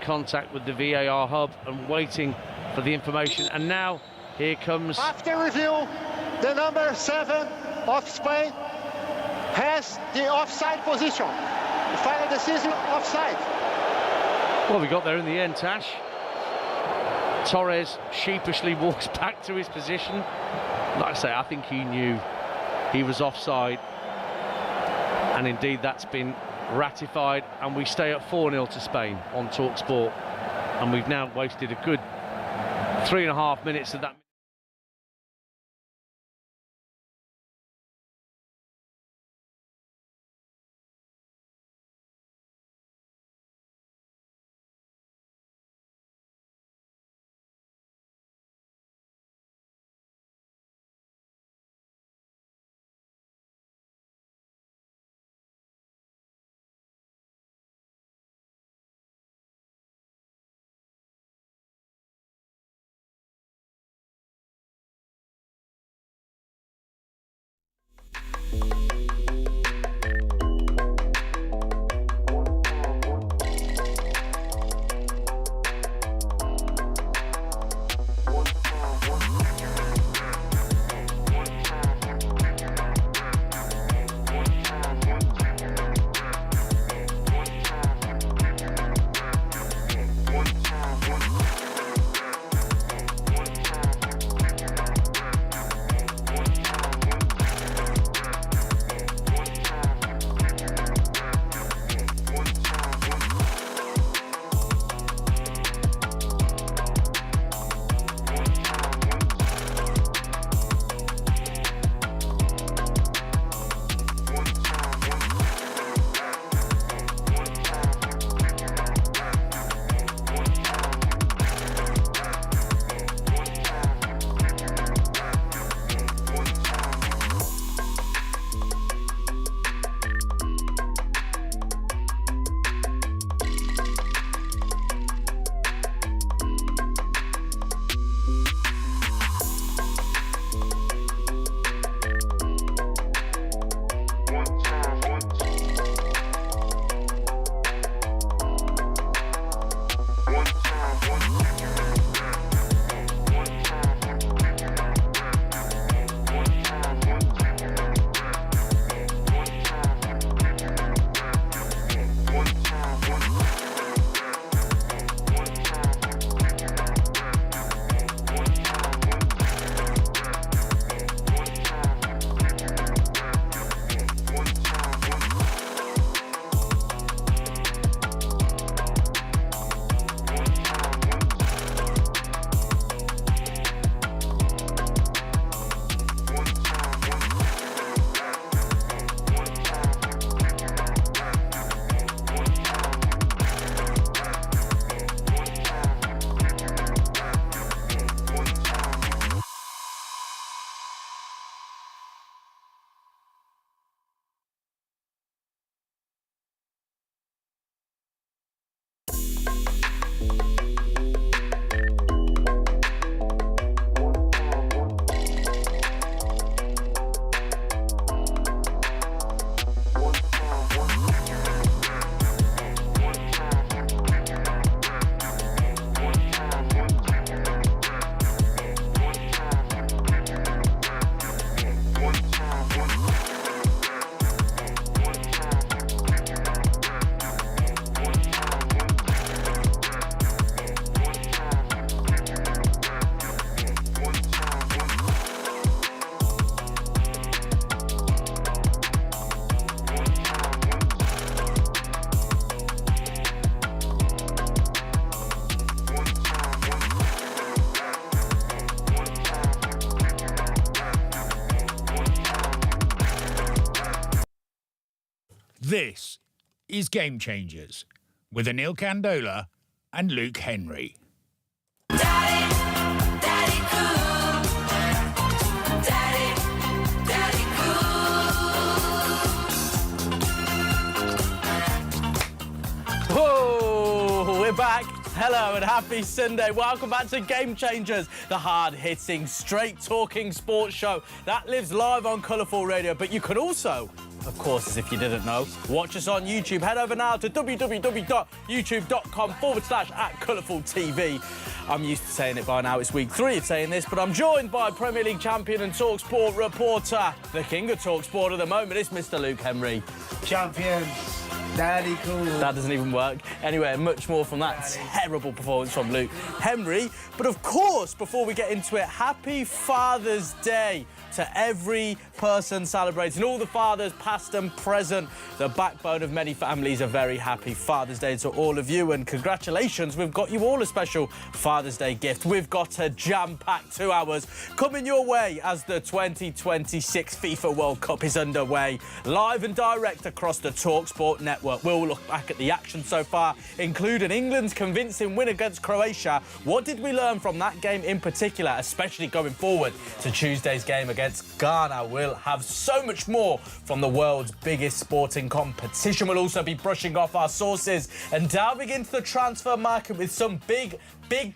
contact with the VAR hub and waiting for the information. And now here comes... After review, the number 7 of Spain has the offside position. The final decision, offside. Well, we got there in the end, Tash. Torres sheepishly walks back to his position. Like I say, I think he knew he was offside. And indeed, that's been ratified. And we stay at 4-0 to Spain on TalkSport. And we've now wasted a good 3.5 minutes of that. This is Game Changers with Anil Candola and Luke Henry. Daddy, Daddy Cool. Daddy, Daddy Cool. Whoa, we're back. Hello and happy Sunday. Welcome back to Game Changers, the hard-hitting, straight-talking sports show that lives live on Colourful Radio. But you can also of course, as if you didn't know. Watch us on YouTube. Head over now to www.youtube.com/@colourfultv. I'm used to saying it by now. It's week 3 of saying this, but I'm joined by Premier League champion and TalkSport reporter, the king of TalkSport at the moment. It's Mr. Luke Henry. Champions. Daddy cool. That doesn't even work. Anyway, much more from that terrible performance from Luke Henry. But of course, before we get into it, happy Father's Day to every person celebrating, all the fathers, past and present. The backbone of many families, a very happy Father's Day to all of you, and congratulations, we've got you all a special Father's Day gift. We've got a jam-packed 2 hours coming your way as the 2026 FIFA World Cup is underway, live and direct across the TalkSport network. We'll look back at the action so far, including England's convincing win against Croatia. What did we learn from that game in particular, especially going forward to Tuesday's game against Ghana? We'll have so much more from the world's biggest sporting competition. We'll also be brushing off our sources and delving into the transfer market with some big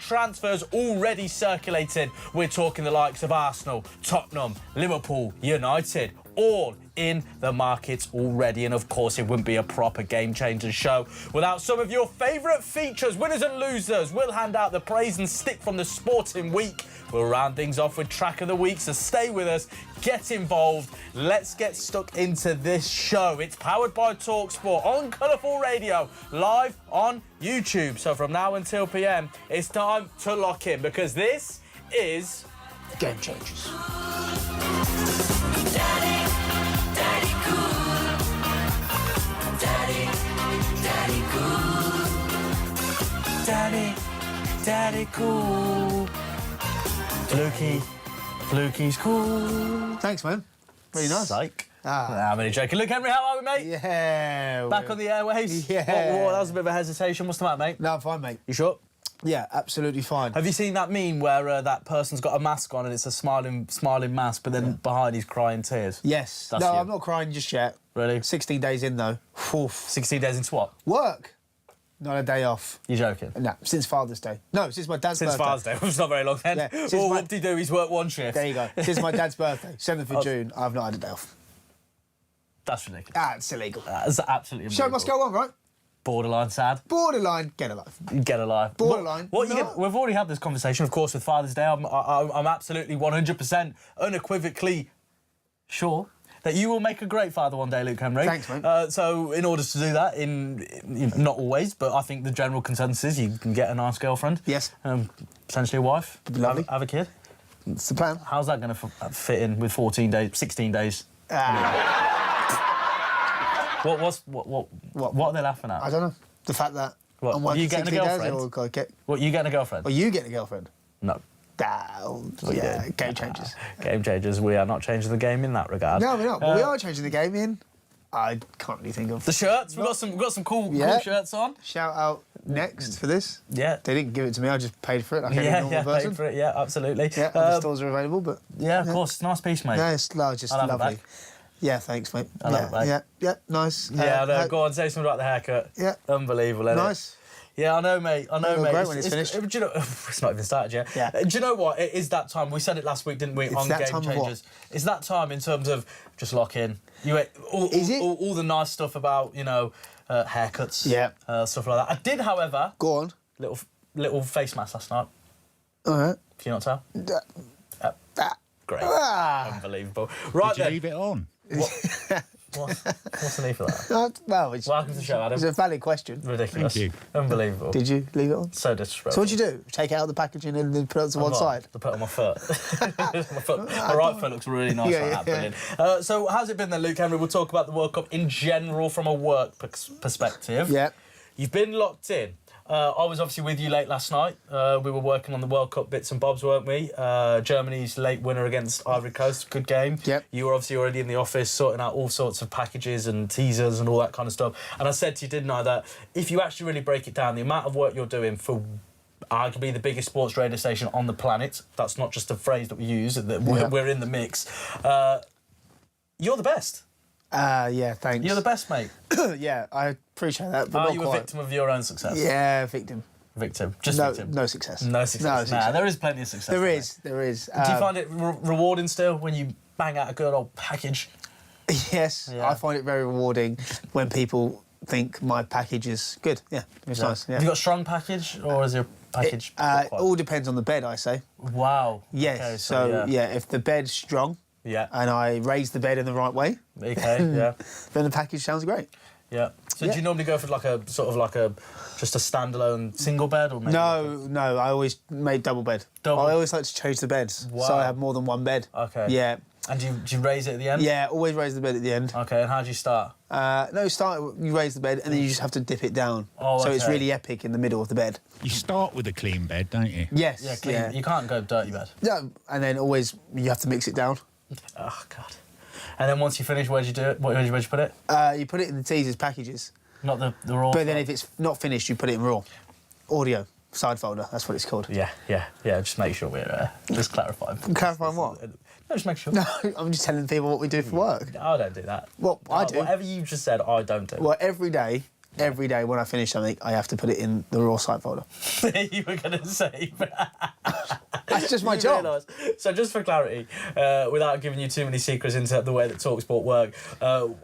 transfers already circulating. We're talking the likes of Arsenal, Tottenham, Liverpool, United, all in the markets already. And of course, it wouldn't be a proper Game Changers show without some of your favourite features, winners and losers. We'll hand out the praise and stick from the sporting week. We'll round things off with track of the week, so stay with us, get involved. Let's get stuck into this show. It's powered by TalkSport on Colourful Radio, live on YouTube. So from now until PM, it's time to lock in, because this is Game Changers. Daddy, daddy cool. Daddy, daddy cool. Daddy cool. Lukey's cool. Thanks, man. Very nice. Psych. I'm only joking. Luke Henry, how are we, mate? Yeah. Back on the airwaves? Yeah. That was a bit of a hesitation. What's the matter, mate? No, I'm fine, mate. You sure? Yeah, absolutely fine. Have you seen that meme where that person's got a mask on and it's a smiling mask, but then behind he's crying tears? Yes. That's No, you. I'm not crying just yet. Really? 16 days in, though. Oof. 16 days into what? Work. Not a day off. You're joking? No, since Father's Day. No, since my dad's Since birthday. Father's Day, which is not very long then. Yeah, since Well, my- whoop-de-doo, he's worked one shift. There you go. Since my dad's birthday, 7th of June, I've not had a day off. That's ridiculous. That's illegal. That's absolutely Show must go on, right? Borderline sad. Borderline, get a life. Get alive. Borderline, What you no. get, we've already had this conversation, of course, with Father's Day. I'm absolutely 100% unequivocally sure that you will make a great father one day, Luke Henry. Thanks, mate. So in order to do that, not always, but I think the general consensus is you can get a nice girlfriend. Yes. Potentially a wife. Lovely. Have a kid. It's the plan. How's that going to fit in with 14 days, 16 days? What are they laughing at? I don't know. The fact that What, I'm are you working getting a 16 days, girlfriend? or go get, What, you getting a girlfriend? or you get a girlfriend? No. Yeah, game changers. Game changers. We are not changing the game in that regard. No, we're not. But we are changing the game in. I can't really think of. The shirts. We've got some cool shirts on. Shout out Next for this. Yeah. They didn't give it to me. I just paid for it like any normal Yeah, person. paid for it. Yeah, absolutely. Yeah, other stores are available, but Yeah, of course. Nice piece, mate. no, it's just I'll have it lovely. back. Yeah, thanks, mate. I'll have it back. Yeah, nice. Yeah, I know. how- Go on, say something about the haircut. Yeah. Unbelievable, isn't Nice. it? Yeah, I know, mate. I know, It'll mate. go great when it's finished. Do you know, it's not even started yet. Yeah. Do you know what? It is that time. We said it last week, didn't we? It's on that Game time of what? Changers. It's that time in terms of just lock in. Is it? All the nice stuff about haircuts. Yeah. Stuff like that. I did, however, Go on. little face mask last night. All right. Can you not tell? Great. Ah. Unbelievable. Right Did you then. leave it on? What's the need for that? Well, it's Welcome to the show, Adam. a valid question. Ridiculous. Thank Unbelievable. Did you leave it on? So disrespectful. So what'd you do? Take it out of the packaging and then put it to one side? To put it on my foot. My right foot looks really nice Yeah, like that. yeah. Brilliant. So how's it been then, Luke Henry? We'll talk about the World Cup in general from a work perspective. Yeah. You've been locked in. I was obviously with you late last night. We were working on the World Cup bits and bobs, weren't we? Germany's late winner against Ivory Coast. Good game. Yep. You were obviously already in the office sorting out all sorts of packages and teasers and all that kind of stuff. And I said to you, didn't I, that if you actually really break it down, the amount of work you're doing for arguably the biggest sports radio station on the planet, that's not just a phrase that we use, that we're in the mix, you're the best. Yeah, thanks. You're the best, mate. Yeah, I appreciate that, but Are not you quite. a victim of your own success? Yeah, victim. Victim. Just No, victim. no success. No success. Nah, there is plenty of success. There there. is. Do you find it rewarding still when you bang out a good old package? Yes, Yeah. I find it very rewarding when people think my package is good. Yeah, it's nice. Yeah. Have you got a strong package, or is your package? It all depends on the bed, I say. Wow. Yes. Okay, so yeah, if the bed's strong Yeah. and I raise the bed in the right way, Okay. Yeah. then the package sounds great. Yeah. So Yeah. do you normally go for like a just a standalone single bed, or maybe No, I always make double bed. Double? I always like to change the beds, so Wow. I have more than one bed. Okay. Yeah, And do you raise it at the end? yeah, always raise the bed at the end. Okay. And how do you start? No, you raise the bed and then you just have to dip it down. Oh, so it's okay. really epic in the middle of the bed. You start with a clean bed, don't you? Yes. Yeah. Clean. You can't go dirty bed. No, and then always you have to mix it down. Oh God. And then once you finish, where'd you do it? Where'd you put it? You put it in the teasers packages, Not the raw. but then if it's not finished, you put it in raw. Audio side folder. That's what it's called. Yeah. Just make sure we're just clarifying. Clarifying what? No, just make sure. No, I'm just telling people what we do for work. I don't do that. Well, I do. Whatever you just said, I don't do. Well, every day when I finish something, I have to put it in the raw side folder. You were going to say. That's just my You job. realise. So just for clarity, without giving you too many secrets into the way that TalkSport work,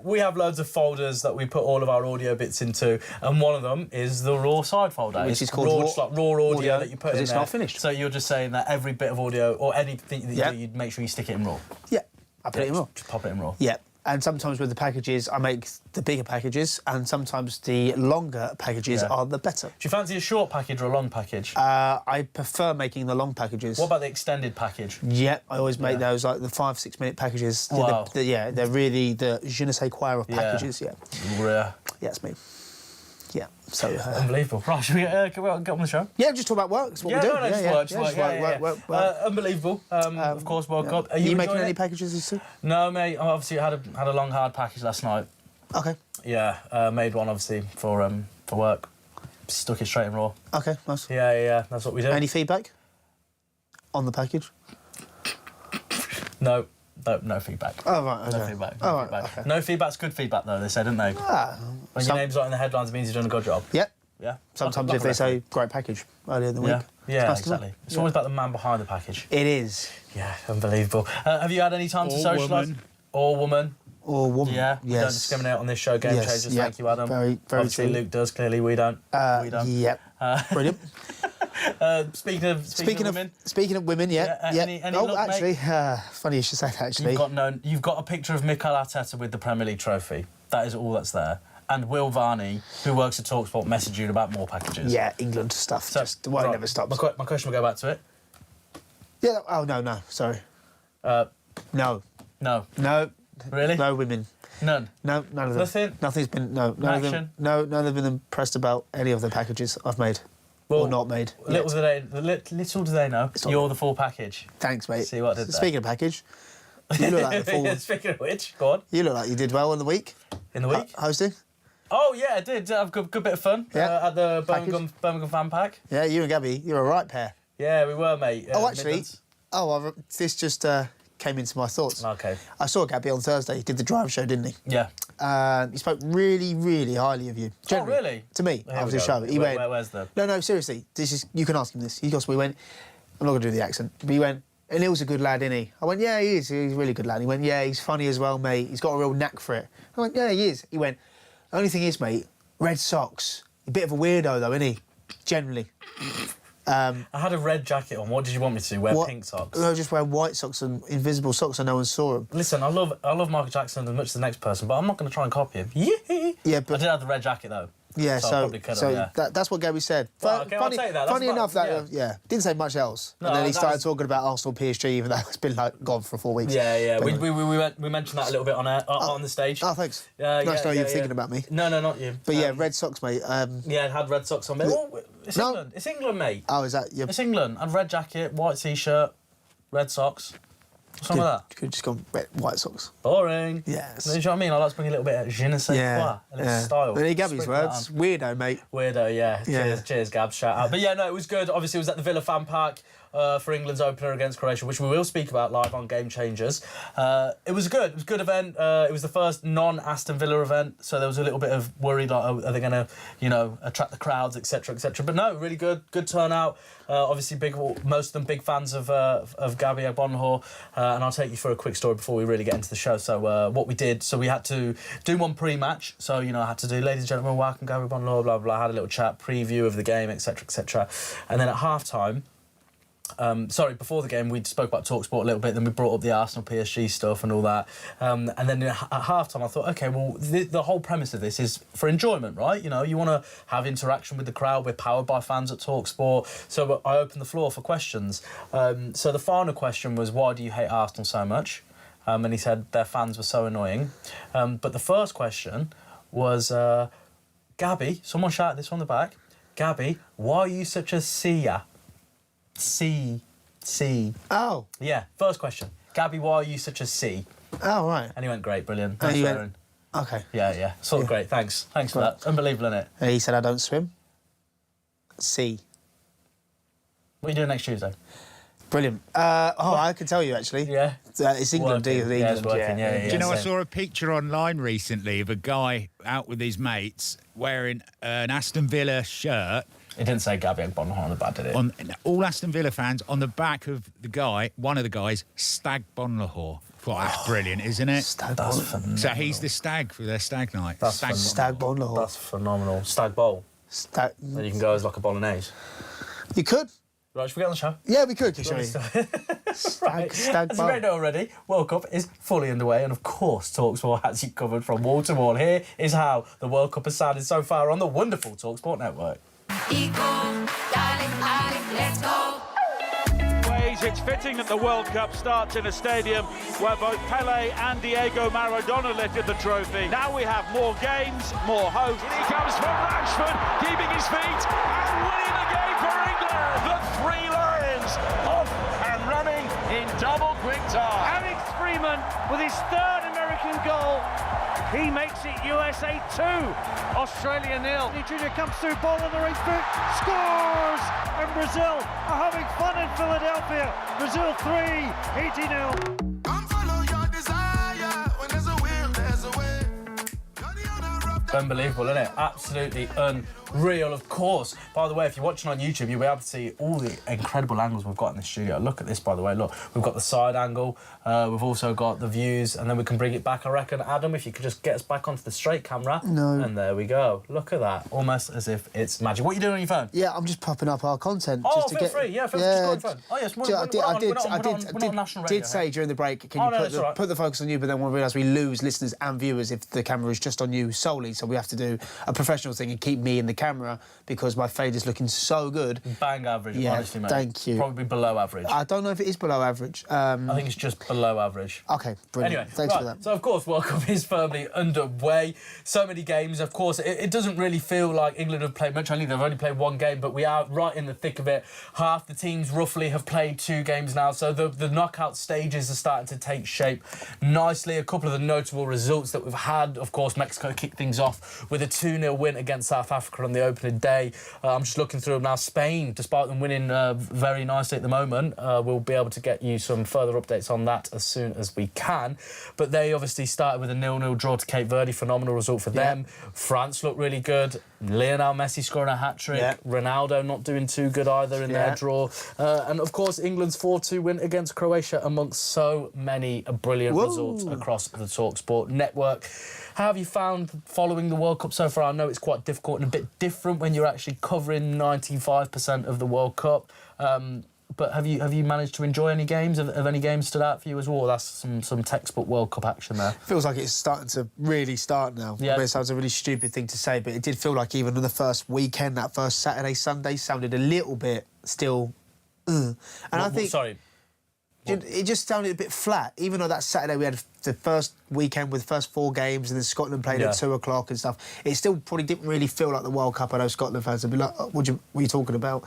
we have loads of folders that we put all of our audio bits into, and one of them is the raw side folder. Which It's is called raw, raw just like raw audio audio, that you put 'cause in it's there. not finished. So you're just saying that every bit of audio or anything that you Yeah. do, you'd make sure you stick it in raw. Yeah, I put it in raw. Just pop it in raw. Yeah, and sometimes with the packages, I make the bigger packages, and sometimes the longer packages Yeah. are the better. Do you fancy a short package or a long package? I prefer making the long packages. What about the extended package? Yeah, I always make Yeah. those like the 5-6 minute packages. Wow. Yeah, they're really the je ne sais quoi of Yeah. packages. Yeah, Yeah. yeah, it's me. Yeah, so Unbelievable. Right, should we get on the show? yeah, just talk about work. That's what Yeah, we do. no, just yeah, work, yeah, just just work, work. Unbelievable. Of course, World Cup. Are You making enjoying any it? packages this week? No, mate. I obviously had a long, hard package last night. Okay, Yeah, made one obviously for work. Stuck it straight in raw. okay, nice. Yeah. That's what we do. Any feedback on the package? No feedback. Oh right, okay. No feedback. Oh, No right, feedback. okay. No feedback's good feedback though. They said, didn't they? Ah, When your name's not in the headlines, it means you've done a good job. yeah. Yeah. Sometimes Like if a they referee. say great package earlier in the week, Yeah. it's Yeah, nice to know. exactly. It's always about the man behind the package. It is. Yeah, unbelievable. Have you had any time to Or socialise? woman. Or woman. Or woman. Yeah, we don't Yes. discriminate on this show, Game Yes, Changers. yeah, Thank you, Adam. very Obviously, true. Luke does. Clearly, we don't. We don't. Yep. Brilliant. Speaking of women, speaking of women, yeah. Yeah, yeah. any oh, look, mate? actually, funny you should say that. Actually, you've got a picture of Mikel Arteta with the Premier League trophy. That is all that's there. And Will Varney, who works at TalkSport, messaged you about more packages. yeah, England stuff. Just the one right, never stops. My question will go back to it. Yeah. Oh no, sorry. No, No, no, really, no women. none. No, none of them. Nothing? Nothing's been. No, none of them. Action? No, none of them been impressed about any of the packages I've made Well, or not made. Little yet. do they know, not- you're the full package. Thanks, mate. See what I did there? Speaking of package, you look like the full. Speaking of which, go on. You look like you did well in the week. In the week? Hosting. Oh yeah, I did. Have a good bit of fun Yeah. at the Package. Birmingham fan pack. Yeah, you and Gabby, you're a right pair. Yeah, we were, mate. Oh, actually, Midlands. this just came into my thoughts. Okay. I saw Gabby on Thursday. He did the drive show, didn't he? Yeah. He spoke really, really highly of you. Generally. really? To me, Here after we the go. show. He Where- went, where's the- No, seriously. You can ask him this. He goes, we went, I'm not going to do the accent, but he went, Anil's a good lad, isn't he? I went, yeah, he is. He's a really good lad. He went, yeah, he's funny as well, mate. He's got a real knack for it. I went, yeah, he is. He went, the only thing is, mate, red socks. A bit of a weirdo, though, isn't he? Generally. I had a red jacket on. What did you want me to do? Wear What? pink socks? No, just wear white socks and invisible socks so no one saw them. Listen, I love Michael Jackson as much as the next person, but I'm not going to try and copy him. Yeah, but I did have the red jacket though. yeah, so I so probably could have, yeah. that's what Gabby said. Well, okay, I'll funny take that. That's funny about- enough that yeah. didn't say much else, No, and then he that started was- talking about Arsenal PSG, even though it's been like gone for 4 weeks. Yeah. But We mentioned that a little bit on the stage. Oh, thanks. Yeah, Nice to know you're thinking about me. No, not you. But yeah, red socks, mate. Yeah, I had red socks on. Oh, it's No. England. It's England, mate. Oh, is that your? It's England. I had red jacket, white t-shirt, red socks. What's wrong with that? Could have just gone red, white socks. Boring. Yes. Do you know what I mean? I like to bring a little bit of je ne sais quoi, a little style. Then Gabby's Sprinkle that words. on. Weirdo, mate. Weirdo, yeah. Yeah. Cheers, Gab. Shout out. But yeah, no, it was good. Obviously, it was at the Villa fan park. for England's opener against Croatia, which we will speak about live on Game Changers. It was good. It was a good event. It was the first non-Aston Villa event, so there was a little bit of worry, like, are they going to, attract the crowds, etc., etc. But no, really good turnout. Obviously, most of them big fans of Gabby Agbonlahor, and I'll take you through a quick story before we really get into the show. So what we did, so we had to do one pre-match. So I had to do, ladies and gentlemen, welcome Gabby Agbonlahor, blah blah. Had a little chat, preview of the game, etc., etc. And then at half-time. Before the game, we spoke about TalkSport a little bit, then we brought up the Arsenal PSG stuff and all that. And then at half-time, I thought, OK, well, the whole premise of this is for enjoyment, right? You want to have interaction with the crowd. We're powered by fans at TalkSport. So I opened the floor for questions. So the final question was, why do you hate Arsenal so much? And he said their fans were so annoying. But the first question was, Gabby, someone shouted this from the back, Gabby, why are you such a seer? C. Oh. Yeah, first question. Gabby, why are you such a C? Oh, right. And he went, great, brilliant. And Thanks, he went, Aaron. OK. Yeah. Sort of great, thanks. Thanks for that. Unbelievable, isn't it? And he said, I don't swim. C. What are you doing next Tuesday? Brilliant. I can tell you, actually. Yeah. It's England, Working. England. Yeah, it's working, yeah. Do you know, I same. saw a picture online recently of a guy out with his mates wearing an Aston Villa shirt. It didn't say Gabby Agbonlahor on the back, did it? On all Aston Villa fans, on the back of the guy, one of the guys, Stag Bonlahor. Well, that's brilliant, isn't it? Stag That's Bonlahor. phenomenal. So he's the stag for their stag night. That's Stag Stag Bonlahor. That's phenomenal. Stag bowl. Stag. Then you can go as like a bolognese. You could. Right, should we get on the show? Yeah, we could, Kishori. Right. Stag As you bowl. may know already, World Cup is fully underway, and of course, TalkSport has you covered from wall to wall. Here is how the World Cup has sounded so far on the wonderful TalkSport network. Let's go. It's fitting that the World Cup starts in a stadium where both Pele and Diego Maradona lifted the trophy. Now we have more games, more hope. And here comes from Rashford, keeping his feet and winning the game for England. The Three Lions off and running in double quick time. Alex Freeman with his third American goal. He makes it USA 2, Australia 0. Junior comes through, ball on the right foot, scores! And Brazil are having fun in Philadelphia. Brazil 3, 80-0. Unbelievable, isn't it? Absolutely unreal, of course. By the way, if you're watching on YouTube, you'll be able to see all the incredible angles we've got in the studio. Look at this, by the way. Look, we've got the side angle. We've also got the views, and then we can bring it back, I reckon. Adam, if you could just get us back onto the straight camera. No. And there we go. Look at that. Almost as if it's magic. What are you doing on your phone? Yeah, I'm just popping up our content. Oh, just to feel get, free. Yeah, feel free. Just go on your phone. Oh, yes. We're not on national radio. did say during the break, can Oh, no, you that's all right. put the focus on you, but then we'll realise we lose listeners and viewers if the camera is just on you solely, so we have to do a professional thing and keep me in the camera because my fade is looking so good. Bang average, Yeah, honestly, mate. thank you. Probably below average. I don't know if it is below average. I think it's just below average. OK, brilliant. Anyway, Thanks right, for that. So, of course, World Cup is firmly underway. So many games, of course. It doesn't really feel like England have played much. I think they've only played one game, but we are right in the thick of it. Half the teams, roughly, have played 2 games now. So the knockout stages are starting to take shape nicely. A couple of the notable results that we've had, of course, Mexico kicked things off with a 2-0 win against South Africa on the opening day. I'm just looking through them now. Spain, despite them winning very nicely at the moment, we'll be able to get you some further updates on that as soon as we can. But they obviously started with a 0-0 draw to Cape Verde. Phenomenal result for them. France looked really good. Lionel Messi scoring a hat-trick. Yeah. Ronaldo not doing too good either in their draw. And, of course, England's 4-2 win against Croatia amongst so many brilliant results across the TalkSport network. How have you found following the World Cup so far? I know it's quite difficult and a bit different when you're actually covering 95% of the World Cup. But have you managed to enjoy any games? Have any games stood out for you as well? That's some textbook World Cup action there. Feels like it's starting to really start now. Yeah. I mean, it sounds a really stupid thing to say, but it did feel like even on the first weekend, that first Saturday, Sunday, sounded a little bit still... And I think... Sorry. It just sounded a bit flat, even though that Saturday we had the first weekend with the first 4 games and then Scotland played at 2 o'clock and stuff. It still probably didn't really feel like the World Cup. I know Scotland fans would be like, what are you talking about?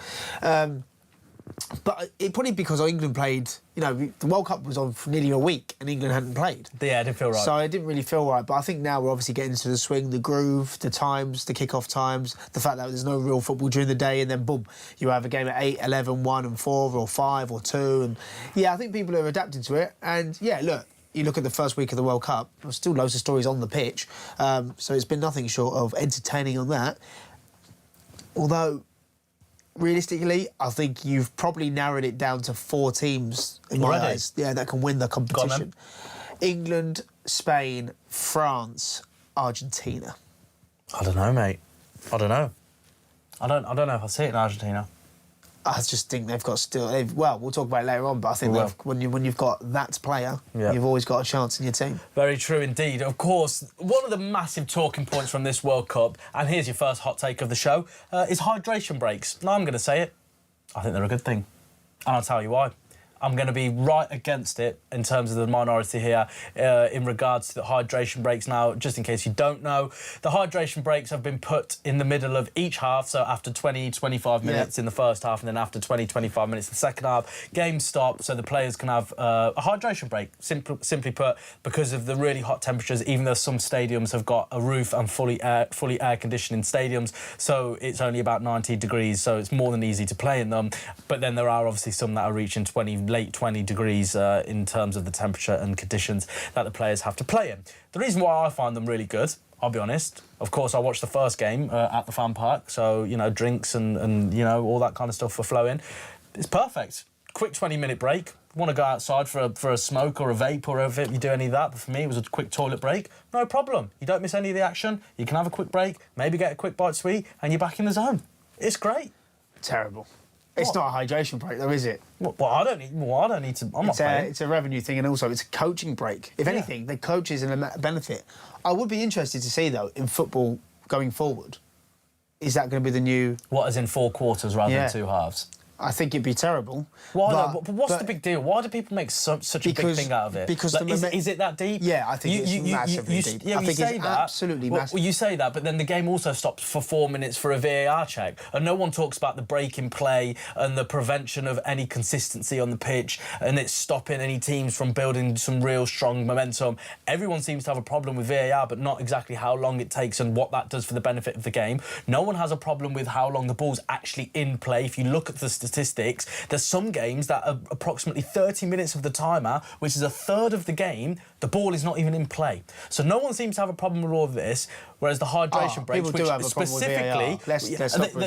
But it probably because England played, you know, the World Cup was on for nearly a week and England hadn't played. Yeah, it didn't feel right. So it didn't really feel right. But I think now we're obviously getting into the swing, the groove, the times, the kick-off times, the fact that there's no real football during the day and then, boom, you have a game at 8, 11, 1 and 4 or 5 or 2. And, yeah, I think people are adapting to it. And, yeah, look, you look at the first week of the World Cup, there's still loads of stories on the pitch. So it's been nothing short of entertaining on that. Although, realistically, I think you've probably narrowed it down to 4 teams in my eyes, that can win the competition. England, Spain, France, Argentina. I don't know, mate. I don't know. I don't know if I see it in Argentina. I just think they've got well, we'll talk about it later on, but I think when you've got that player, you've always got a chance in your team. Very true indeed. Of course, one of the massive talking points from this World Cup, and here's your first hot take of the show, is hydration breaks. Now, I'm going to say it. I think they're a good thing. And I'll tell you why. I'm going to be right against it in terms of the minority here in regards to the hydration breaks. Now, just in case you don't know, the hydration breaks have been put in the middle of each half, so after 20, 25 minutes in the first half and then after 20, 25 minutes in the second half, games stop so the players can have a hydration break. Simply put, because of the really hot temperatures, even though some stadiums have got a roof and fully air conditioning stadiums, so it's only about 90 degrees, so it's more than easy to play in them. But then there are obviously some that are reaching late 20 degrees in terms of the temperature and conditions that the players have to play in. The reason why I find them really good, I'll be honest, of course I watched the first game at the fan park, so, you know, drinks and you know, all that kind of stuff for flowing. It's perfect. Quick 20-minute break. Want to go outside for a smoke or a vape or if you do any of that, but for me it was a quick toilet break. No problem. You don't miss any of the action. You can have a quick break, maybe get a quick bite to eat, and you're back in the zone. It's great. Terrible. It's not a hydration break, though, is it? Well, I don't need to. I'm not playing. It's a revenue thing, and also it's a coaching break. If anything, the coaches are a benefit. I would be interested to see, though, in football going forward, is that going to be the new... What, as in 4 quarters rather than 2 halves? I think it'd be terrible. Why? But what's the big deal? Why do people make such a big thing out of it? Because like, is it that deep? Yeah, I think it's massively deep. Yeah, I think it's absolutely massive. Well, you say that, but then the game also stops for 4 minutes for a VAR check, and no one talks about the break in play and the prevention of any consistency on the pitch, and it's stopping any teams from building some real strong momentum. Everyone seems to have a problem with VAR, but not exactly how long it takes and what that does for the benefit of the game. No one has a problem with how long the ball's actually in play. If you look at the statistics, there's some games that are approximately 30 minutes of the timer, which is a third of the game, the ball is not even in play. So no one seems to have a problem with all of this, whereas the hydration breaks, which specifically...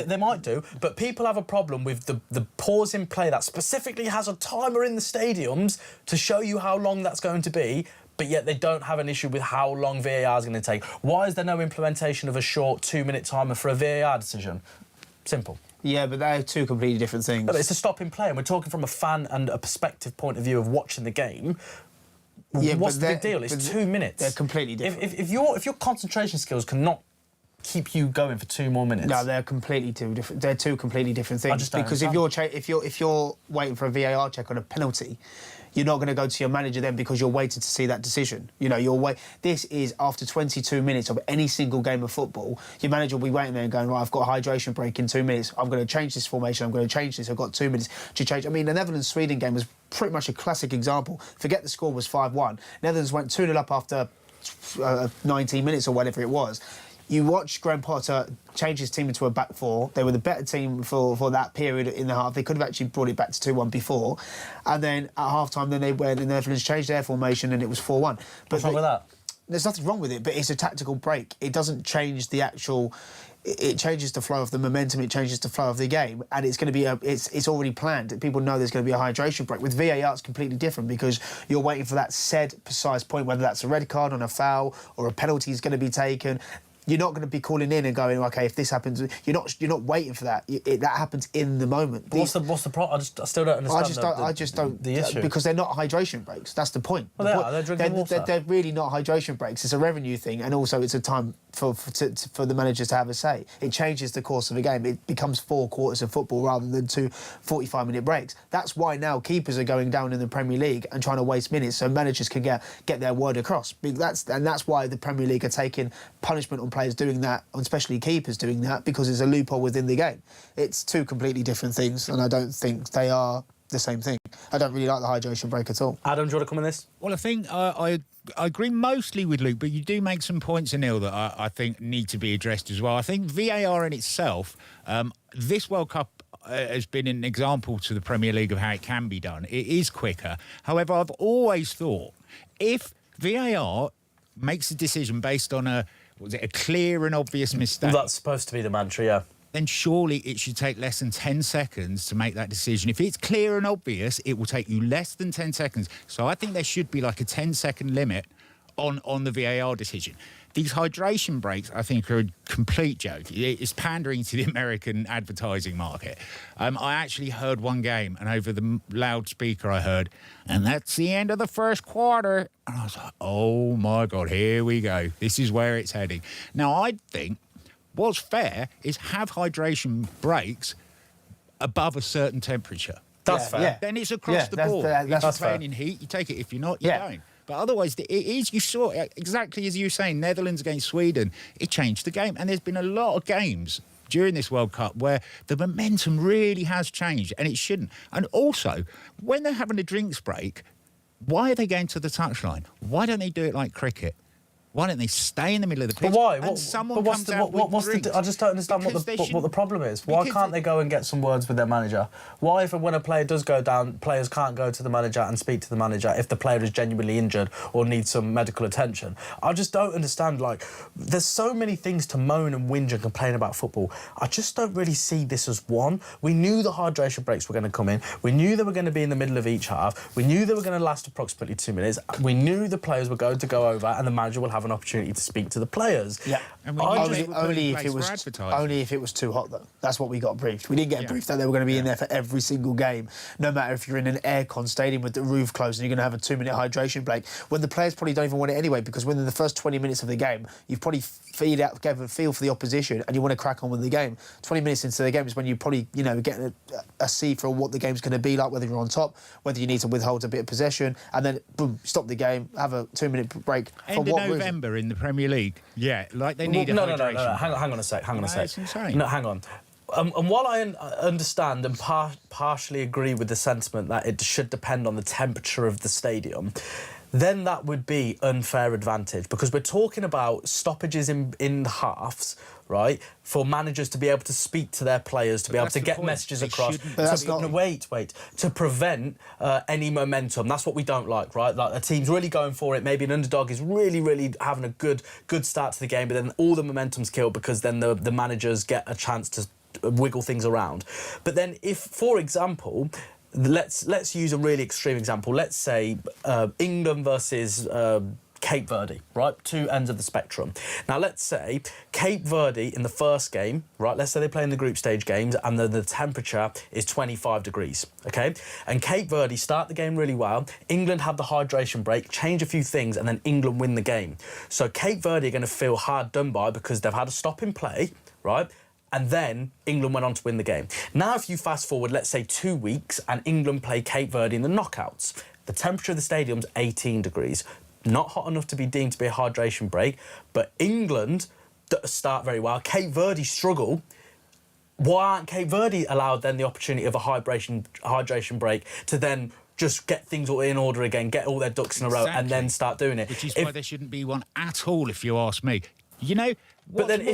They might do, but people have a problem with the pause in play that specifically has a timer in the stadiums to show you how long that's going to be, but yet they don't have an issue with how long VAR is going to take. Why is there no implementation of a short 2-minute timer for a VAR decision? Simple. Yeah, but they're 2 completely different things. But it's a stop in play, and we're talking from a fan and a perspective point of view of watching the game. Yeah, what's the big deal? It's 2 minutes. They're completely different. If your concentration skills cannot keep you going for 2 more minutes, no, they're completely 2 different. They're 2 completely different things. I just don't because understand. if you're waiting for a VAR check on a penalty, you're not going to go to your manager then because you're waiting to see that decision. You know, this is after 22 minutes of any single game of football. Your manager will be waiting there and going, right, I've got a hydration break in 2 minutes. I'm going to change this formation. I'm going to change this. I've got 2 minutes to change. I mean, the Netherlands-Sweden game was pretty much a classic example. Forget the score was 5-1. Netherlands went 2-0 up after 19 minutes or whatever it was. You watch Graham Potter change his team into a back 4. They were the better team for that period in the half. They could have actually brought it back to 2-1 before. And then at half-time, then the Netherlands changed their formation and it was 4-1. What's wrong with that? There's nothing wrong with it, but it's a tactical break. It doesn't change the actual... It changes the flow of the momentum, it changes the flow of the game, and it's going to be it's already planned. People know there's going to be a hydration break. With VAR, it's completely different because you're waiting for that said precise point, whether that's a red card on a foul or a penalty is going to be taken. You're not going to be calling in and going, OK, if this happens, you're not waiting for that. That happens in the moment. What's the problem? I still don't understand. I just don't. The issue, because they're not hydration breaks. That's the point. Well, they're drinking water. They're really not hydration breaks. It's a revenue thing, and also it's a time for the managers to have a say. It changes the course of a game. It becomes 4 quarters of football rather than 2 45-minute breaks. That's why now keepers are going down in the Premier League and trying to waste minutes so managers can get their word across. That's why the Premier League are taking punishment on players doing that, especially keepers doing that, because there's a loophole within the game. It's 2 completely different things, and I don't think they are the same thing. I don't really like the hydration break at all. Adam, do you want to come on this? Well, I think I agree mostly with Luke, but you do make some points, Anil, that I think need to be addressed as well. I think VAR in itself, this World Cup has been an example to the Premier League of how it can be done. It is quicker. However, I've always thought if VAR makes a decision based on a clear and obvious mistake, That's supposed to be the mantra, yeah. then surely it should take less than 10 seconds to make that decision. If it's clear and obvious, it will take you less than 10 seconds. So I think there should be like a 10-second limit on the VAR decision. These hydration breaks, I think, are a complete joke. It's pandering to the American advertising market. I actually heard one game, and over the loudspeaker I heard, and that's the end of the first quarter. And I was like, oh, my God, here we go. This is where it's heading. Now, I think what's fair is have hydration breaks above a certain temperature. That's fair. Yeah. Then it's across the board. That's If you're fair. playing in heat, you take it. If you're not, you Yeah. don't. But otherwise, it is, you saw it exactly as you were saying, Netherlands against Sweden, it changed the game. And there's been a lot of games during this World Cup where the momentum really has changed, and it shouldn't. And also, when they're having a drinks break, why are they going to the touchline? Why don't they do it like cricket? Why don't they stay in the middle of the pitch? But why? And someone what's comes the, out with what's drinks? I just don't understand Because they what the shouldn't- problem is. Why because can't they go and get some words with their manager? Why, if when a player does go down, players can't go to the manager and speak to the manager if the player is genuinely injured or needs some medical attention? I just don't understand. Like, there's so many things to moan and whinge and complain about football. I just don't really see this as one. We knew the hydration breaks were going to come in. We knew they were going to be in the middle of each half. We knew they were going to last approximately 2 minutes. We knew the players were going to go over and the manager will have an opportunity to speak to the players. Yeah. And we knew they were put in Only if place it for was advertising. only if it was too hot though. That's what we got briefed. We didn't get Yeah. briefed that they were going to be in there for every single game, no matter if you're in an aircon stadium with the roof closed and you're going to have a 2-minute hydration break. When the players probably don't even want it anyway, because within the first 20 minutes of the game, you've probably get a feel for the opposition and you want to crack on with the game. 20 minutes into the game is when you probably get a see for what the game's going to be like, whether you're on top, whether you need to withhold a bit of possession, and then boom, stop the game, have a 2-minute break. End of November in the Premier League. Yeah, like they need a No. hydration. Hang on a sec. It's insane. No, hang on. And while I understand and partially agree with the sentiment that it should depend on the temperature of the stadium, then that would be unfair advantage, because we're talking about stoppages in the halves, right, for managers to be able to speak to their players, to be able that's to the get point. messages They across. shouldn't- But that's No, not- wait, to prevent any momentum. That's what we don't like, right? Like, a team's really going for it. Maybe an underdog is really having a good start to the game, but then all the momentum's killed because then the managers get a chance to wiggle things around. But then if, for example, let's use a really extreme example. Let's say England versus Cape Verde, right? 2 ends of the spectrum. Now, let's say Cape Verde in the first game, right? Let's say they play in the group stage games and the temperature is 25 degrees, okay? And Cape Verde start the game really well. England have the hydration break, change a few things, and then England win the game. So Cape Verde are going to feel hard done by because they've had a stop in play, right? And then England went on to win the game. Now, if you fast forward, let's say 2 weeks, and England play Cape Verde in the knockouts, the temperature of the stadium's 18 degrees. Not hot enough to be deemed to be a hydration break, but England start very well. Cape Verde struggle. Why aren't Cape Verde allowed then the opportunity of a hydration break to then just get things all in order again, get all their ducks in a row, and then start doing it? Which is why there shouldn't be one at all, if you ask me. You know, But then,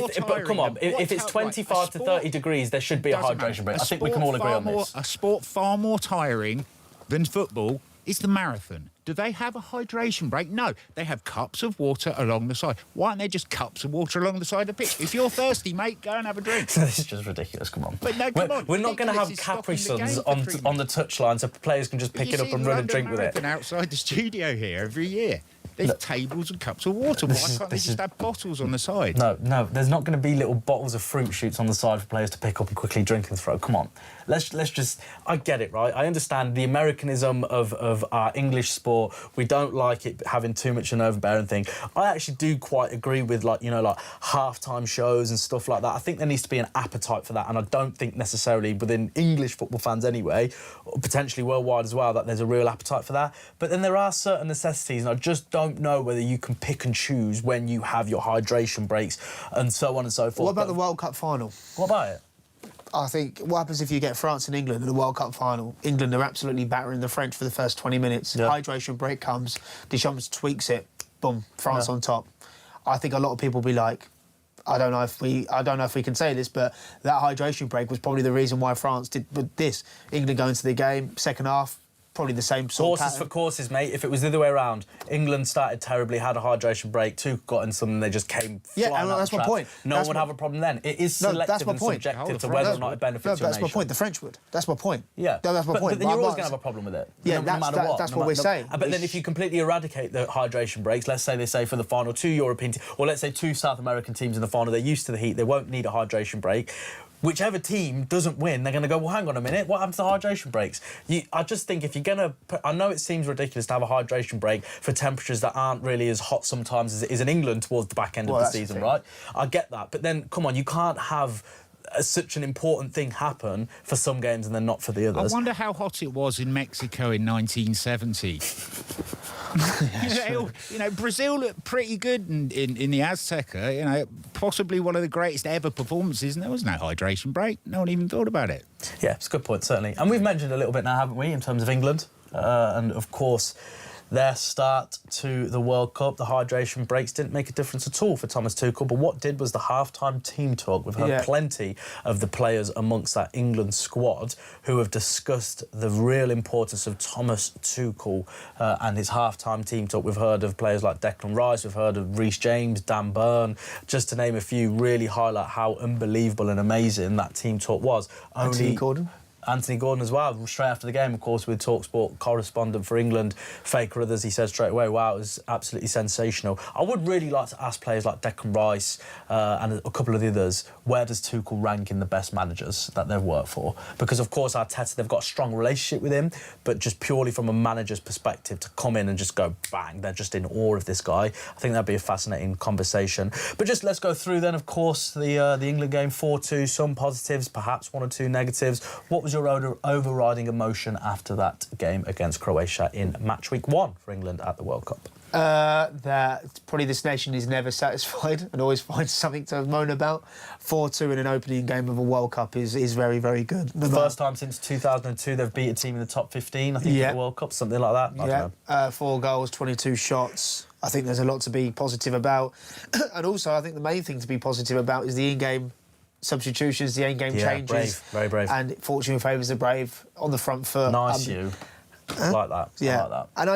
come on, if it's 25 to 30 degrees, there should be a hydration break. I think we can all agree on this. A sport far more tiring than football is the marathon. Do they have a hydration break? No, they have cups of water along the side. Why aren't there just cups of water along the side of the pitch? If you're thirsty, mate, go and have a drink. This is just ridiculous, come on. But no, come on. We're not going to have Ridiculous is Capri stopping the Suns game for 3 on the touchline so players can just pick You it up see and the run a London drink with it. Marathon outside the studio here every year. There's tables and cups of water. Why can't they just have bottles on the side? No, there's not going to be little bottles of fruit shoots on the side for players to pick up and quickly drink and throw. Come on. let's just. I get it, right? I understand the Americanism of our English sport. We don't like it having too much an overbearing thing. I actually do quite agree with like halftime shows and stuff like that. I think there needs to be an appetite for that, and I don't think necessarily within English football fans anyway, or potentially worldwide as well, that there's a real appetite for that. But then there are certain necessities, and I just don't know whether you can pick and choose when you have your hydration breaks and so on and so forth. What about the World Cup final? What about it? I think what happens if you get France and England in the World Cup final? England are absolutely battering the French for the first 20 minutes. Yeah. Hydration break comes, Deschamps tweaks it, boom, France on top. I think a lot of people will be like, I don't know if we can say this, but that hydration break was probably the reason why France did this. England go into the game, second half, probably the same sort of Horses pattern. for courses, mate. If it was the other way around, England started terribly, had a hydration break, Tuchel got in something, they just came flying out that's the my trap. point. No one would have a problem then. It is selective and subjective to whether or not it benefits your that's nation. my point. The French would. That's my point. Yeah, No, that's my point. But then you're But always going to have a problem with it. Yeah, no matter what. that's what we're saying. But then if you completely eradicate the hydration breaks, let's say they say for the final 2 European teams, or let's say 2 South American teams in the final, they're used to the heat, they won't need a hydration break. Whichever team doesn't win, they're going to go, well, hang on a minute, what happens to hydration breaks? I just think if you're going to... I know it seems ridiculous to have a hydration break for temperatures that aren't really as hot sometimes as it is in England towards the back end of the season, right? I get that. But then, come on, you can't have such an important thing happen for some games and then not for the others. I wonder how hot it was in Mexico in 1970. Brazil looked pretty good in the Azteca. Possibly one of the greatest ever performances, and there was no hydration break. No one even thought about it. Yeah, it's a good point, certainly. And we've mentioned a little bit now, haven't we, in terms of England? And, of course, their start to the World Cup, the hydration breaks didn't make a difference at all for Thomas Tuchel, but what did was the half-time team talk. We've heard plenty of the players amongst that England squad who have discussed the real importance of Thomas Tuchel and his half-time team talk. We've heard of players like Declan Rice, we've heard of Reece James, Dan Burn, just to name a few, really highlight how unbelievable and amazing that team talk was. Anthony Gordon as well, straight after the game, of course, with TalkSport correspondent for England, Faker Others, he said straight away, wow, it was absolutely sensational. I would really like to ask players like Declan Rice and a couple of the others, where does Tuchel rank in the best managers that they've worked for? Because, of course, Arteta, they've got a strong relationship with him, but just purely from a manager's perspective, to come in and just go, bang, they're just in awe of this guy. I think that'd be a fascinating conversation. But just let's go through then, of course, the England game, 4-2, some positives, perhaps 1 or 2 negatives. What was your overriding emotion after that game against Croatia in match week 1 for England at the World Cup? That probably this nation is never satisfied and always finds something to moan about. 4-2 in an opening game of a World Cup is very, very good. The first time since 2002 they've beat a team in the top 15, I think, at the World Cup, something like that. I don't know. 4 goals, 22 shots. I think there's a lot to be positive about. And also, I think the main thing to be positive about is the in-game substitutions, the in-game changes. Brave, very brave. And fortune favours the brave on the front foot. Nice, you. Like that. Yeah. I like that. And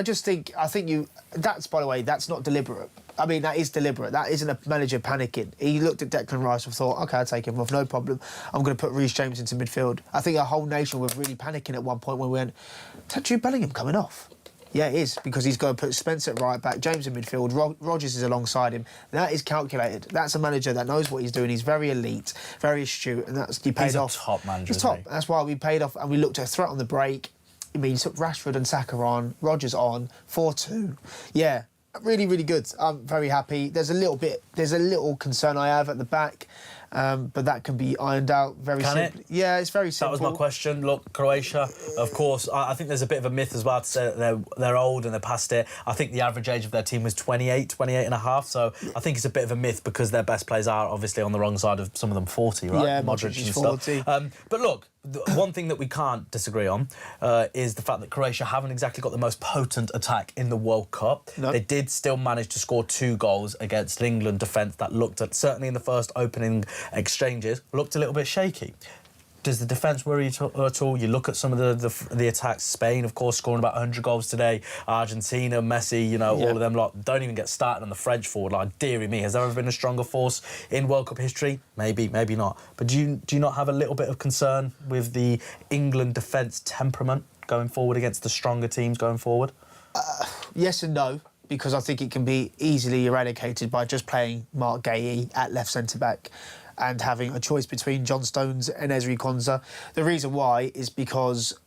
I think that's, by the way, that's not deliberate. I mean, that is deliberate. That isn't a manager panicking. He looked at Declan Rice and thought, OK, I'll take him off, no problem. I'm going to put Reece James into midfield. I think our whole nation was really panicking at one point when we went, is that Jude Bellingham coming off? Yeah, it is, because he's going to put Spence at right back, James in midfield, Rodgers is alongside him. That is calculated. That's a manager that knows what he's doing. He's very elite, very astute, and he paid off. He's a top manager. He's top. That's why we paid off, and we looked at a threat on the break. I mean, he took Rashford and Saka on, Rodgers on, 4-2. Yeah, really, really good. I'm very happy. There's a little concern I have at the back, but that can be ironed out very simply. Yeah, it's very simple. That was my question. Look, Croatia, of course, I think there's a bit of a myth as well to say that they're old and they're past it. I think the average age of their team was 28 and a half, so I think it's a bit of a myth because their best players are obviously on the wrong side of some of them 40, right? Yeah, Modric is 40. But look, the one thing that we can't disagree on is the fact that Croatia haven't exactly got the most potent attack in the World Cup. No. They did still manage to score 2 goals against an England defence that looked at, certainly in the first opening exchanges, looked a little bit shaky. Does the defence worry you at all? You look at some of the attacks. Spain, of course, scoring about 100 goals today. Argentina, Messi, all of them don't even get started on the French forward. Like, dearie me, has there ever been a stronger force in World Cup history? Maybe, maybe not. But do you not have a little bit of concern with the England defence temperament going forward against the stronger teams going forward? Yes and no, because I think it can be easily eradicated by just playing Mark Guéhi at left centre-back. and having a choice between John Stones and Ezri Konsa. The reason why is because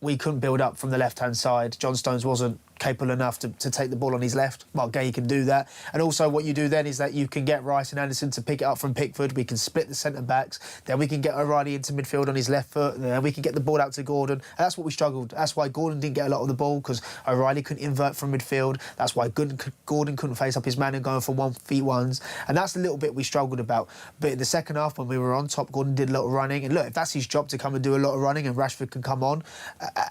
we couldn't build up from the left-hand side. John Stones wasn't capable enough to take the ball on his left. Mark Gay can do that. And also what you do then is that you can get Rice and Anderson to pick it up from Pickford. We can split the centre-backs. Then we can get O'Reilly into midfield on his left foot. And then we can get the ball out to Gordon. And that's what we struggled. That's why Gordon didn't get a lot of the ball, because O'Reilly couldn't invert from midfield. That's why Gordon couldn't face up his man and going for 1v1s. And that's a little bit we struggled about. But in the second half, when we were on top, Gordon did a lot of running. And look, if that's his job to come and do a lot of running and Rashford can come on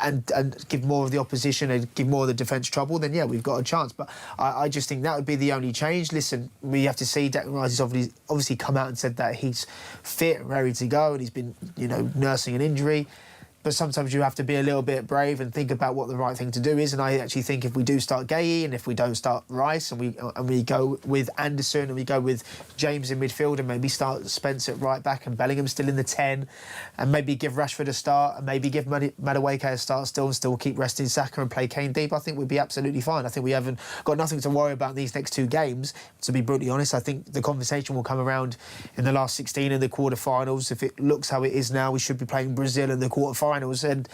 and give more of the opposition and give more of the defence trouble, then yeah, we've got a chance. But I just think that would be the only change. Listen, we have to see Declan Rice has obviously come out and said that he's fit and ready to go and he's been, nursing an injury. But sometimes you have to be a little bit brave and think about what the right thing to do is. And I actually think if we do start Gueye and if we don't start Rice and we go with Anderson and we go with James in midfield and maybe start Spence at right back and Bellingham still in the 10 and maybe give Rashford a start and maybe give Madueke a start still and still keep resting Saka and play Kane deep, I think we'd be absolutely fine. I think we haven't got nothing to worry about in these next 2 games. To be brutally honest, I think the conversation will come around in the last 16 in the quarter-finals. If it looks how it is now, we should be playing Brazil in the quarter-finals. And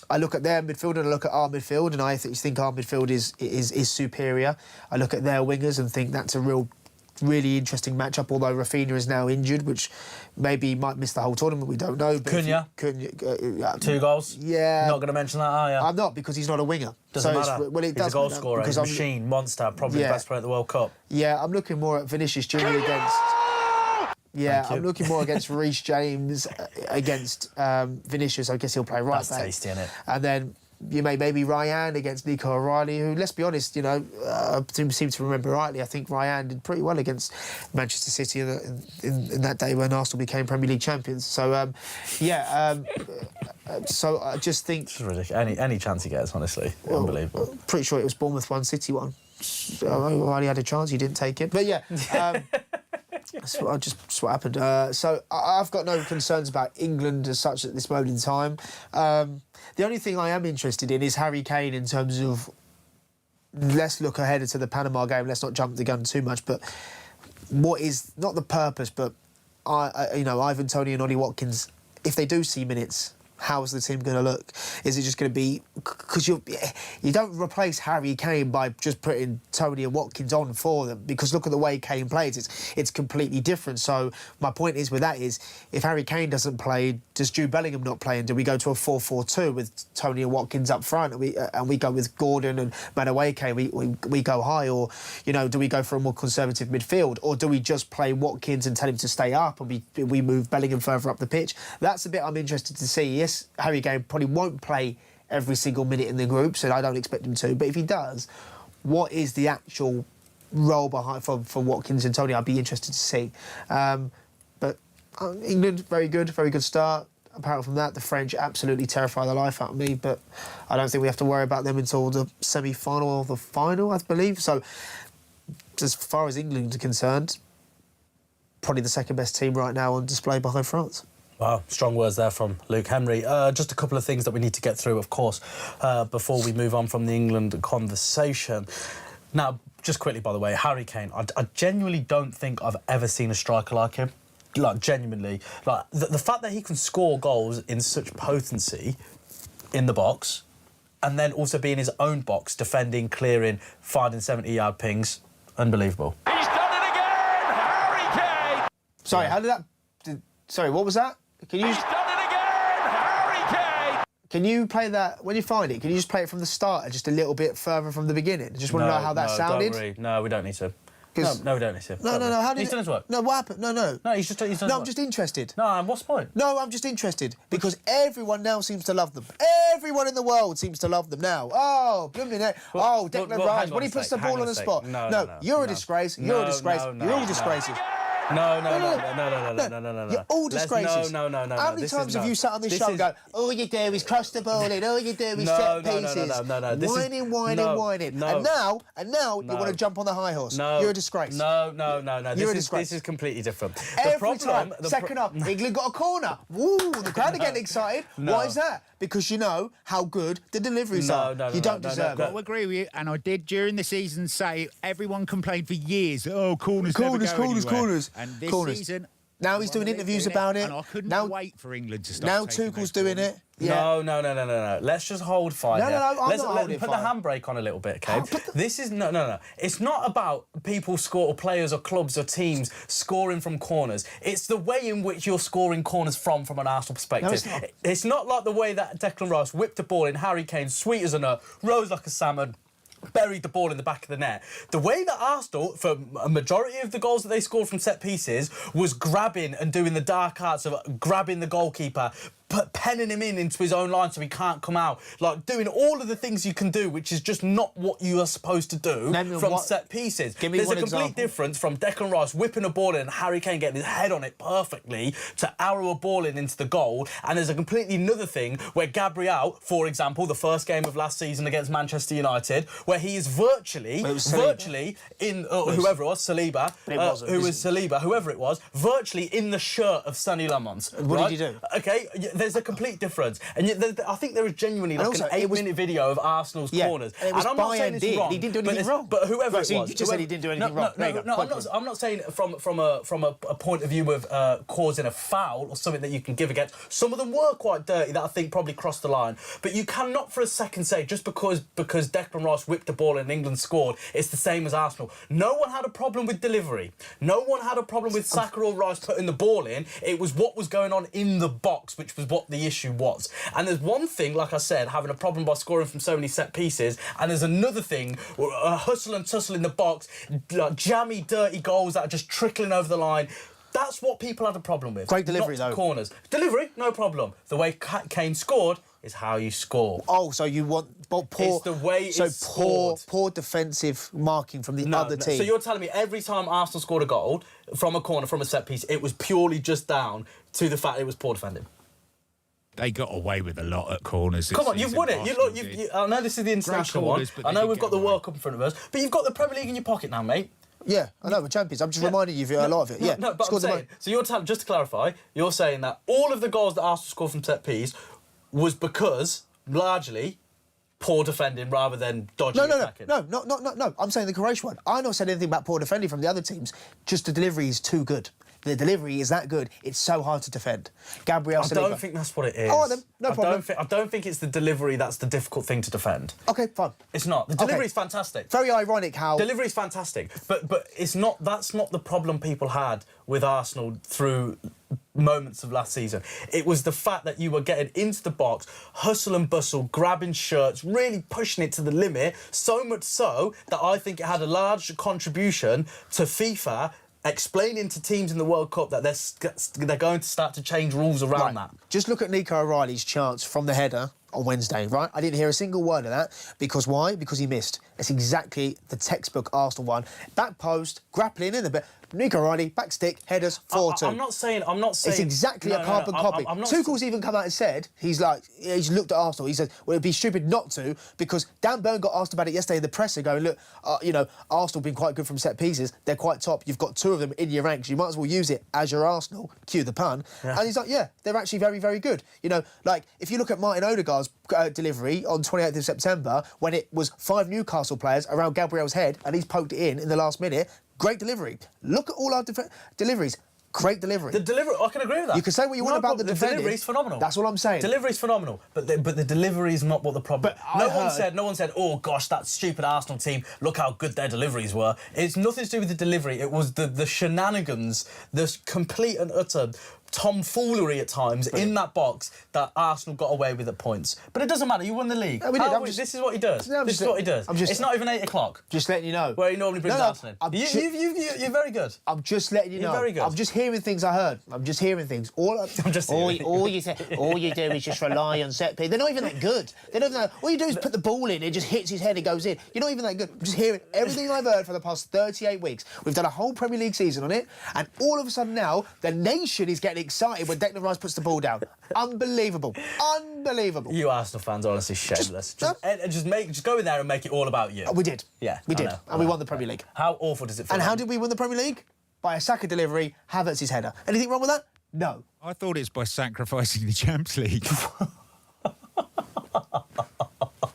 I look at their midfield and I look at our midfield and I think our midfield is superior. I look at their wingers and think that's a really interesting matchup, although Rafinha is now injured, which maybe might miss the whole tournament, we don't know. But Cunha, 2 goals. Yeah. Not going to mention that, are you? I'm not, because he's not a winger. Doesn't matter. Well, it he's does a goal matter, scorer, he's a machine, monster, probably the best player at the World Cup. Yeah, I'm looking more at Vinicius Junior against... Yeah, I'm looking more against Reece James against Vinicius. I guess he'll play right back. That's tasty, isn't it? And then you maybe Ryan against Nico O'Reilly, who, let's be honest, I seem to remember rightly, I think Ryan did pretty well against Manchester City in that day when Arsenal became Premier League champions. So, so I just think... It's ridiculous. Any chance he gets, honestly. Unbelievable. Pretty sure it was Bournemouth 1, City 1. O'Reilly had a chance, he didn't take it. But yeah... That's what happened. So I've got no concerns about England as such at this moment in time. The only thing I am interested in is Harry Kane in terms of... Let's look ahead to the Panama game. Let's not jump the gun too much. But what is... Not the purpose, but, Ivan Toney and Ollie Watkins, if they do see minutes... How's the team going to look? Is it just going to be... Because you don't replace Harry Kane by just putting Toney and Watkins on for them, because look at the way Kane plays. It's completely different. So my point is with that is, if Harry Kane doesn't play, does Jude Bellingham not play? And do we go to a 4-4-2 with Toney and Watkins up front and we go with Gordon and Madueke, we go high? Or, do we go for a more conservative midfield? Or do we just play Watkins and tell him to stay up and we move Bellingham further up the pitch? That's the bit I'm interested to see. Yes, Harry Kane probably won't play every single minute in the group, so I don't expect him to. But if he does, what is the actual role behind for Watkins and Toney? I'd be interested to see. But England, very good start. Apart from that, the French absolutely terrify the life out of me, but I don't think we have to worry about them until the semi-final or the final, I believe. So as far as England are concerned, probably the second best team right now on display behind France. Wow, strong words there from Luke Henry. Just a couple of things that we need to get through, of course, before we move on from the England conversation. Now, just quickly, by the way, Harry Kane, I genuinely don't think I've ever seen a striker like him. Like, genuinely. Like, the fact that he can score goals in such potency in the box and then also be in his own box, defending, clearing, finding 70-yard pings, unbelievable. He's done it again! Harry Kane! Sorry, how did that... Sorry, what was that? Can you... He's done it again! Harry Kane! Can you play that, when you find it, can you just play it from the start, just a little bit further from the beginning? I just want to know how that sounded. Don't worry. No, we don't need to. No, we don't need to. No, how did he's done his work. No, what happened? No. No, he's done his work. I'm just interested. No, and what's the point? No, I'm just interested, because everyone now seems to love them. Everyone in the world seems to love them now. Oh, blooming heck. Oh, Declan Rice, when he puts the ball on the spot. No, you're a disgrace. You're a disgrace. You're all disgraces. No. You're all disgraces. No. How many times have you sat on this show and go, all you do is cross the ball in, all you do is set pieces. Whining. And now you want to jump on the high horse. No. You're a disgrace. No. You're a disgrace. This is completely different. Every time, second up, England got a corner. Woo, the crowd are getting excited. Why is that? Because you know how good the deliveries are. You don't deserve it. I agree with you, and I did during the season say everyone complained for years, corners never go anywhere. Corners. And this season, Now he's doing interviews about it. And I couldn't now, wait for England to start. Now taking Tuchel's those doing corners. it. Yeah. No. Let's just hold fire. No, here. I'm Let's not holding put fire. the handbrake on a little bit, okay? This is no. It's not about people score or players or clubs or teams scoring from corners. It's the way in which you're scoring corners from an Arsenal perspective. No, it's not. It's not like the way that Declan Rice whipped the ball in, Harry Kane, sweet as a nut, rose like a salmon, buried the ball in the back of the net. The way that Arsenal, for a majority of the goals that they scored from set pieces, was grabbing and doing the dark arts of grabbing the goalkeeper, penning him into his own line so he can't come out, like doing all of the things you can do, which is just not what you are supposed to do from set pieces. There's a complete difference from Declan Rice whipping a ball in and Harry Kane getting his head on it perfectly to arrow a ball in into the goal, and there's a completely another thing where Gabriel, for example, the first game of last season against Manchester United, where he is virtually in whoever it was, Saliba, whoever it was, virtually in the shirt of Sonny Lamont. What did he do? Okay, there's a complete difference, and I think there is genuinely like an 8-minute video of Arsenal's corners. And it was I'm not saying it's wrong. He didn't do anything wrong. But whoever it was, you just said he didn't do anything wrong. I'm not saying from a point of view of causing a foul or something that you can give against. Some of them were quite dirty that I think probably crossed the line. But you cannot for a second say just because Declan Rice whipped the ball and England scored, it's the same as Arsenal. No one had a problem with delivery. No one had a problem with Saka or Rice putting the ball in. It was what was going on in the box, which was what the issue was. And there's one thing, like I said, having a problem by scoring from so many set pieces, and there's another thing, hustle and tussle in the box, like jammy, dirty goals that are just trickling over the line. That's what people had a problem with. Great delivery, not though. Corners. Delivery, no problem. The way Kane scored is how you score. Oh, so you want poor? It's the way it's scored. poor defensive marking from the other team. So you're telling me every time Arsenal scored a goal from a corner, from a set piece, it was purely just down to the fact it was poor defending? They got away with a lot at corners. Come on, you've won it. I know this is the international one. I know we've got the World Cup in front of us, but you've got the Premier League in your pocket now, mate. Yeah, I know, we're champions. I'm just reminding you of a lot of it. Yeah, No, but I'm saying, so you're just to clarify, you're saying that all of the goals that Arsenal scored from set piece was because, largely, poor defending rather than dodgy attacking. No. I'm saying the Croatian one. I'm not saying anything about poor defending from the other teams. Just the delivery is too good. The delivery is that good. It's so hard to defend. Gabriel Saliba. I don't think that's what it is. All right, then. No problem. I don't think it's the delivery that's the difficult thing to defend. Okay, fine. It's not. The delivery is fantastic. Very ironic how... Delivery is fantastic, but it's not. That's not the problem people had with Arsenal through moments of last season. It was the fact that you were getting into the box, hustle and bustle, grabbing shirts, really pushing it to the limit, so much so that I think it had a large contribution to FIFA explaining to teams in the World Cup that they're going to start to change rules around that. Just look at Nico O'Reilly's chance from the header on Wednesday, right? I didn't hear a single word of that. Because why? Because he missed. It's exactly the textbook Arsenal one. Back post, grappling in a bit. Nico O'Reilly, back stick, headers, 4-2. I'm not saying. It's exactly a carbon copy. Tuchel's even come out and said, he's looked at Arsenal, he said, well, it'd be stupid not to, because Dan Burn got asked about it yesterday in the presser, going, look, Arsenal have been quite good from set pieces, they're quite top, you've got two of them in your ranks, you might as well use it as your Arsenal, cue the pun. Yeah. And he's like, yeah, they're actually very, very good. If you look at Martin Odegaard's delivery on 28th of September, when it was 5 Newcastle players around Gabriel's head, and he's poked it in the last minute, great delivery. Look at all our deliveries. Great delivery. The delivery, I can agree with that. You can say what you want about the defending. The delivery is phenomenal. That's what I'm saying. Delivery is phenomenal, but the delivery is not what the problem. No one said, oh gosh, that stupid Arsenal team. Look how good their deliveries were. It's nothing to do with the delivery. It was the shenanigans, the complete and utter tomfoolery at times in that box that Arsenal got away with at points. But it doesn't matter. You won the league. No, we did. This is what he does. This is what he does. It's not even 8 o'clock. Just letting you know. Where he normally brings Arsenal in. You're very good. I'm just letting you know. You're very good. I'm just hearing things I heard. I'm just hearing things. All you do is just rely on set play. They're not even that good. They're not even that. All you do is put the ball in. It just hits his head. It goes in. You're not even that good. I'm just hearing everything I've heard for the past 38 weeks. We've done a whole Premier League season on it, and all of a sudden now the nation is getting excited when Declan Rice puts the ball down. Unbelievable. Unbelievable. You Arsenal fans are honestly shameless. Just go in there and make it all about you. We did. Yeah, we did. And we won the Premier League. How awful does it feel? And how did we win the Premier League? By a Saka delivery, Havertz's header. Anything wrong with that? No. I thought it's by sacrificing the Champions League.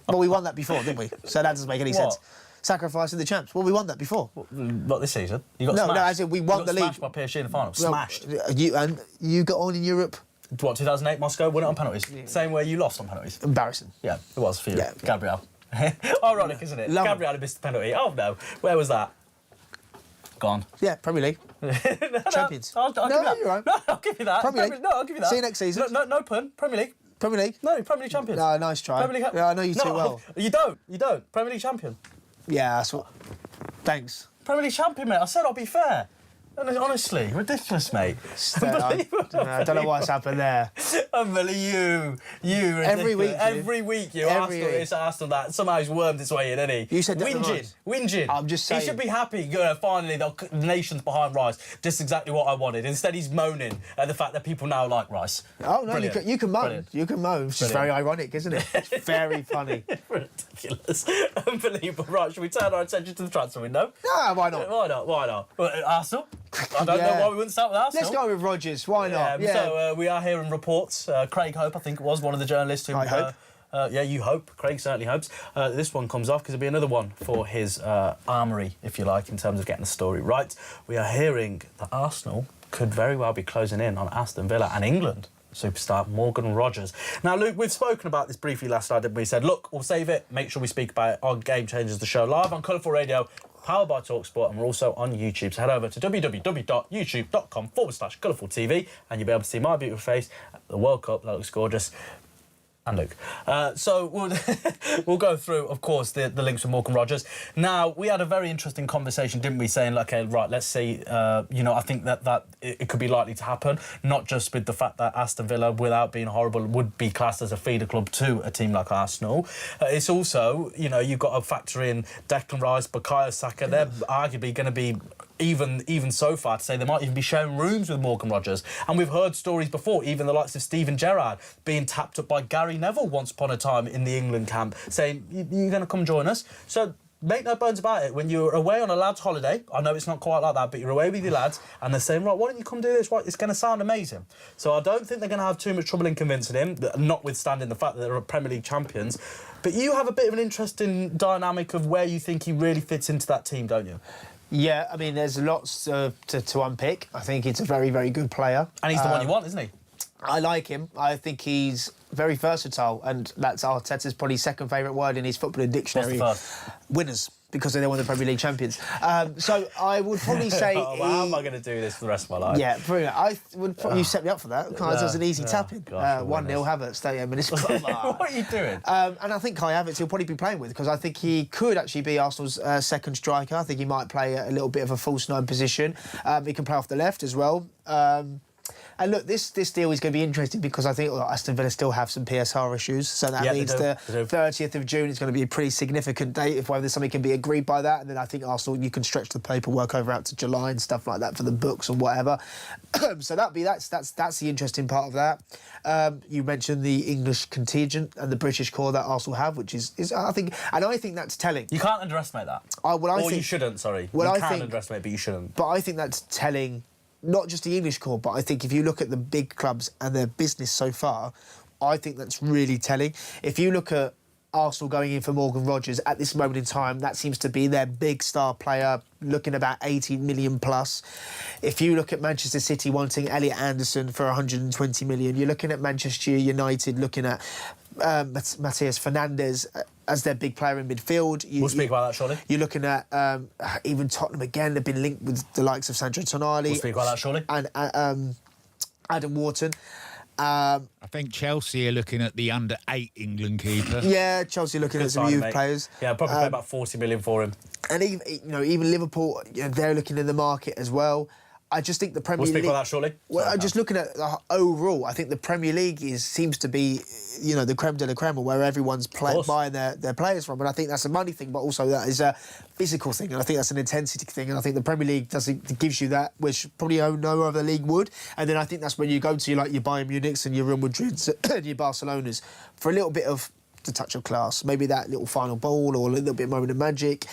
Well, we won that before, didn't we? So that doesn't make any sense. sacrificing the champs. Well, we won that before. Not this season. You got No, smashed. no, as in we won You got the league. smashed by PSG in the final. Well, Smashed. You got on in Europe. What, 2008 Moscow? Won it on penalties. Same way you lost on penalties. Embarrassing. Yeah, it was for you. Yeah. Gabriel. Ironic, isn't it? Love it. Gabriel missed the penalty. Oh, no. Where was that? Gone. Yeah, Premier League. Champions. I'll give No, you that. you're right. No, I'll give you that. Premier League. No, I'll give you that. See you next season. No pun. Premier League. Premier League. No, Premier League champions. No, nice try. Premier League. Yeah, I know you too well. You don't. Premier League champion. Yeah, that's what. Thanks. Premier League champion, mate. I said I'll be fair. Honestly, ridiculous, mate. Unbelievable. I don't know what's happened there. Unbelievable. You Every week, Every week, you. Every Arsenal, week. it's Arsenal that somehow he's wormed its way in, hasn't he? You said that the Rice. Whinging. I'm just saying. He should be happy. Finally, the nation's behind Rice. Just exactly what I wanted. Instead, he's moaning at the fact that people now like Rice. Oh, no, Brilliant. you can moan. Brilliant. You can moan. Which is very ironic, isn't it? It's very funny. Ridiculous. Unbelievable. Right, should we turn our attention to the transfer window? No, why not? Why not? Why not? Well, Arsenal? I don't know Yeah. why we wouldn't start with Arsenal. Let's go with Rodgers. Why not? Yeah. So we are hearing reports. Craig Hope, I think it was, one of the journalists who... I hope. Yeah, you hope. Craig certainly hopes. This one comes off because it'll be another one for his armoury, if you like, in terms of getting the story right. We are hearing that Arsenal could very well be closing in on Aston Villa and England superstar Morgan Rogers. Now, Luke, we've spoken about this briefly last night, didn't we? Said, look, we'll save it. Make sure we speak about it on Game Changers, the show, live on Colourful Radio, powered by TalkSport, and we're also on YouTube. So head over to www.youtube.com/colourfultv and you'll be able to see my beautiful face at the World Cup. That looks gorgeous. And Luke. So we'll go through, of course, the links with Morgan Rogers. Now, we had a very interesting conversation, didn't we, saying, okay, right, let's see, I think that it could be likely to happen, not just with the fact that Aston Villa, without being horrible, would be classed as a feeder club to a team like Arsenal. It's also, you've got to factor in Declan Rice, Bukayo Saka. They're arguably going to be... Even so far to say they might even be sharing rooms with Morgan Rogers. And we've heard stories before, even the likes of Steven Gerrard being tapped up by Gary Neville once upon a time in the England camp, saying, you're going to come join us. So make no bones about it. When you're away on a lad's holiday, I know it's not quite like that, but you're away with your lads and they're saying, right, why don't you come do this? Right, it's going to sound amazing. So I don't think they're going to have too much trouble in convincing him, notwithstanding the fact that they're Premier League champions. But you have a bit of an interesting dynamic of where you think he really fits into that team, don't you? Yeah, I mean, there's lots to unpick. I think he's a very, very good player. And he's the one you want, isn't he? I like him. I think he's very versatile, and that's Arteta's probably second favourite word in his footballing dictionary. What's the first? Winners, because they're one of the Premier League champions. So I would probably say... How am I going to do this for the rest of my life? Yeah, brilliant. You set me up for that. It's an easy tap-in. 1-0 Havertz, 38 minutes. Come on. What are you doing? And I think Kai Havertz he'll probably be playing with, because I think he could actually be Arsenal's second striker. I think he might play a little bit of a false nine position. He can play off the left as well. And look, this deal is going to be interesting because I think Aston Villa still have some PSR issues. So that means the 30th of June is going to be a pretty significant date if whether something can be agreed by that. And then I think Arsenal, you can stretch the paperwork over out to July and stuff like that for the books and whatever. So that's the interesting part of that. You mentioned the English contingent and the British core that Arsenal have, which is I think that's telling. You can't underestimate that. You shouldn't, sorry. You can underestimate it, but you shouldn't. But I think that's telling... Not just the English core, but I think if you look at the big clubs and their business so far, I think that's really telling. If you look at Arsenal going in for Morgan Rogers at this moment in time, that seems to be their big star player, looking about 18 million plus. If you look at Manchester City wanting Elliot Anderson for 120 million, you're looking at Manchester United looking at Matthias Fernandes as their big player in midfield. We'll speak about that shortly. You're looking at even Tottenham again. They've been linked with the likes of Sandro Tonali. We'll speak about that shortly. And Adam Wharton. I think Chelsea are looking at the under-8 England keeper. Yeah, Chelsea looking at some youth players. Yeah, probably pay about 40 million for him. And even Liverpool, they're looking in the market as well. I just think the Premier League... We'll speak about that shortly. Well, I'm just looking at the overall. I think the Premier League seems to be, the creme de la creme, where everyone's buying their players from. And I think that's a money thing, but also that is a physical thing. And I think that's an intensity thing. And I think the Premier League gives you that, which probably no other league would. And then I think that's when you go to your Bayern Munichs and your Real Madrids and your Barcelonas for a little bit of the touch of class. Maybe that little final ball or a little bit of moment of magic.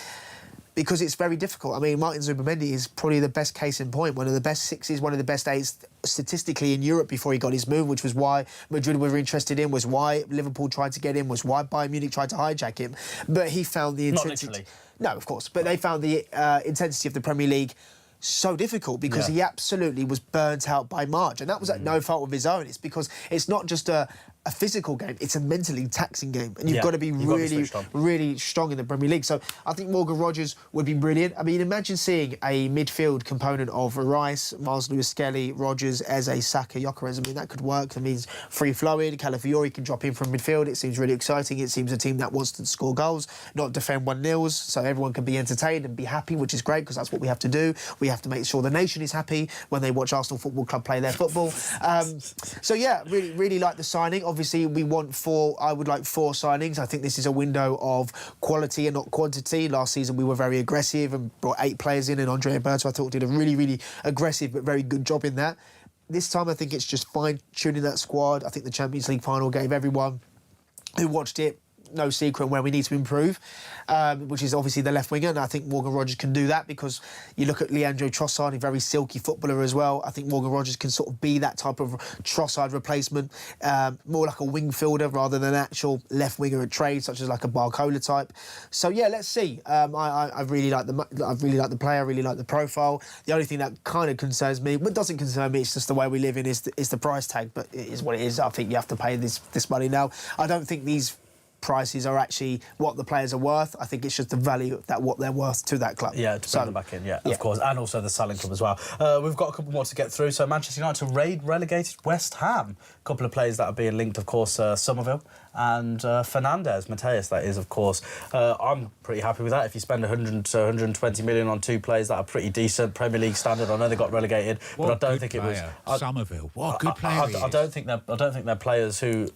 because it's very difficult. I mean, Martin Zubimendi is probably the best case in point, one of the best sixes, one of the best eights statistically in Europe before he got his move, which was why Madrid were interested in, was why Liverpool tried to get him, was why Bayern Munich tried to hijack him. But he found the intensity. Not literally. No, of course, but they found the intensity of the Premier League so difficult because he absolutely was burnt out by March, and that was at no fault of his own. It's because it's not just a physical game, it's a mentally taxing game, and you've got to be really strong in the Premier League. So I think Morgan Rogers would be brilliant. I mean, imagine seeing a midfield component of Rice, Miles Lewis-Skelly, Rogers, Eze, Saka, Gyökeres. I mean, that could work. That means free-flowing. Calafiori can drop in from midfield. It seems really exciting. It seems a team that wants to score goals, not defend 1-0s, so everyone can be entertained and be happy, which is great because that's what we have to do. We have to make sure the nation is happy when they watch Arsenal Football Club play their football. So yeah, really like the signing. Obviously, I would like 4 signings. I think this is a window of quality and not quantity. Last season, we were very aggressive and brought 8 players in, and Andre Alberto, I thought, did a really aggressive but very good job in that. This time, I think it's just fine-tuning that squad. I think the Champions League final gave everyone who watched it no secret where we need to improve, which is obviously the left winger, and I think Morgan Rogers can do that because you look at Leandro Trossard, a very silky footballer as well. I think Morgan Rogers can sort of be that type of Trossard replacement, more like a wing fielder rather than an actual left winger at trade, such as like a Barcola type. So yeah, let's see. I really like the player, I really like the profile. The only thing that kind of concerns me, but doesn't concern me, it's just the way we live in, is the price tag. But it is what it is. I think you have to pay this money now. I don't think these prices are actually what the players are worth. I think it's just the value that what they're worth to that club. Yeah, to bring them back in, of course, and also the selling club as well. We've got a couple more to get through. So Manchester United to relegated West Ham. A couple of players that are being linked, of course, Somerville and Fernandes, Mateus, that is, of course. I'm pretty happy with that. If you spend 100 to 120 million on 2 players that are pretty decent, Premier League standard, I know they got relegated, but I don't think player. it was Somerville. What a good player he is. I don't think they're players who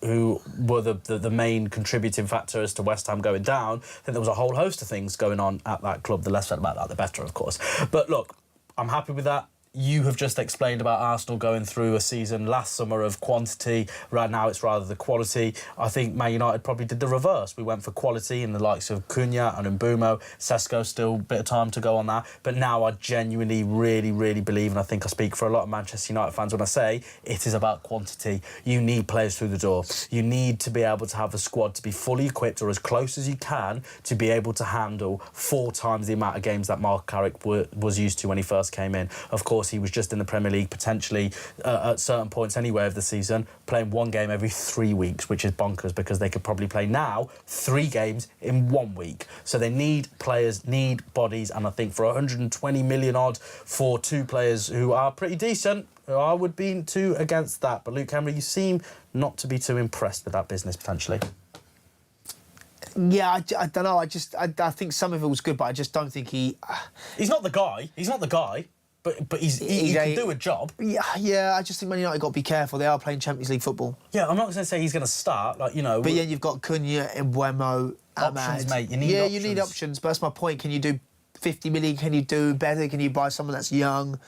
were the main contributing factor as to West Ham going down. I think there was a whole host of things going on at that club. The less said about that, the better, of course. But look, I'm happy with that. You have just explained about Arsenal going through a season last summer of quantity. Right now, it's rather the quality. I think Man United probably did the reverse. We went for quality in the likes of Cunha and Mbeumo. Sesko, still a bit of time to go on that. But now I genuinely, really believe, and I think I speak for a lot of Manchester United fans when I say it is about quantity. You need players through the door. You need to be able to have a squad to be fully equipped or as close as you can to be able to handle 4 times the amount of games that Mark Carrick was used to when he first came in. Of course, he was just in the Premier League potentially at certain points anyway of the season, playing 1 game every 3 weeks, which is bonkers because they could probably play now 3 games in 1 week. So they need players, need bodies, and I think for 120 million odd for 2 players who are pretty decent, I would be too against that. But Luke Henry, you seem not to be too impressed with that business potentially. Yeah, I don't know. I think Somerville's good, but I just don't think he... He's not the guy. But he can do a job. Yeah, I just think Man United got to be careful. They are playing Champions League football. Yeah, I'm not going to say he's going to start, But yeah, you've got Cunha, Mbeumo, Ahmad. Options, mate. You need options. You need options. But that's my point. Can you do 50 million? Can you do better? Can you buy someone that's young?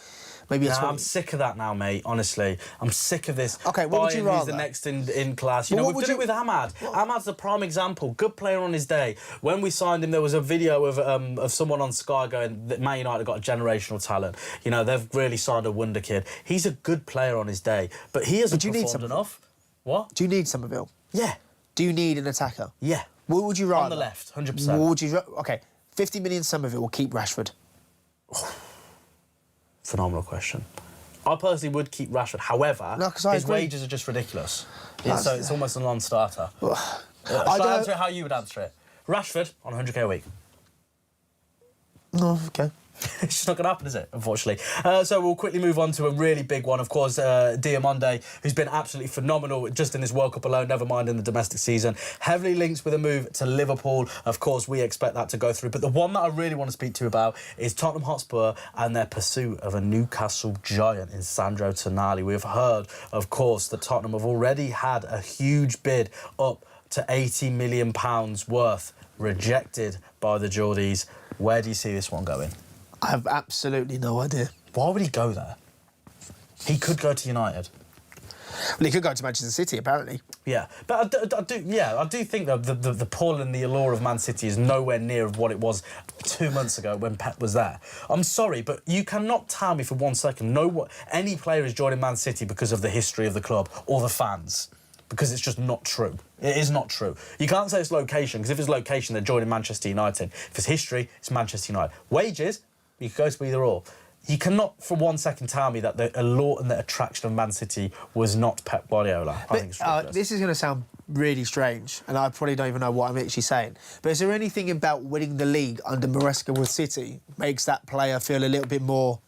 Maybe I'm sick of that now, mate, honestly. I'm sick of this. OK, what would you rather? Who's the next in class? We've done it with Ahmad. Ahmad's the prime example. Good player on his day. When we signed him, there was a video of someone on Sky going that Man United got a generational talent. They've really signed a wonder kid. He's a good player on his day, but he hasn't performed enough. What? Do you need Somerville? Yeah. Do you need an attacker? Yeah. What would you rather? On the left, 100%. OK, 50 million Somerville will keep Rashford. Phenomenal question. I personally would keep Rashford. However, his wages are just ridiculous. So it's almost a non-starter. I'll answer it how you would answer it. Rashford on 100k a week. No, OK. It's just not going to happen, is it? Unfortunately. So we'll quickly move on to a really big one. Of course, Diamonde, who's been absolutely phenomenal just in this World Cup alone, never mind in the domestic season. Heavily linked with a move to Liverpool. Of course, we expect that to go through. But the one that I really want to speak to you about is Tottenham Hotspur and their pursuit of a Newcastle giant in Sandro Tonali. We've heard, of course, that Tottenham have already had a huge bid up to £80 million worth, rejected by the Geordies. Where do you see this one going? I have absolutely no idea. Why would he go there? He could go to United. Well, he could go to Manchester City, apparently. Yeah, but I do think that the pull and the allure of Man City is nowhere near what it was 2 months ago when Pep was there. I'm sorry, but you cannot tell me for 1 second any player is joining Man City because of the history of the club or the fans, because it's just not true. It is not true. You can't say it's location, because if it's location, they're joining Manchester United. If it's history, it's Manchester United. Wages, you could go to either or. You cannot for 1 second tell me that the allure and the attraction of Man City was not Pep Guardiola. I think it's ridiculous. This is going to sound really strange, and I probably don't even know what I'm actually saying. But is there anything about winning the league under Maresca with City makes that player feel a little bit more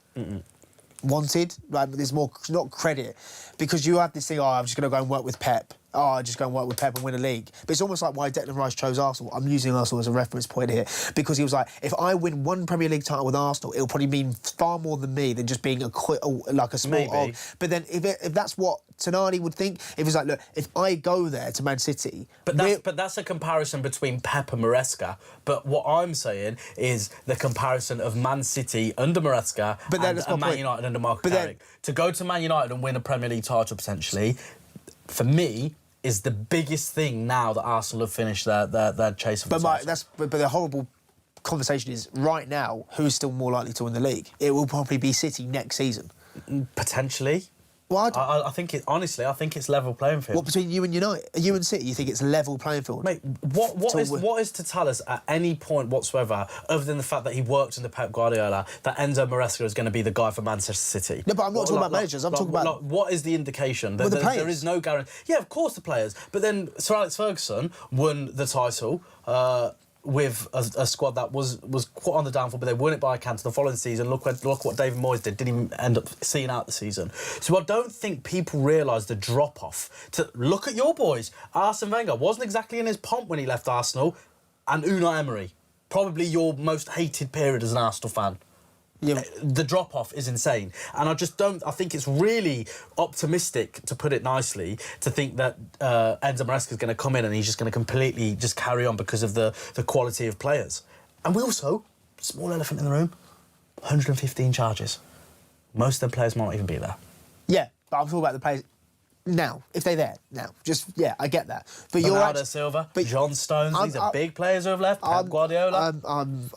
wanted? Like there's more, not credit, because you have this thing. Oh, I'm just going to go and work with Pep. Oh, I'll just go and work with Pep and win a league. But it's almost like why Declan Rice chose Arsenal. I'm using Arsenal as a reference point here because he was like, if I win one Premier League title with Arsenal, it'll probably mean far more than me than just being a small. Maybe. But then if that's what Tonali would think, if it's like, look, if I go there to Man City, but that's a comparison between Pep and Maresca. But what I'm saying is the comparison of Man City under Maresca and Man United under Marco Carrick. To go to Man United and win a Premier League title potentially, for me, is the biggest thing now that Arsenal have finished their chase of the title. But the horrible conversation is, right now, who's still more likely to win the league? It will probably be City next season. Potentially. Well, I think I think it's level playing field. What, between you and United, you and City, you think it's level playing field? Mate, what is to tell us at any point whatsoever, other than the fact that he worked under Pep Guardiola, that Enzo Maresca is going to be the guy for Manchester City? No, but I'm not talking about managers. I'm talking about what is the indication? The players. There is no guarantee. Yeah, of course the players. But then Sir Alex Ferguson won the title. With a squad that was quite on the downfall, but they won it by a canter the following season. Look what David Moyes did. Didn't even end up seeing out the season. So I don't think people realise the drop-off. To look at your boys. Arsene Wenger wasn't exactly in his pomp when he left Arsenal. And Unai Emery, probably your most hated period as an Arsenal fan. Yeah. The drop-off is insane. And I think it's really optimistic, to put it nicely, to think that Enzo Maresca is going to come in and he's just going to completely just carry on because of the quality of players. And we also, small elephant in the room, 115 charges. Most of the players might not even be there. Yeah, but I'm talking about the players now, if they're there now. I get that. But Bernardo Silva, John Stones, these are big players who have left, Pep Guardiola.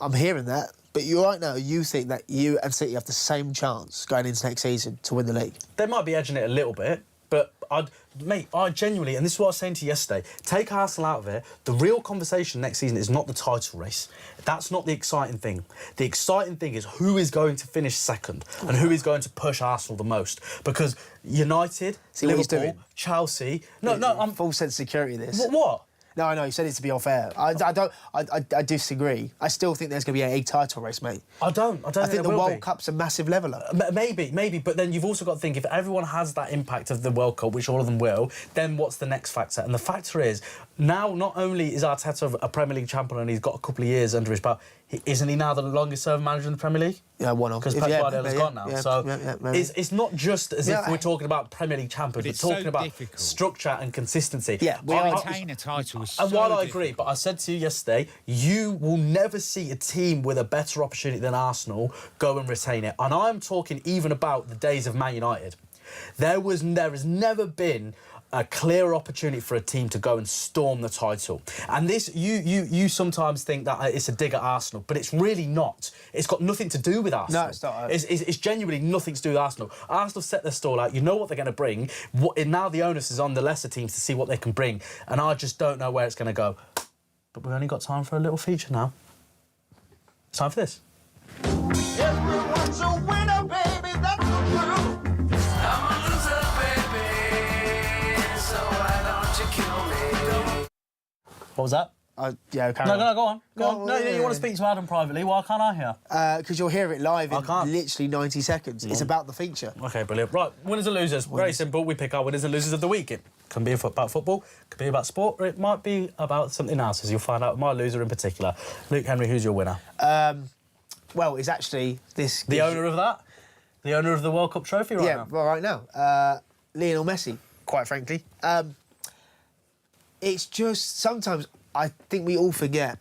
I'm hearing that. But you're right now, you think that you and City have the same chance going into next season to win the league? They might be edging it a little bit, but I genuinely, and this is what I was saying to you yesterday, take Arsenal out of it. The real conversation next season is not the title race. That's not the exciting thing. The exciting thing is who is going to finish second and who is going to push Arsenal the most. Because United, Liverpool, Chelsea... I'm full sense of security, this. What? No, I know, you said it to be unfair. I disagree. I still think there's going to be a title race, mate. I don't think the World Cup's a massive leveller. Maybe, but then you've also got to think, if everyone has that impact of the World Cup, which all of them will, then what's the next factor? And the factor is, now not only is Arteta a Premier League champion and he's got a couple of years under his belt, isn't he now the longest serving manager in the Premier League? Yeah, one of. Because Pep Guardiola's gone now. It's not just as if we're talking about Premier League champions, we're talking about structure and consistency. Yeah, we retain a title. And while I agree, but I said to you yesterday, you will never see a team with a better opportunity than Arsenal go and retain it. And I'm talking even about the days of Man United. There has never been a clear opportunity for a team to go and storm the title. And this, you sometimes think that it's a dig at Arsenal, but it's really not. It's got nothing to do with Arsenal. No, it's not. It's genuinely nothing to do with Arsenal. Arsenal set their stall out. You know what they're going to bring. Now the onus is on the lesser teams to see what they can bring. And I just don't know where it's going to go. But we've only got time for a little feature now. It's time for this. Everyone's a winner, baby, that's the truth. I'm a loser, baby, so why don't you kill me? What was that? Yeah, go on. No, you want to speak to Adam privately. Why can't I hear? Because you'll hear it live in literally 90 seconds. It's about the feature. OK, brilliant. Right, winners and losers. Very simple. We pick our winners and losers of the week. It can be about football, could be about sport, or it might be about something else, as you'll find out my loser in particular. Luke Henry, who's your winner? Well, it's actually this... The owner of that? The owner of the World Cup trophy now? Yeah, well, right now. Lionel Messi, quite frankly. It's just sometimes I think we all forget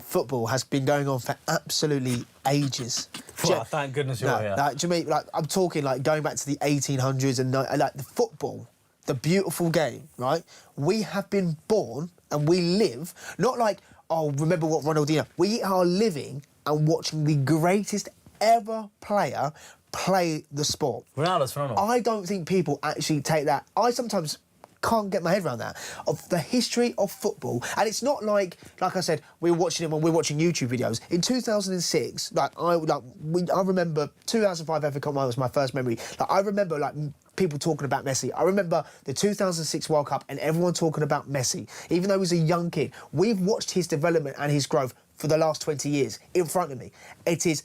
football has been going on for absolutely ages. Well, thank goodness you're here. To me, I'm talking going back to the 1800s and like the football the beautiful game, right? We have been born and we live, not like, oh, remember what Ronaldinho... We are living and watching the greatest ever player play the sport. Ronaldo's phenomenal. I don't think people actually take that. I sometimes can't get my head around that, of the history of football. And it's not like I said, we were watching it when we were watching YouTube videos. In 2006, I remember 2005 FA Cup was my first memory. I remember people talking about Messi. I remember the 2006 World Cup and everyone talking about Messi. Even though he was a young kid, we've watched his development and his growth for the last 20 years in front of me. It is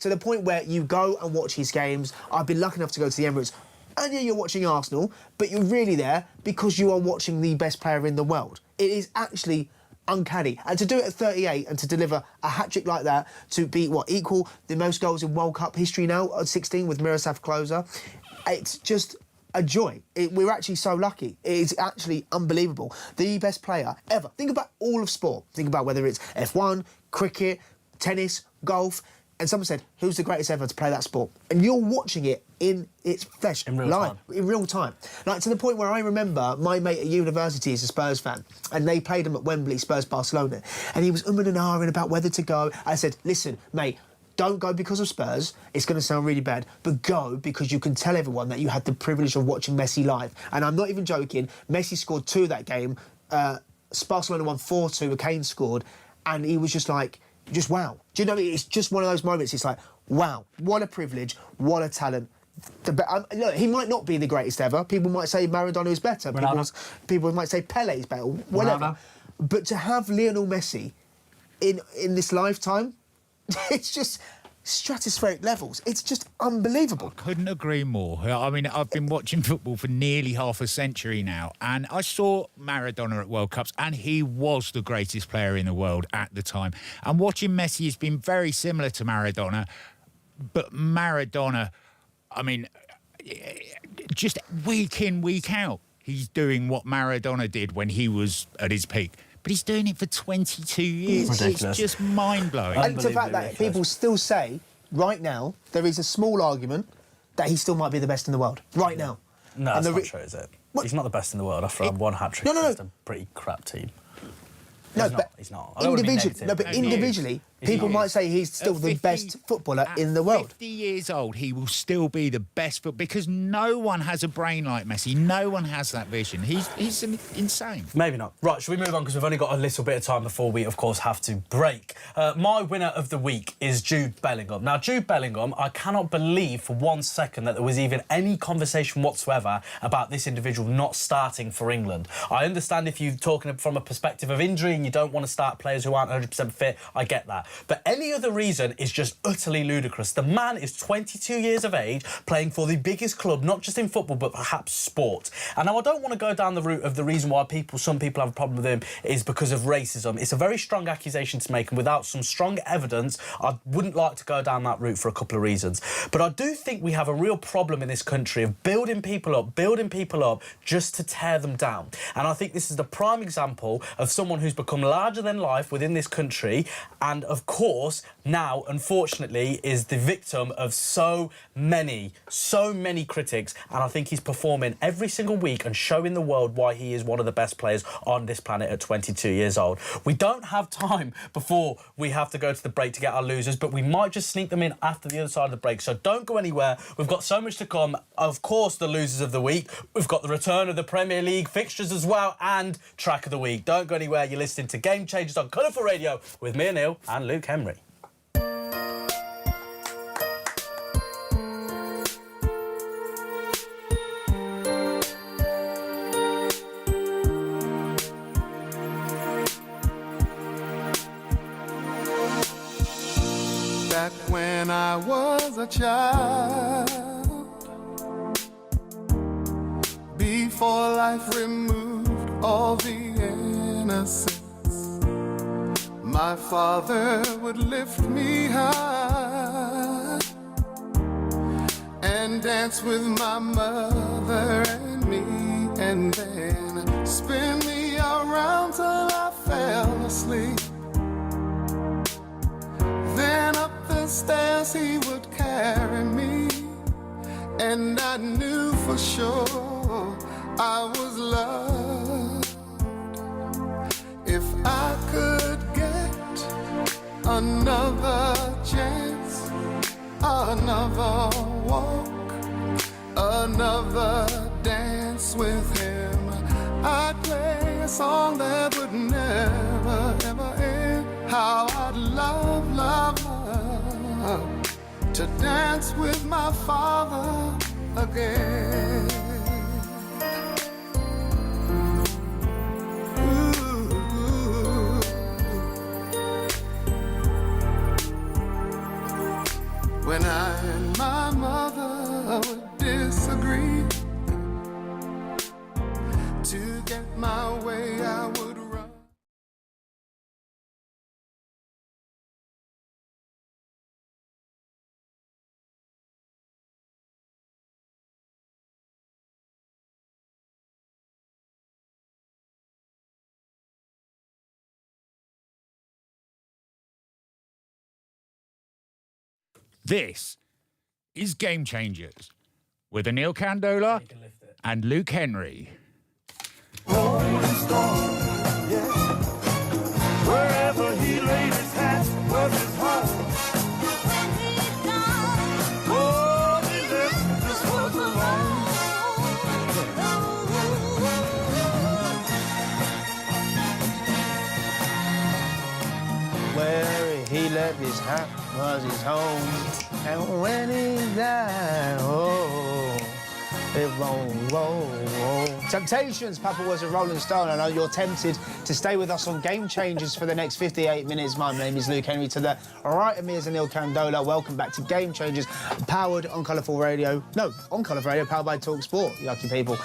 to the point where you go and watch his games. I've been lucky enough to go to the Emirates. And yeah, you're watching Arsenal, but you're really there because you are watching the best player in the world. It is actually uncanny. And to do it at 38 and to deliver a hat-trick like that, to be, equal the most goals in World Cup history now at 16 with Miroslav Klose, it's just a joy. We're actually so lucky. It is actually unbelievable. The best player ever. Think about all of sport. Think about whether it's F1, cricket, tennis, golf. And someone said, who's the greatest ever to play that sport? And you're watching it in its flesh, in real time. To the point where I remember my mate at university is a Spurs fan, and they played him at Wembley, Spurs-Barcelona, and he was and ahhing about whether to go. I said, listen, mate, don't go because of Spurs. It's going to sound really bad, but go because you can tell everyone that you had the privilege of watching Messi live. And I'm not even joking. Messi scored 2 that game. Barcelona won 4-2. Kane scored, and he was just wow. Do you know what I mean? It's just one of those moments. It's like, wow, what a privilege, what a talent. Look, he might not be the greatest ever. People might say Maradona is better. People might say Pele is better, whatever. Ronaldo. But to have Lionel Messi in this lifetime, it's just stratospheric levels. It's just unbelievable. Couldn't agree more. I mean, I've been watching football for nearly half a century now, and I saw Maradona at World Cups, and he was the greatest player in the world at the time. And watching Messi has been very similar to Maradona, but Maradona, I mean, just week in, week out, he's doing what Maradona did when he was at his peak. But he's doing it for 22 years. Ridiculous. It's just mind-blowing. And the fact that people still say, right now, there is a small argument that he still might be the best in the world. Right now. No, that's not true, is it? What? He's not the best in the world after one hat-trick against a pretty crap team. He's not. Individually, people might say he's still the best footballer in the world. 50 years old, he will still be the best because no one has a brain like Messi. No one has that vision. He's insane. Maybe not. Right, should we move on? Because we've only got a little bit of time before we, of course, have to break. My winner of the week is Jude Bellingham. Now, Jude Bellingham, I cannot believe for 1 second that there was even any conversation whatsoever about this individual not starting for England. I understand if you're talking from a perspective of injury and you don't want to start players who aren't 100% fit, I get that. But any other reason is just utterly ludicrous. The man is 22 years of age, playing for the biggest club, not just in football, but perhaps sport. And now I don't want to go down the route of the reason why some people have a problem with him is because of racism. It's a very strong accusation to make, and without some strong evidence, I wouldn't like to go down that route for a couple of reasons. But I do think we have a real problem in this country of building people up just to tear them down. And I think this is the prime example of someone who's become larger than life within this country, and of course now unfortunately is the victim of so many critics, and I think he's performing every single week and showing the world why he is one of the best players on this planet at 22 years old. We don't have time before we have to go to the break to get our losers, but we might just sneak them in after the other side of the break, so don't go anywhere. We've got so much to come. Of course, the losers of the week, we've got the return of the Premier League fixtures as well, and track of the week. Don't go anywhere. You're listening to Game Changers on Colourful Radio with me, Neil, and Luke Henry. Back when I was a child, before life removed all the innocence, my father would lift me high and dance with my mother and me, and then spin me around till I fell asleep. Then up the stairs he would carry me, and I knew for sure I was loved. If I could get another chance, another walk, another dance with him, I'd play a song that would never, ever end. How I'd love, love, love to dance with my father again. Ooh. When I and my mother would disagree, to get my way I would run. This is Game Changers with Anil Kandola and Luke Henry. Wherever he laid his hat was his home. Oh, he left this world alone. Where he left his hat was his home. And when he died, oh, it won't roll. Temptations, Papa was a Rolling Stone. I know you're tempted to stay with us on Game Changers for the next 58 minutes. My name is Luke Henry. To the right of me is Anil Kandola. Welcome back to Game Changers, powered on Colourful Radio. No, on Colourful Radio, powered by Talk Sport, lucky people.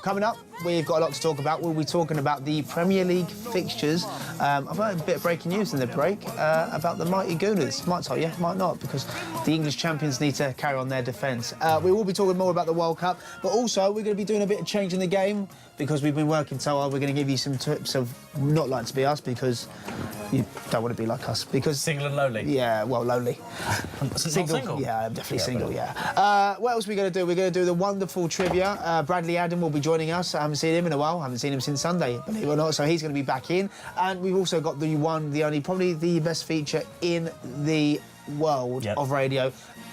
Coming up, we've got a lot to talk about. We'll be talking about the Premier League fixtures. I've heard a bit of breaking news in the break about the mighty Gooners. Might tell you, might not, because the English champions need to carry on their defence. We will be talking more about the World Cup, but also we're going to be doing a bit of change in the game because we've been working so hard. We're going to give you some tips of not like to be us because you don't want to be like us. Because Single and lonely. yeah, well, lonely. Single? Yeah, I'm definitely single, yeah. What else are we going to do? We're going to do the wonderful trivia. Bradley Adam will be joining us. I haven't seen him in a while. I haven't seen him since Sunday, believe it or not. So he's going to be back in. And we've also got the one, the only, probably the best feature in the world of radio.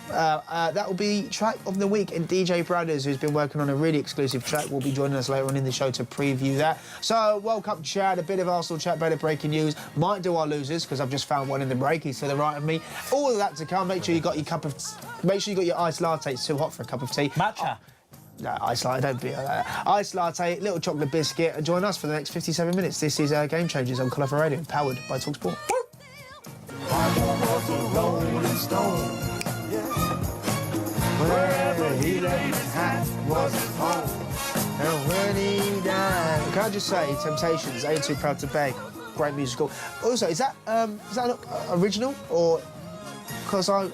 That will be Track of the Week, and DJ Brothers, who's been working on a really exclusive track, will be joining us later on in the show to preview that. So, World Cup chat, a bit of Arsenal chat, better breaking news. Might do our losers, because I've just found one in the break. He's to the right of me. All of that to come. Make sure you got your cup of... Make sure you got your iced latte. It's too hot for a cup of tea. Matcha. No, iced latte, don't be like that. Iced latte, little chocolate biscuit, and join us for the next 57 minutes. This is Game Changers on Colourful Radio, powered by TalkSport. Wherever he laid his hat was his home. And when he died... Can I just say, Temptations, Ain't Too Proud to Beg, great musical. Also, is that original, or... Because I...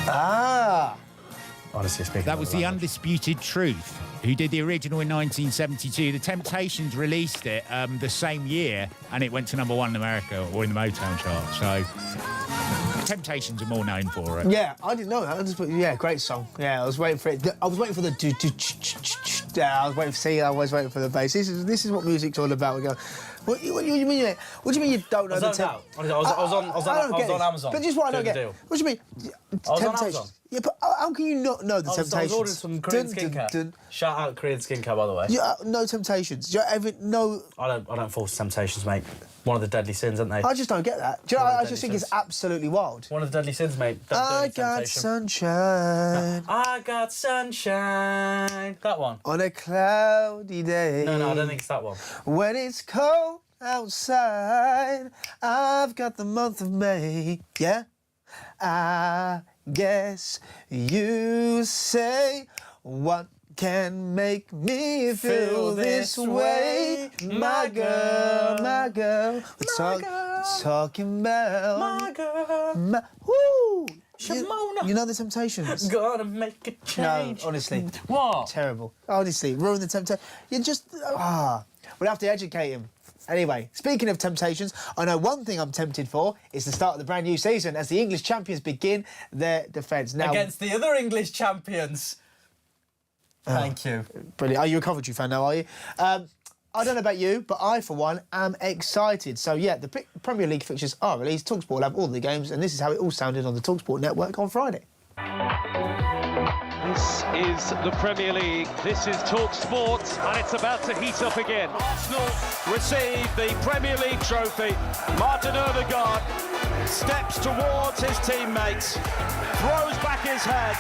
Ah! Honestly speaking, That was the Undisputed Truth, who did the original in 1972. The Temptations released it the same year, and it went to #1 in America, or in the Motown chart. So, Temptations are more known for it. Yeah, I didn't know that. I just, yeah, great song. Yeah, I was waiting for it. I was waiting for the yeah, I was waiting for see. I was waiting for the bass. This is what music's all about. We go. What do you mean? What do you mean you don't know I the was on Amazon. But just what I don't doing get. a deal. What do you mean? I was on Temptations. Amazon. Yeah, but how can you not know the Temptations? I was ordering some Korean skincare. Shout out Korean skincare, by the way. Yeah, no Temptations. Do you ever no? I don't force Temptations, mate. One of the deadly sins, aren't they? I just don't get that. Do you know, I just think it's absolutely wild. One of the deadly sins, mate. Don't do I it, got Temptation. sunshine I got sunshine. That one. on a cloudy day. No, I don't think it's that one. When it's cold outside, I've got the month of May. Yeah? I guess you say, what can make me feel this way? My girl, my girl. We're talking about My girl. woo! Shimona. You know the Temptations? Gotta make a No, change. honestly. What? Terrible. Honestly, ruin the Temptation. You just... We'll have to educate him. Anyway, speaking of temptations, I know one thing I'm tempted for is the start of the brand new season as the English champions begin their defence. Now, Against the other English champions. Thank you. Brilliant. Are you a Coventry fan now, are you? I don't know about you, but I, for one, am excited. So, yeah, the Premier League fixtures are released. TalkSport will have all the games, and this is how it all sounded on the TalkSport network on Friday. This is the Premier League. This is TalkSport, and it's about to heat up again. Arsenal receive the Premier League trophy. Martin Odegaard steps towards his teammates, throws back his head.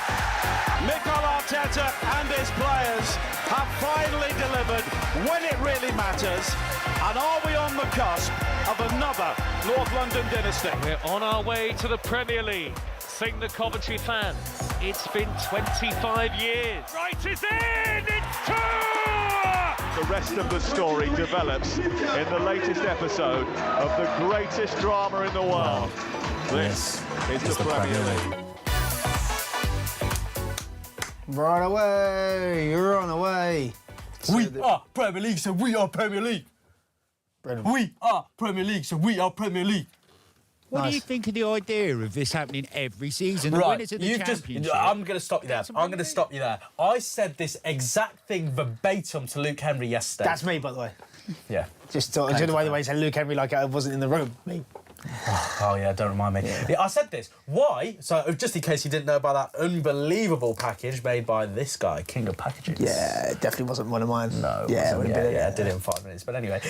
Mikel Arteta and his players have finally delivered when it really matters. And are we on the cusp of another North London dynasty? We're on our way to the Premier League. Sing the Coventry fans. It's been 25 years. Right is in! It's two! The rest of the story develops in the latest episode of the greatest drama in the world. This is the Premier League. Right away, you're on away. We are Premier League, so we are Premier League. Brendan. We are Premier League, so we are Premier League. What do Nice. you think of the idea of this happening every season? The winners of the championship. I'm going to stop you there. I'm going to stop you there. I said this exact thing verbatim to Luke Henry yesterday. That's me, by the way. Yeah. Just the way he said Luke Henry like I wasn't in the room. Me. Oh, yeah, don't remind me. Yeah, I said this. Why? So, just in case you didn't know about that unbelievable package made by this guy, King of Packages. Yeah, it definitely wasn't one of mine. No. it Yeah, wasn't. it Yeah, I did it in 5 minutes. But anyway,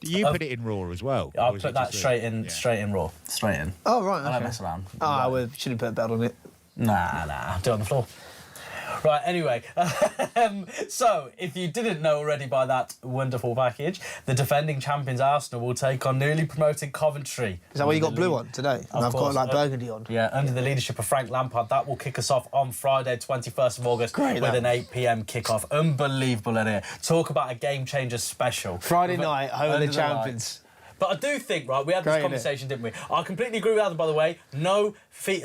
You put it in Raw as well? I'll or is put it that just straight in Raw. Straight in. Oh, right, I don't okay. mess around. Oh, I should have put a belt on it. Nah, do it on the floor. Right, anyway, so if you didn't know already by that wonderful package, the defending champions Arsenal will take on newly promoted Coventry. Is that why you got blue on today? And I've course. got like burgundy on. Yeah, under the leadership of Frank Lampard. That will kick us off on Friday, 21st of August, Great, with that. an 8 p.m. kick-off. Unbelievable in here. Talk about a game-changer special. Friday night, home of the Under champions. But I do think, right, we had this Great, innit? conversation, didn't we? I completely agree with Adam, by the way. No hit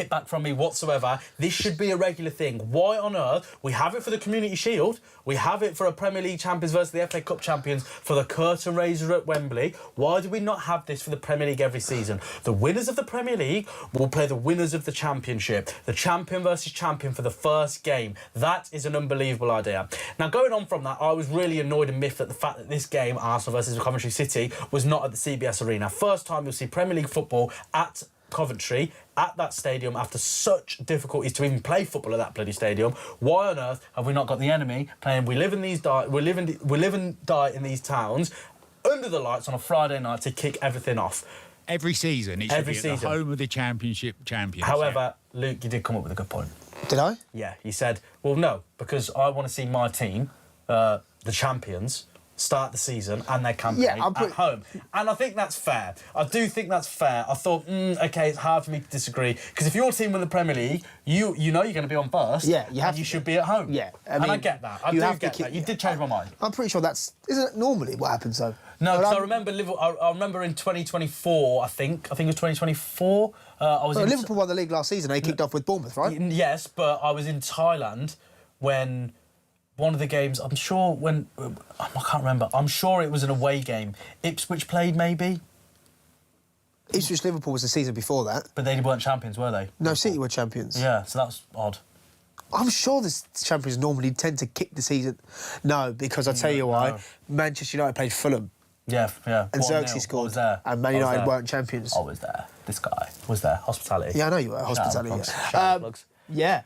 back from me whatsoever. This should be a regular thing. Why on earth? We have it for the Community Shield. We have it for a Premier League champions versus the FA Cup champions for the curtain raiser at Wembley. Why do we not have this for the Premier League every season? The winners of the Premier League will play the winners of the Championship. The champion versus champion for the first game. That is an unbelievable idea. Now, going on from that, I was really annoyed and miffed at the fact that this game, Arsenal versus Coventry City, was not at the CBS Arena. First time you'll see Premier League football at Coventry, at that stadium, after such difficulties to even play football at that bloody stadium. Why on earth have we not got the enemy playing we live and die in these towns under the lights on a Friday night to kick everything off? Every season, it should Every be at season. the home of the championship champions. However, Luke, you did come up with a good point. Did I? Yeah, he said, well, no, because I want to see my team, the champions, start the season and their campaign at home. And I think that's fair. I do think that's fair. I thought, OK, it's hard for me to disagree. Because if your team win the Premier League, you know you're going to be on first. Yeah, you should be at home. Yeah. And I get that. I do get that. You did change my mind. I'm pretty sure isn't it normally what happens though? No, because I remember I remember in 2024, I think it was 2024. Liverpool won the league last season. They kicked off with Bournemouth, right? Yes, but I was in Thailand when one of the games, I can't remember. I'm sure it was an away game. Ipswich played, maybe? Ipswich Liverpool was the season before that. But they weren't champions, were they? No, City were champions. Yeah, so that's odd. I'm sure the champions normally tend to kick the season. No, because I'll tell you why. No. Manchester United played Fulham. Yeah. And 1-0. Xerxes scored. I was there. And Man United weren't champions. I was there. This guy was there. Hospitality. Yeah, I know you were. Hospitality. Shout out plugs. Yeah.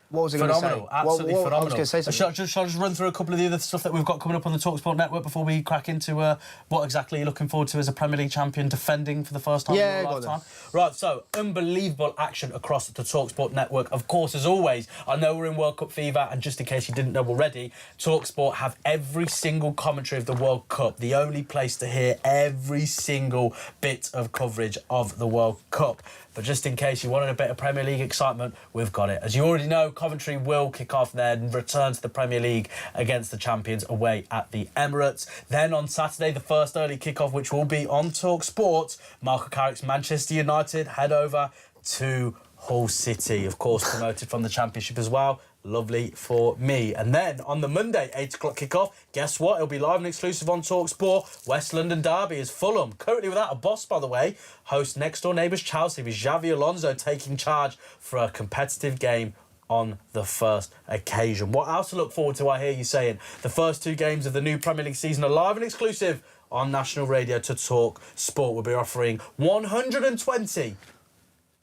What was I going to say? Phenomenal, absolutely phenomenal. I was going to say something. Shall I just run through a couple of the other stuff that we've got coming up on the TalkSport network before we crack into what exactly you're looking forward to as a Premier League champion defending for the first time in your lifetime? Right, so unbelievable action across the TalkSport network. Of course, as always, I know we're in World Cup fever, and just in case you didn't know already, TalkSport have every single commentary of the World Cup, the only place to hear every single bit of coverage of the World Cup. But just in case you wanted a bit of Premier League excitement, we've got it. As you already know, Coventry will kick off their return to the Premier League against the champions away at the Emirates. Then on Saturday, the first early kick-off, which will be on TalkSport, Marco Carrick's Manchester United head over to Hull City, of course, promoted from the Championship as well. Lovely for me. And then on the Monday, 8 o'clock kick-off, guess what? It'll be live and exclusive on TalkSport. West London derby is Fulham, currently without a boss, by the way, host next-door neighbours Chelsea with Xavi Alonso taking charge for a competitive game on the first occasion. What else to look forward to, I hear you saying? The first 2 games of the new Premier League season are live and exclusive on national radio to Talk Sport. We'll be offering 120.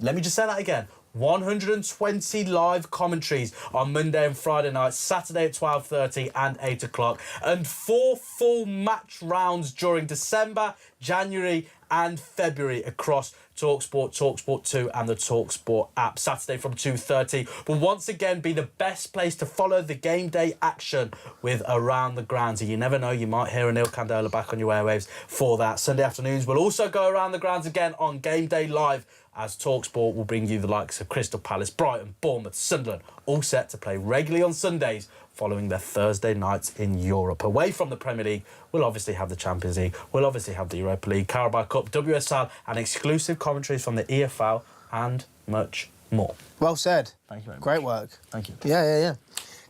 Let me just say that again. 120 live commentaries on Monday and Friday nights, Saturday at 12:30 and 8 o'clock, and 4 full match rounds during December, January and February across TalkSport, TalkSport 2 and the TalkSport app. Saturday from 2:30 will once again be the best place to follow the game day action with Around the Grounds. And you never know, you might hear Anil Candola back on your airwaves for that. Sunday afternoons will also go Around the Grounds again on Game Day Live, as TalkSport will bring you the likes of Crystal Palace, Brighton, Bournemouth, Sunderland, all set to play regularly on Sundays following their Thursday nights in Europe. Away from the Premier League, we'll obviously have the Champions League, we'll obviously have the Europa League, Carabao Cup, WSL, and exclusive commentaries from the EFL and much more. Well said. Thank you very much. Great work. Thank you. Yeah.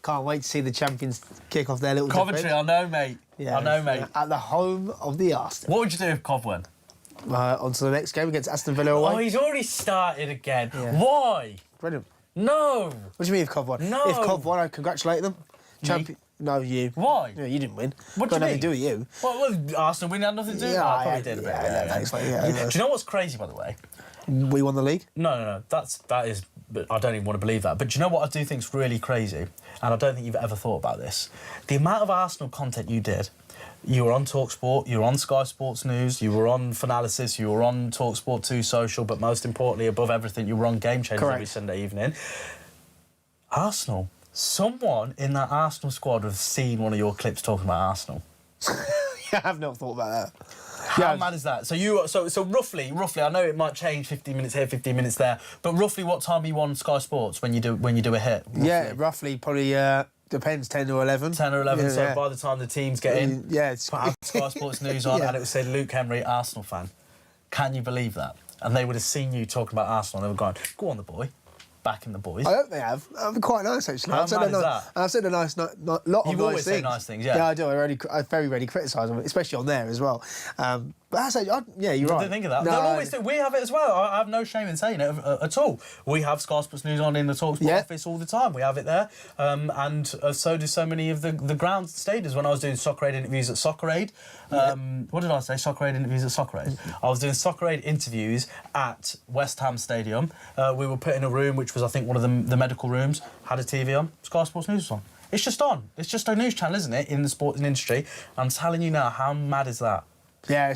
Can't wait to see the champions kick off their little Coventry, defence. I know, mate. Yeah, I know, mate. At the home of the Arsenal. What would you do if Cov won? On to the next game against Aston Villa away. Oh, he's already started again. Yeah. Why? Brilliant. No. What do you mean if Cov won? No. If Cov won, I'd congratulate them. No, you. Why? No, you didn't win. What do you Got nothing mean? to do with you. Well, Arsenal win had nothing to do with it. I probably did a bit. Thanks, mate. Do you know what's crazy, by the way? We won the league. No. That is. But I don't even want to believe that. But do you know what I do think's really crazy? And I don't think you've ever thought about this. The amount of Arsenal content you did. You were on TalkSport, you were on Sky Sports News, you were on Finalysis, you were on TalkSport 2 Social, but most importantly, above everything, you were on Game Changers every Sunday evening. Arsenal. Someone in that Arsenal squad have seen one of your clips talking about Arsenal. Yeah, I've not thought about that. How mad is that? So roughly, I know it might change 15 minutes here, 15 minutes there, but roughly what time are you on Sky Sports when you do a hit? Roughly? Yeah, roughly, probably depends, 10 or 11. 10 or 11, Yeah. by the time the teams get in, it's put Sky Sports News on, Yeah. and it would say Luke Henry, Arsenal fan. Can you believe that? And they would have seen you talking about Arsenal, and they were going, go on the boy, backing the boys. I hope they have. That'd be quite nice, actually. How mad is that? I've said a lot of You nice always say things. nice things, yeah. Yeah, I do. I very rarely criticise them, especially on there as well. But that's yeah, you're right. Didn't think of that. No, They'll always do. We have it as well. I have no shame in saying it at all. We have Sky Sports News on in the TalkSport office all the time. We have it there, and so do so many of the ground stadiums. When I was doing Soccer Aid interviews at Soccer Aid, what did I say? Soccer Aid interviews at Soccer Aid. I was doing Soccer Aid interviews at West Ham Stadium. We were put in a room which was, I think, one of the medical rooms. Had a TV on. Sky Sports News was on. It's just on. It's just a news channel, isn't it, in the sporting industry? I'm telling you now, how mad is that? Yeah,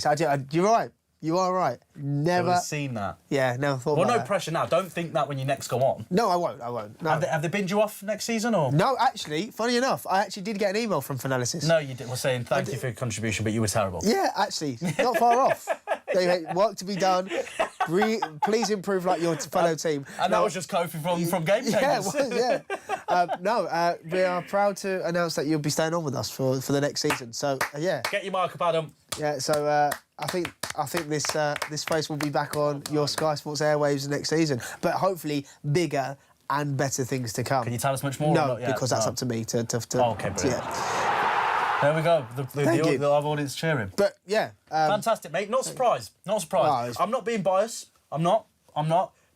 you're right. You are right. Never seen that. Yeah, never thought Well, about no that. pressure now. Don't think that when you next go on. No, I won't. No. Have they binned you off next season, or? No, actually, funny enough, I actually did get an email from Finalysis. No, you did. We're saying thank you for your contribution, but you were terrible. Yeah, actually, not far off. They had work to be done. Please improve like your fellow team. And that was just Kofi from Game Changers. Yeah, it was, yeah. We are proud to announce that you'll be staying on with us for the next season. So, yeah. Get your mark up, Adam. Yeah, so I think this face will be back on your Sky Sports airwaves next season, but hopefully bigger and better things to come. Can you tell us much more? No, or not yet? because that's No. up to me to Okay, brilliant. yeah. There we go. Thank you. The live audience cheering. But yeah, Fantastic, mate. Not surprised. Not surprised. No, I'm not being biased. I'm not.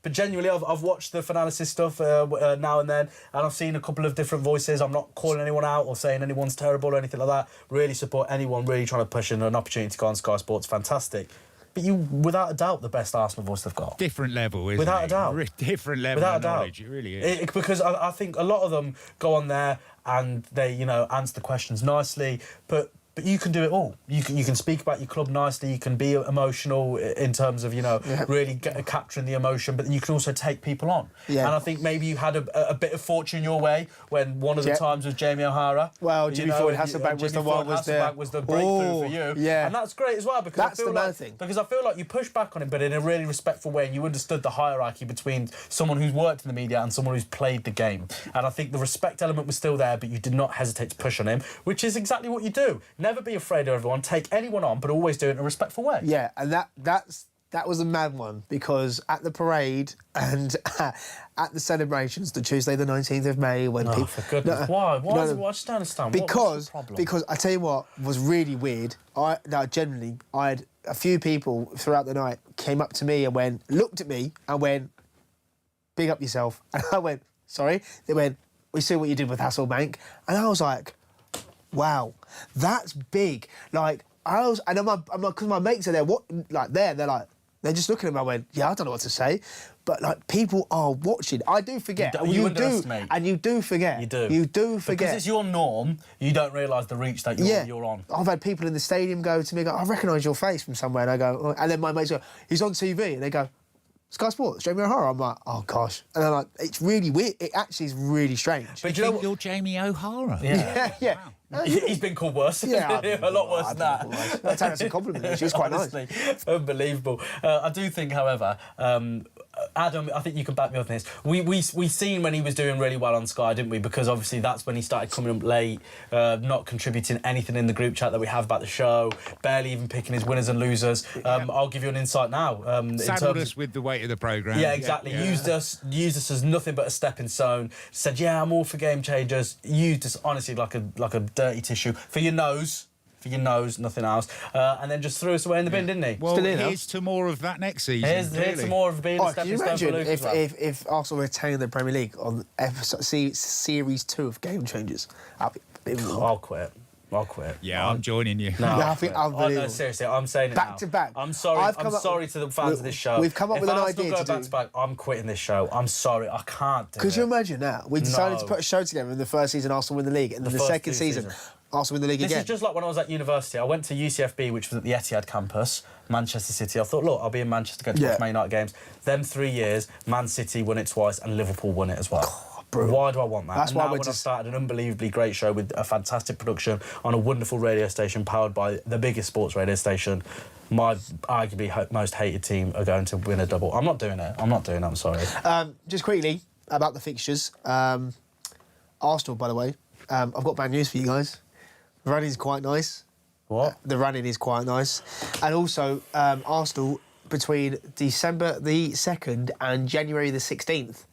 But genuinely, I've watched the Finalysis stuff now and then, and I've seen a couple of different voices. I'm not calling anyone out or saying anyone's terrible or anything like that. Really support anyone really trying to push in an opportunity to go on Sky Sports. Fantastic. But you, without a doubt, the best Arsenal voice they've got. Different level, isn't Without it? a doubt. Different level Without of a doubt. knowledge. It really is. Because I think a lot of them go on there and they, answer the questions nicely, but you can do it all. You can speak about your club nicely. You can be emotional in terms of really capturing the emotion, but you can also take people on. Yeah. And I think maybe you had a bit of fortune your way when one of the times was Jamie O'Hara. Well, Jimmy Floyd Hasselbank was the one was there. Hasselbank was the breakthrough for you. Yeah. And that's great as well because That's I feel the like main thing. because I feel like you pushed back on him, but in a really respectful way, and you understood the hierarchy between someone who's worked in the media and someone who's played the game. And I think the respect element was still there, but you did not hesitate to push on him, which is exactly what you do. Never be afraid of everyone. Take anyone on, but always do it in a respectful way. Yeah, and that was a mad one because at the parade and at the celebrations, the Tuesday the 19th of May, when people... For goodness, why? Why is it? I just don't understand. What's the problem? Because I tell you what was really weird. I had a few people throughout the night came up to me and looked at me and went, "Big up yourself," and I went, sorry. They went, we see what you did with Hasselbank. And I was like, wow, that's big. Like, because my mates are there, they're just looking at me. I went, yeah, I don't know what to say. But, like, people are watching. I do forget. You underestimate. And you do forget. You do. You do forget. Because it's your norm, you don't realise the reach that you're on. I've had people in the stadium go to me, go, I recognise your face from somewhere. And I go, oh. And then my mates go, he's on TV. And they go, Sky Sports, Jamie O'Hara. I'm like, oh, gosh. And they're like, it's really weird. It actually is really strange. But do you know what? You're Jamie O'Hara. Yeah. Wow. He's been called worse. Yeah, a lot worse than that. I take that as a compliment. She was quite Honestly, nice. Unbelievable. I do think, however, Adam, I think you can back me up on this. We seen when he was doing really well on Sky, didn't we? Because obviously that's when he started coming up late, not contributing anything in the group chat that we have about the show, barely even picking his winners and losers. I'll give you an insight now. Saddled us with the weight of the programme. Yeah, exactly. Yeah. Used us as nothing but a stepping stone. Said, yeah, I'm all for game changers. Used us honestly like a dirty tissue for your nose, nothing else. And then just threw us away in the bin, didn't he? Well, here's to more of that next season. Here's to more of being a stepping stone for Luke as well. If Arsenal retain the Premier League on Series 2 of Game Changers, I'll quit. Yeah, I'm joining you. No, I think no, seriously, I'm saying it back now. to back. I'm sorry. I'm sorry to the fans of this show. We've come up with an idea to do. Back to back, I'm quitting this show. I'm sorry, I can't do it. Could you imagine that? We decided to put a show together in the first season, Arsenal win the league, and then the second season, Arsenal win the league again. This is just like when I was at university. I went to UCFB, which was at the Etihad campus, Manchester City. I thought, look, I'll be in Manchester going to watch Man United games. Then 3 years, Man City won it twice, and Liverpool won it as well. Why do I want that? That's why I've started an unbelievably great show with a fantastic production on a wonderful radio station powered by the biggest sports radio station. My arguably most hated team are going to win a double. I'm not doing it. I'm sorry. Just quickly about the fixtures. Arsenal, by the way, I've got bad news for you guys. The running's quite nice. What? The running is quite nice. And also, Arsenal, between December the 2nd and January the 16th,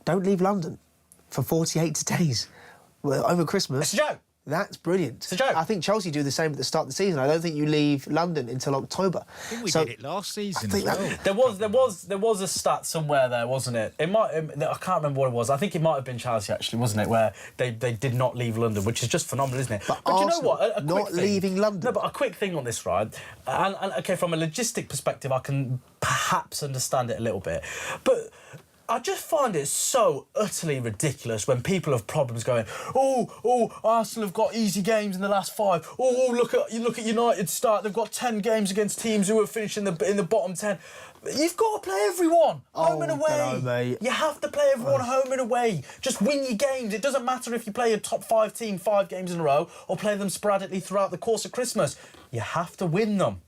don't leave London for 48 days over Christmas. It's a joke. That's brilliant. It's a joke. I think Chelsea do the same at the start of the season. I don't think you leave London until October. I think we did it last season as There well. was a stat somewhere there, wasn't it? I can't remember what it was. I think it might have been Chelsea actually, wasn't it? Where they did not leave London, which is just phenomenal, isn't it? But you know what? not leaving London. No, but a quick thing on this, right? And okay, from a logistic perspective, I can perhaps understand it a little bit, but I just find it so utterly ridiculous when people have problems going, Arsenal have got easy games in the last 5. Look at United start. They've got 10 games against teams who are finishing in the bottom 10. You've got to play everyone home and away. No, mate. You have to play everyone home and away. Just win your games. It doesn't matter if you play a top 5 team 5 games in a row or play them sporadically throughout the course of Christmas. You have to win them.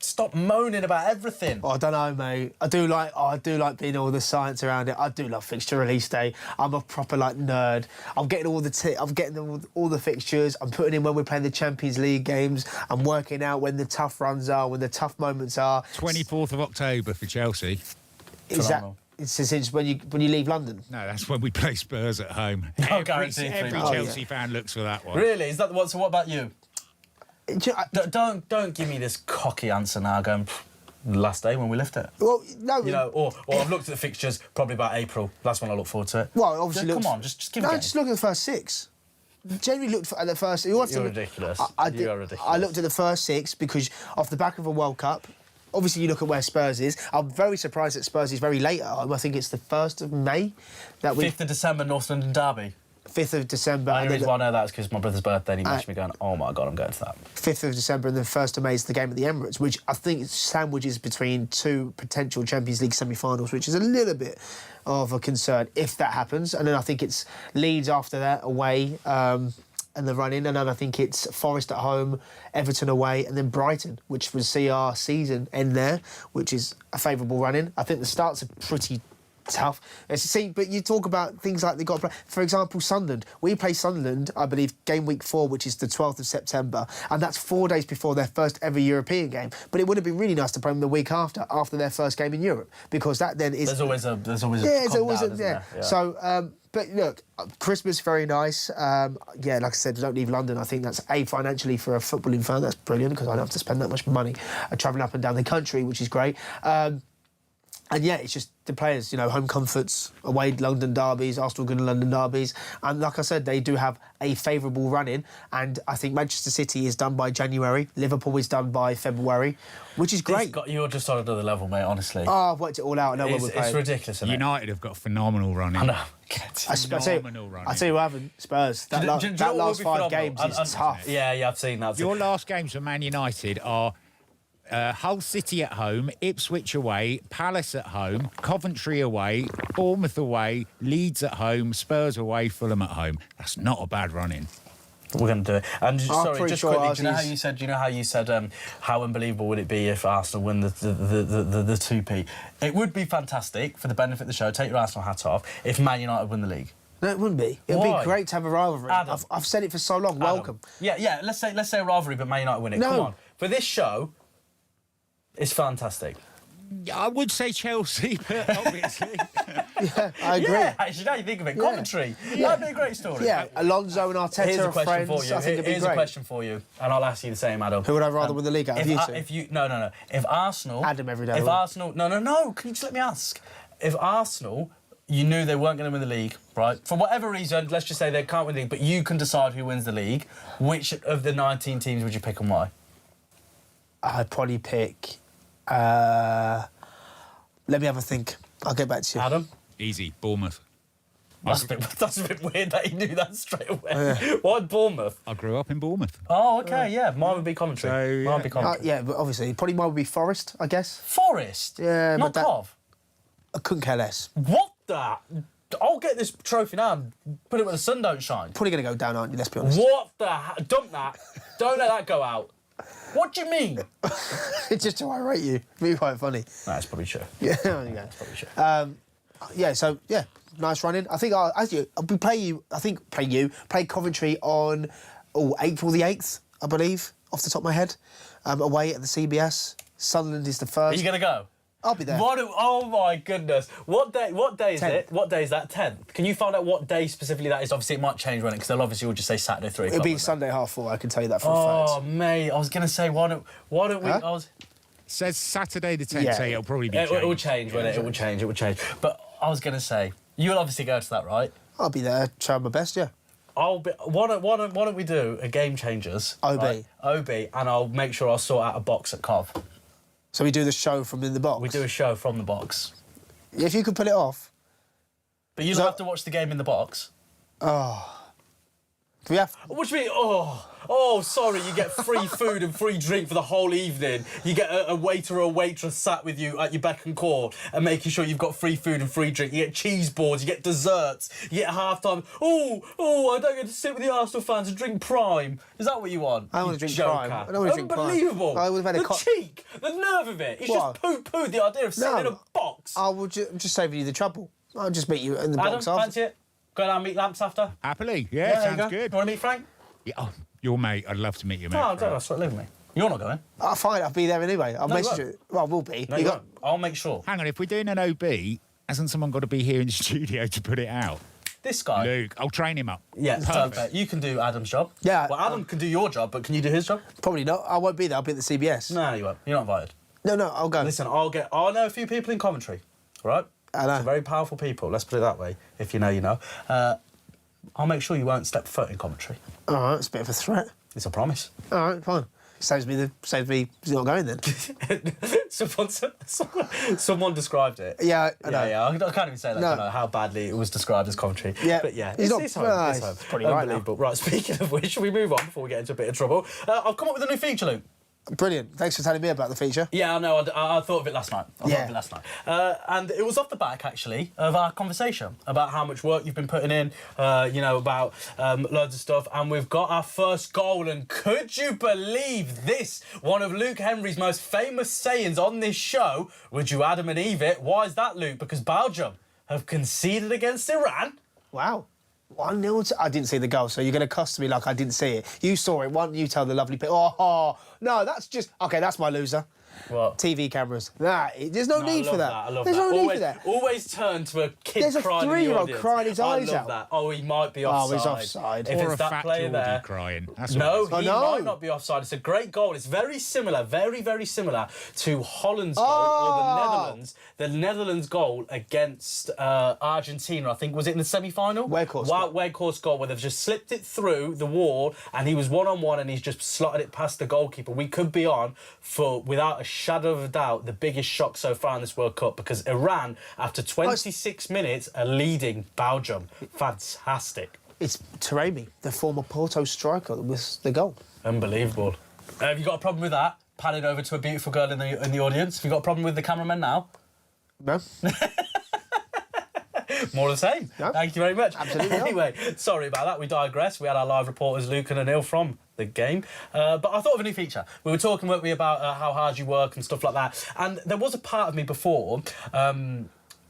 Stop moaning about everything. I don't know, mate. I do like being all the science around it. I do love fixture release day. I'm a proper nerd. I'm getting all the fixtures. I'm putting in when we're playing the Champions League games. I'm working out when the tough runs are, when the tough moments are. 24th of October for Chelsea. Is that? It's since when you leave London? No, that's when we play Spurs at home. No guarantee. Every Chelsea fan looks for that one. Really? Is that the one? So what about you? Don't give me this cocky answer now going last day when we lift it. Well, no. Or I've looked at the fixtures probably about April. That's when I look forward to it. Well, obviously, come on, just give me. No, just look at the first 6. Generally looked at the first. You're ridiculous. You're ridiculous. I looked at the first 6 because off the back of a World Cup. Obviously, you look at where Spurs is. I'm very surprised that Spurs is very late at home. I think it's the 1st of May. 5th of December, North London derby. 5th of December. The only reason why I know that is because my brother's birthday and he messaged me going, oh my God, I'm going to that. 5th of December and then 1st of May is the game at the Emirates, which I think sandwiches between 2 potential Champions League semi-finals, which is a little bit of a concern if that happens. And then I think it's Leeds after that, away, and the run-in. And then I think it's Forest at home, Everton away, and then Brighton, which would see our season end there, which is a favourable run-in. I think the starts are pretty tough. But you talk about things like they've got to play. For example, Sunderland. We play Sunderland, I believe, game week 4, which is the 12th of September, and that's 4 days before their first ever European game. But it would have been really nice to play them the week after their first game in Europe, because that then is... There's always a Yeah. So, but look, Christmas, very nice. Like I said, don't leave London. I think that's, financially for a footballing fan, that's brilliant, because I don't have to spend that much money travelling up and down the country, which is great. And yeah, it's just the players, home comforts, away London derbies, Arsenal good London derbies. And like I said, they do have a favourable run-in. And I think Manchester City is done by January. Liverpool is done by February, which is great. You're just on another level, mate, honestly. Oh, I've worked it all out. I know where we're playing. It's ridiculous, isn't it? United have got a phenomenal run-in. I know. Phenomenal run-in. I tell you what happened, Spurs. That, Do you know what that would last be 5 phenomenal? games is tough. Yeah, I've seen that. Your last games for Man United are Hull City at home, Ipswich away, Palace at home, Coventry away, Bournemouth away, Leeds at home, Spurs away, Fulham at home. That's not a bad run-in. We're going to do it. And sorry, pretty just sure quickly, do you know Arsenal's- how you said how unbelievable would it be if Arsenal win the 2P? It would be fantastic for the benefit of the show. Take your Arsenal hat off if Man United win the league. No, it wouldn't be. It would Why? be great to have a rivalry. Adam. I've said it for so long. Welcome. Yeah. Let's say a rivalry, but Man United win it. No. Come on. For this show, it's fantastic. I would say Chelsea, but obviously. Yeah, I agree. Yeah, actually, now you think of it, Coventry. That'd be a great story. Yeah, Alonso and Arteta Here's a are question friends. for you. I think it'd be Here's great. a question for you, and I'll ask you the same, Adam. Who would I rather win the league out of you two? If you no. If Arsenal, Adam every day, If wouldn't Arsenal, no. Can you just let me ask? If Arsenal, you knew they weren't going to win the league, right? For whatever reason, let's just say they can't win the league, but you can decide who wins the league. Which of the 19 teams would you pick and why? I'd probably pick. Let me have a think. I'll get back to you. Adam? Easy, Bournemouth. That's a bit weird that he knew that straight away. Why Bournemouth? I grew up in Bournemouth. Oh, okay, yeah. Mine would be Coventry. So, Mine would be Coventry. Yeah, but obviously, probably mine would be Forest, I guess. Forest? Yeah, Not but that- Cov? I couldn't care less. What the? I'll get this trophy now and put it where the sun don't shine. Probably going to go down, aren't you? Let's be honest. What the? Dump that. Don't let that go out. What do you mean? It's just how I rate you. It'd be quite funny. That's probably true. Yeah, there you go. Probably true. Nice running. I think play Coventry on April the 8th, I believe, off the top of my head, away at the CBS. Sunderland is the Are first. you going to go? I'll be there. Oh my goodness. What day is 10th. it? What day is that? 10th. Can you find out what day specifically that is? Obviously, it might change, won't it? Because they'll obviously all just say Saturday 3 o'clock. It'll be won't they? Sunday 4:30, I can tell you that for a Oh, fact. mate. I was going to say, why don't we... Huh? I was, Says Saturday the 10th, Yeah. so it'll probably be it will changed. change, won't it? It will change, it will change. But I was going to say, you'll obviously go to that, right? I'll be there, try my best, yeah. Why don't we do a Game Changers? OB. Right? OB, and I'll make sure I'll sort out a box at Cov. So we do the show from in the box? We do a show from the box. If you could pull it off. But you'll So- have to watch the game in the box. Do we have... What do you mean? Oh, sorry, you get free food and free drink for the whole evening. You get a waiter or a waitress sat with you at your beck and call and making sure you've got free food and free drink. You get cheese boards, you get desserts, you get half-time. Oh, I don't get to sit with the Arsenal fans and drink Prime. Is that what you want? I wanna you drink joker? Prime. I don't wanna drink Prime. Unbelievable. I would've had a the cheek, the nerve of it. He's What? just poo-pooed the idea of sitting in a box. I will just saving you the trouble. I'll just meet you in the Adam, box after. fancy it? Go down and meet Lamps after? Happily, There you sounds go. good. You want to meet Frank? Yeah, your mate, I'd love to meet your mate. No, don't live with me. You're not going. Fine, I'll be there anyway. I'll No, you message won't. you. Well, I will be. No, You you got- won't. I'll make sure. Hang on, if we're doing an OB, hasn't someone got to be here in the studio to put it out? This guy. Luke, I'll train him up. Yeah, perfect. You can do Adam's job. Yeah, Well, Adam can do your job, but can you do his job? Probably not. I won't be there. I'll be at the CBS. No, you won't. You're not invited. No, I'll go. Listen, I'll know a few people in Coventry, all right? I know. Some very powerful people, let's put it that way. If you know, you know. I'll make sure you won't step foot in Coventry. All right, it's a bit of a threat. It's a promise. All right, fine. Saves me not going then. Someone described it. Yeah, I know. Yeah, I can't even say that, No. can I, how badly it was described as Coventry. Yeah. But yeah, He's it's, not- it's home. well, It's he's home. probably right now. Unbelievable. Right, speaking of which, should we move on before we get into a bit of trouble? I've come up with a new feature, Luke. Brilliant. Thanks for telling me about the feature. Yeah, I know. I thought of it last night. And it was off the back, actually, of our conversation about how much work you've been putting in, about loads of stuff. And we've got our first goal. And could you believe this? One of Luke Henry's most famous sayings on this show. Would you Adam and Eve it? Why is that, Luke? Because Belgium have conceded against Iran. Wow. 1-0 I didn't see the goal, so you're going to cuss me like I didn't see it. You saw it. Why don't you tell the lovely people? Oh, no, that's just... OK, that's my loser. What? TV cameras. There's no need for that. I love There's that. no need for that. Always turn to a kid There's a crying in the 3-year-old audience. crying his eyes I love out. that. Oh, he might be offside. Oh, he's offside. If Or it's a that fat player Geordie there. crying. That's No, what it is. he I know. might not be offside. It's a great goal. It's very similar, very, very similar to Holland's goal or the Netherlands. The Netherlands goal against Argentina, I think, was it in the semi-final? Weghorst. Weghorst goal, where they've just slipped it through the wall and he was one-on-one and he's just slotted it past the goalkeeper. We could be on for, without a shadow of a doubt, the biggest shock so far in this World Cup, because Iran, after 26 minutes, are leading Belgium. Fantastic. It's Taremi, the former Porto striker, with the goal. Unbelievable. Have you got a problem with that? Pan it over to a beautiful girl in the audience. Have you got a problem with the cameraman now? No? More of the same. No. Thank you very much. Absolutely not. Anyway, sorry about that. We digress. We had our live reporters, Luke and Anil, from the game. But I thought of a new feature. We were talking, weren't we, about how hard you work and stuff like that. And there was a part of me before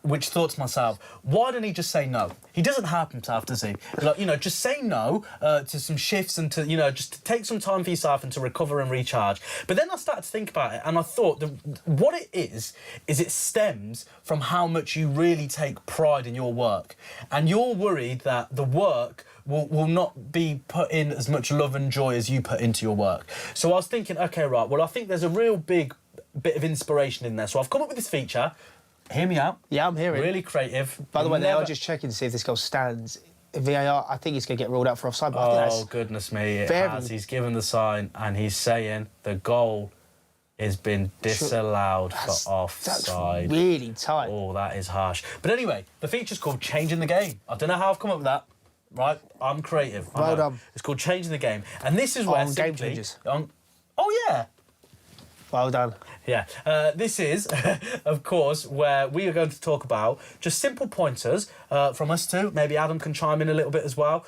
which thought to myself, why didn't he just say no? He doesn't help himself, does he? Like, you know, just say no to some shifts and to, you know, just to take some time for yourself and to recover and recharge. But then I started to think about it and I thought that what it is it stems from how much you really take pride in your work. And you're worried that the work will not be put in as much love and joy as you put into your work. So I was thinking, OK, right, well, I think there's a real big bit of inspiration in there. So I've come up with this feature. Hear me out. Yeah, I'm hearing. Really creative. By the way, they are just checking to see if this goal stands. VAR, I think he's going to get ruled out for offside. But I think Oh, that's goodness me. It very- has. He's given the sign and he's saying the goal has been disallowed for offside. That's really tight. Oh, that is harsh. But anyway, the feature's called Changing the Game. I don't know how I've come up with that. Right? I'm creative. I Well know. done. It's called Changing the Game. And this is where On Game simply... Changers. Oh, yeah. Well done. Yeah, this is, of course, where we are going to talk about just simple pointers from us two. Maybe Adam can chime in a little bit as well.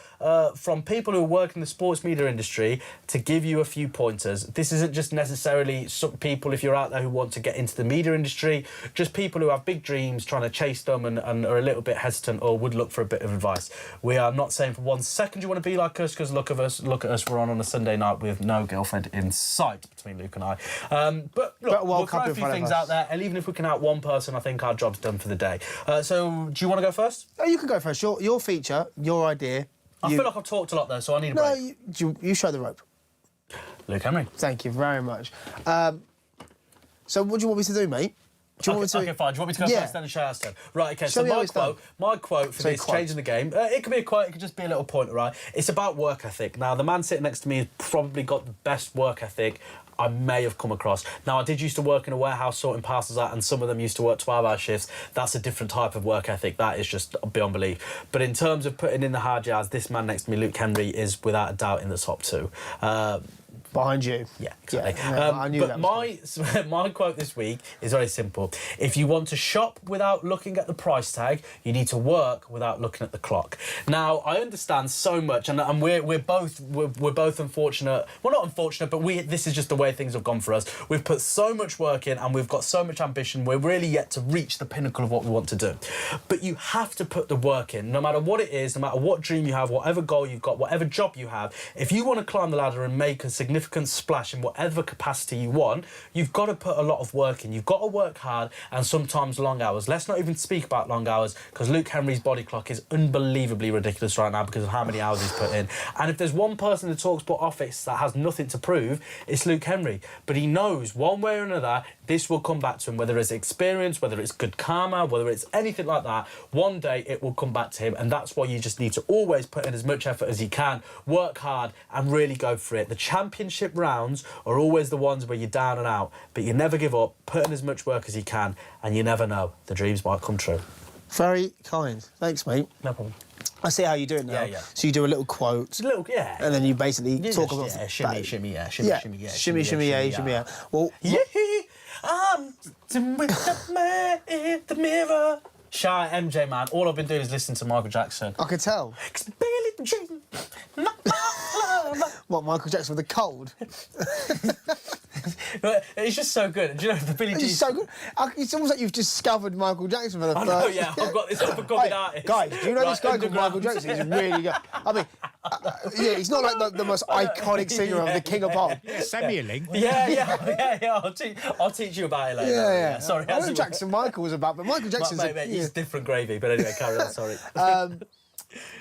From people who work in the sports media industry to give you a few pointers. This isn't just necessarily some people, if you're out there who want to get into the media industry, just people who have big dreams trying to chase them and are a little bit hesitant or would look for a bit of advice. We are not saying for 1 second you want to be like us, because look at us, we're on a Sunday night with no girlfriend in sight between Luke and I. But look, we'll throw a few things out there, and even if we can out one person, I think our job's done for the day. So, do you want to go first? Oh, you can go first. Your feature, your idea. I feel like I've talked a lot, though, so I need a No, break. you show the rope. Luke Henry. Thank you very much. So, what do you want me to do, mate? Do you want me to... Okay, fine. Do you want me to go Yeah. first, then and show us then? Right, okay, Show so me how it's done. my quote for Say this, quote. Changing the Game, it could be a quote, it could just be a little pointer, right? It's about work ethic. Now, the man sitting next to me has probably got the best work ethic I may have come across. Now, I did used to work in a warehouse sorting parcels out, and some of them used to work 12-hour shifts. That's a different type of work ethic. That is just beyond belief. But in terms of putting in the hard yards, this man next to me, Luke Henry, is without a doubt in the top two. Behind you. Yeah, exactly. Yeah, I knew but that was my quote this week is very simple. If you want to shop without looking at the price tag, you need to work without looking at the clock. Now, I understand so much, and we're both unfortunate. Well, not unfortunate, but this is just the way things have gone for us. We've put so much work in, and we've got so much ambition. We're really yet to reach the pinnacle of what we want to do. But you have to put the work in, no matter what it is, no matter what dream you have, whatever goal you've got, whatever job you have. If you want to climb the ladder and make a significant splash in whatever capacity you want, you've got to put a lot of work in. You've got to work hard and sometimes long hours. Let's not even speak about long hours, because Luke Henry's body clock is unbelievably ridiculous right now because of how many hours he's put in. And if there's one person in the TalkSport office that has nothing to prove, it's Luke Henry. But he knows one way or another this will come back to him, whether it's experience, whether it's good karma, whether it's anything like that. One day it will come back to him, and that's why you just need to always put in as much effort as you can, work hard and really go for it. The championship rounds are always the ones where you're down and out, but you never give up, put in as much work as you can, and you never know, the dreams might come true. Very kind. Thanks, mate. No problem. I see how you do it now. Yeah, yeah. So you do a little quote. It's a little, yeah. And then you basically talk about... shimmy, shimmy, yeah, shimmy, Yeah. shimmy, yeah. Shimmy, shimmy, yeah, shimmy, yeah. Well... Yeah, I'm sitting with the man in the mirror. Shy MJ, man. All I've been doing is listening to Michael Jackson. I could tell. It's Billie Jean, not my love. What, Michael Jackson with a cold? But it's just so good. Do you know the Billie Jean? He's so good. It's almost like you've discovered Michael Jackson for the I first... know, yeah. I've got this up-and-coming artist. Guys, do you know this guy called underground. Michael Jackson? He's really good. I mean, Yeah, he's not like the most iconic singer of the King of Pop. Yeah, send me a link. Yeah. I'll teach you about it later. Yeah. Sorry. I know who Jackson Michael was about, but Michael Jackson's... Mate, he's different gravy. But anyway, carry on, sorry.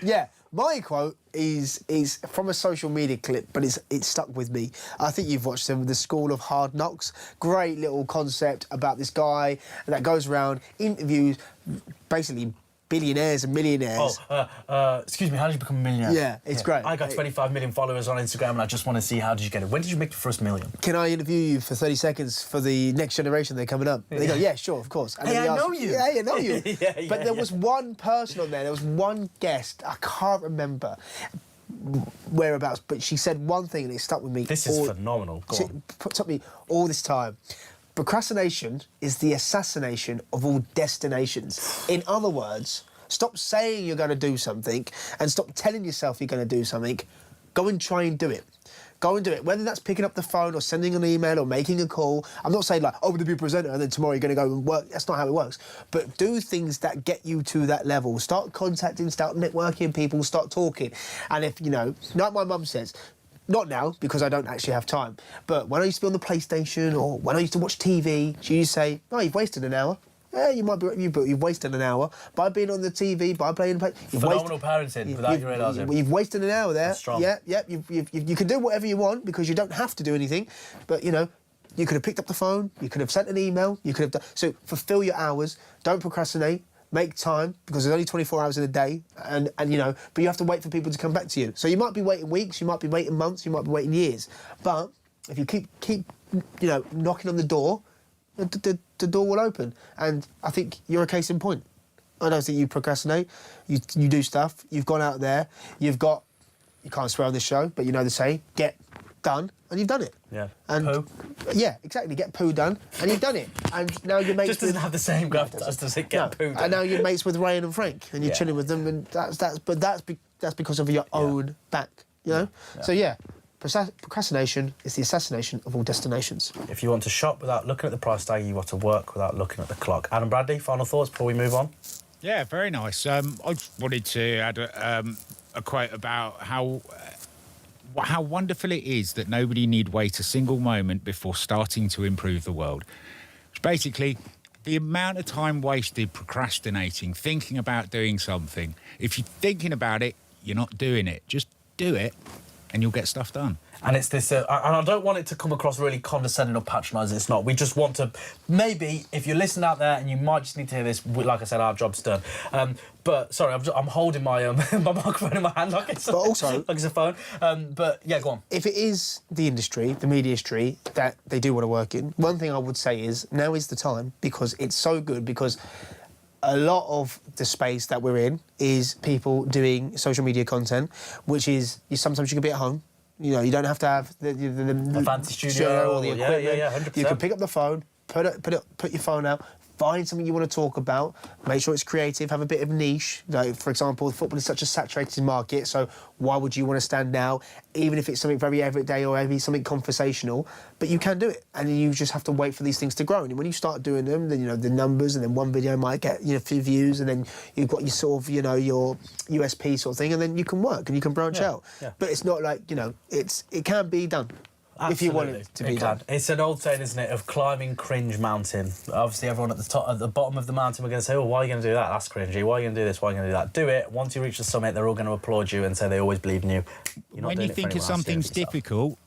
Yeah, my quote is from a social media clip, but it's stuck with me. I think you've watched them, The School of Hard Knocks. Great little concept about this guy that goes around, interviews basically billionaires and millionaires. Excuse me, how did you become a millionaire? Yeah, it's great. I got 25 million followers on Instagram and I just want to see how did you get it. When did you make the first million? Can I interview you for 30 seconds for the next generation they're coming up? And they go, yeah, sure, of course. And Hey, then he I asks, know you. Yeah, I know you. But there yeah. was one person on there, one guest, I can't remember whereabouts, but she said one thing and it stuck with me. This is phenomenal. Go on. It took me all this time. Procrastination is the assassination of all destinations. In other words, stop saying you're going to do something and stop telling yourself you're going to do something. Go and try and do it. Go and do it. Whether that's picking up the phone or sending an email or making a call. I'm not saying like, oh, we're going to be a presenter and then tomorrow you're going to go and work. That's not how it works. But do things that get you to that level. Start contacting, start networking people, start talking. And if, you know, like my mum says, not now, because I don't actually have time, but when I used to be on the PlayStation or when I used to watch TV, she used to say, oh, you've wasted an hour. Yeah, you might be, you've wasted an hour by being on the TV, by playing. Phenomenal parenting without you realising. You've wasted an hour there. That's strong. Yeah. You can do whatever you want because you don't have to do anything. But you know, you could have picked up the phone. You could have sent an email. You could have done. So fulfil your hours. Don't procrastinate. Make time because there's only 24 hours in a day, and you know. But you have to wait for people to come back to you. So you might be waiting weeks. You might be waiting months. You might be waiting years. But if you keep you know knocking on the door. The door will open, and I think you're a case in point. I don't think you procrastinate. You do stuff. You've gone out there. You can't swear on this show, but you know the saying: get done, and you've done it. Yeah. And poo. Yeah, exactly. Get poo done, and you've done it. And now you're mates. Just doesn't have the same gravitas as it get poo done. And now you're mates with Ryan and Frank, and you're chilling with them, and that's because of your own back. You know. Yeah. So yeah. Procrastination is the assassination of all destinations. If you want to shop without looking at the price tag, you want to work without looking at the clock. Adam Bradley, final thoughts before we move on? Yeah, very nice. I just wanted to add a quote about how wonderful it is that nobody need wait a single moment before starting to improve the world. Which basically, the amount of time wasted procrastinating, thinking about doing something. If you're thinking about it, you're not doing it. Just do it. And you'll get stuff done. And it's this, and I don't want it to come across really condescending or patronising. It's not. We just want to, maybe if you're listening out there and you might just need to hear this. Like I said, our job's done. But sorry, I'm holding my my microphone in my hand like it's a phone. But yeah, go on. If it is the industry, the media industry that they do want to work in, one thing I would say is now is the time because it's so good because. A lot of the space that we're in is people doing social media content, which is sometimes you can be at home. You know, you don't have to have the fancy studio or the equipment. Yeah, 100%. You can pick up the phone, put your phone out, find something you want to talk about, make sure it's creative, have a bit of niche. Like, for example, football is such a saturated market, so why would you want to stand out, even if it's something very everyday or maybe something conversational? But you can do it, and you just have to wait for these things to grow. And when you start doing them, then you know the numbers, and then one video might get a few views, and then you've got your sort of your USP sort of thing, and then you can work and you can branch out. Yeah. But it's not like it can be done. Absolutely. If you want it to be done. It's an old saying, isn't it, of climbing cringe mountain. Obviously, everyone at the bottom of the mountain, we're going to say, oh, why are you going to do that? That's cringy. Why are you going to do this? Why are you going to do that? Do it. Once you reach the summit, they're all going to applaud you and say they always believe in you. You're not when doing you it for think of anyone else, something's doing it for yourself. difficult,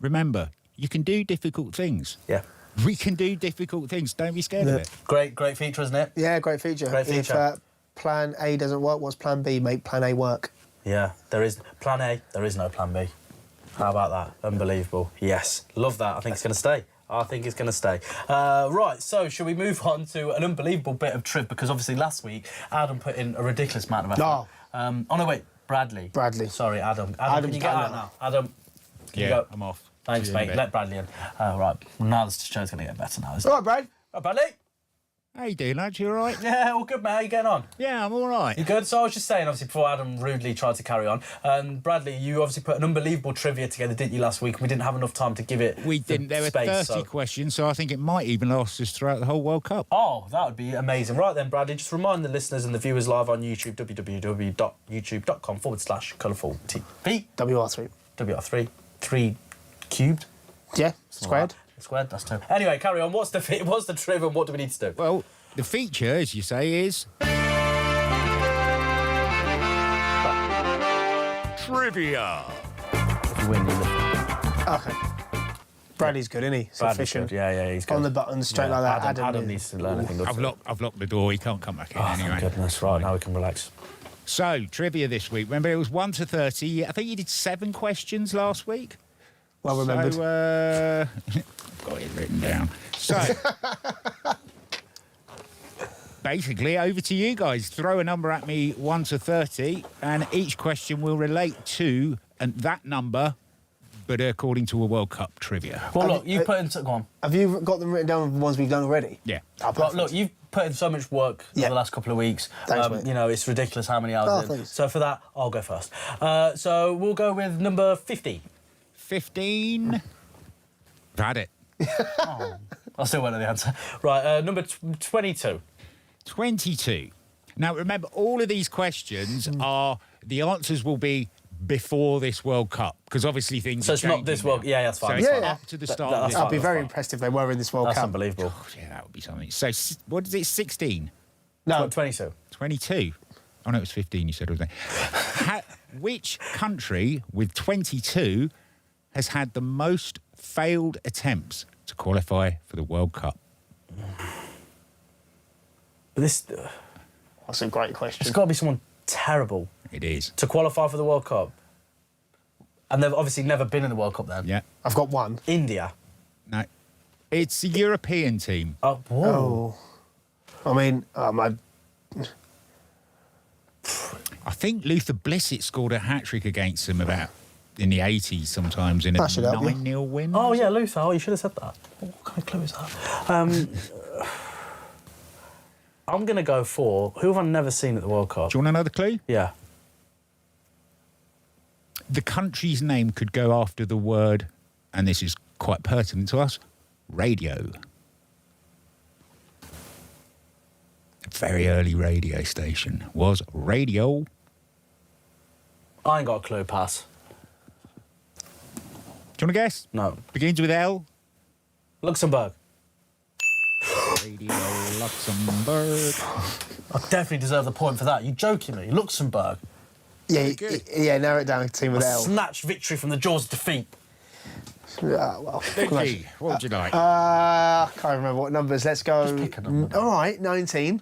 remember, you can do difficult things. Yeah. We can do difficult things. Don't be scared of it. Great feature, isn't it? Yeah, great feature. Great feature. If plan A doesn't work, what's plan B? Make plan A work. Yeah, there is plan A, there is no plan B. How about that? Unbelievable. Yes, love that. I think it's going to stay. Right, so should we move on to an unbelievable bit of trip? Because obviously last week, Adam put in a ridiculous amount of effort. Oh no, wait, Bradley. Sorry, Adam. Adam, can you get out now? Adam, can you go? I'm off. Thanks, mate. Let Bradley in. Right, now the show's going to get better now, isn't it? All right, Brad. Right, Bradley. How you doing, lads? You all right? Yeah, all good, mate. How you getting on? Yeah, I'm all right. You good? So I was just saying, obviously, before Adam rudely tried to carry on, Bradley, you obviously put an unbelievable trivia together, didn't you, last week? We didn't have enough time to give it We didn't. There were space, 30 questions, so I think it might even last us throughout the whole World Cup. Oh, that would be amazing. Right then, Bradley, just remind the listeners and the viewers live on YouTube, www.youtube.com/colourfultv. WR3. WR3. 3 cubed. Yeah, squared. Squared, that's 2. Anyway, carry on. What's the trivia and what do we need to do? Well, the feature, as you say, is... Trivia. If you win, you live. Okay. Bradley's good, isn't he? He's Bradley's efficient. good. Yeah, he's good. On the button, straight like that. Adam needs to learn anything good. I've locked the door. He can't come back in Oh, anyway. thank goodness. Right, now we can relax. So, trivia this week. Remember, it was 1 to 30. I think you did 7 questions last week. Well remembered. So, I've got it written down. So, basically, over to you guys. Throw a number at me, 1 to 30, and each question will relate to that number, but according to a World Cup trivia. Well, look, you put in... Go on. Have you got them written down, the ones we've done already? Yeah. Oh, Well, look, you've put in so much work over the last couple of weeks. Thanks, mate. You know, it's ridiculous how many hours Oh, in. thanks. So for that, I'll go first. So we'll go with number 50. 15. Had it. I still won't know the answer. Right, number 22. 22. Now, remember, all of these questions are... The answers will be before this World Cup, because obviously things So are it's not this changing World... now. Yeah, that's fine. So that's it's fine. up to the start of that's this. fine. I'd be very impressed if they were in this World That's Cup. unbelievable. Yeah, that would be something. So, what is it, 16? No, 22. 22? Oh, no, it was 15 you said, wasn't it? Which country with 22 has had the most failed attempts to qualify for the World Cup? But this... that's a great question. It's got to be someone terrible It is. to qualify for the World Cup. And they've obviously never been in the World Cup then. Yeah. I've got one. India. No. It's a European team. Oh, whoa. I mean, I think Luther Blissett scored a hat-trick against them about in the 80s sometimes in a That should help you. 9-0 win. Oh, yeah, Luther. Oh, you should have said that. What kind of clue is that? I'm going to go for... Who have I never seen at the World Cup? Do you want another clue? Yeah. The country's name could go after the word, and this is quite pertinent to us, radio. A very early radio station was Radio. I ain't got a clue, pass. Do you want to guess? No. Begins with L. Luxembourg. Radio Luxembourg. I definitely deserve the point for that. You joking me? Luxembourg. yeah, narrow it down to team with A L. snatched victory from the jaws of defeat. Well, Vicky, what would you like? I can't remember what numbers. Let's go. Just pick a number. All right, 19.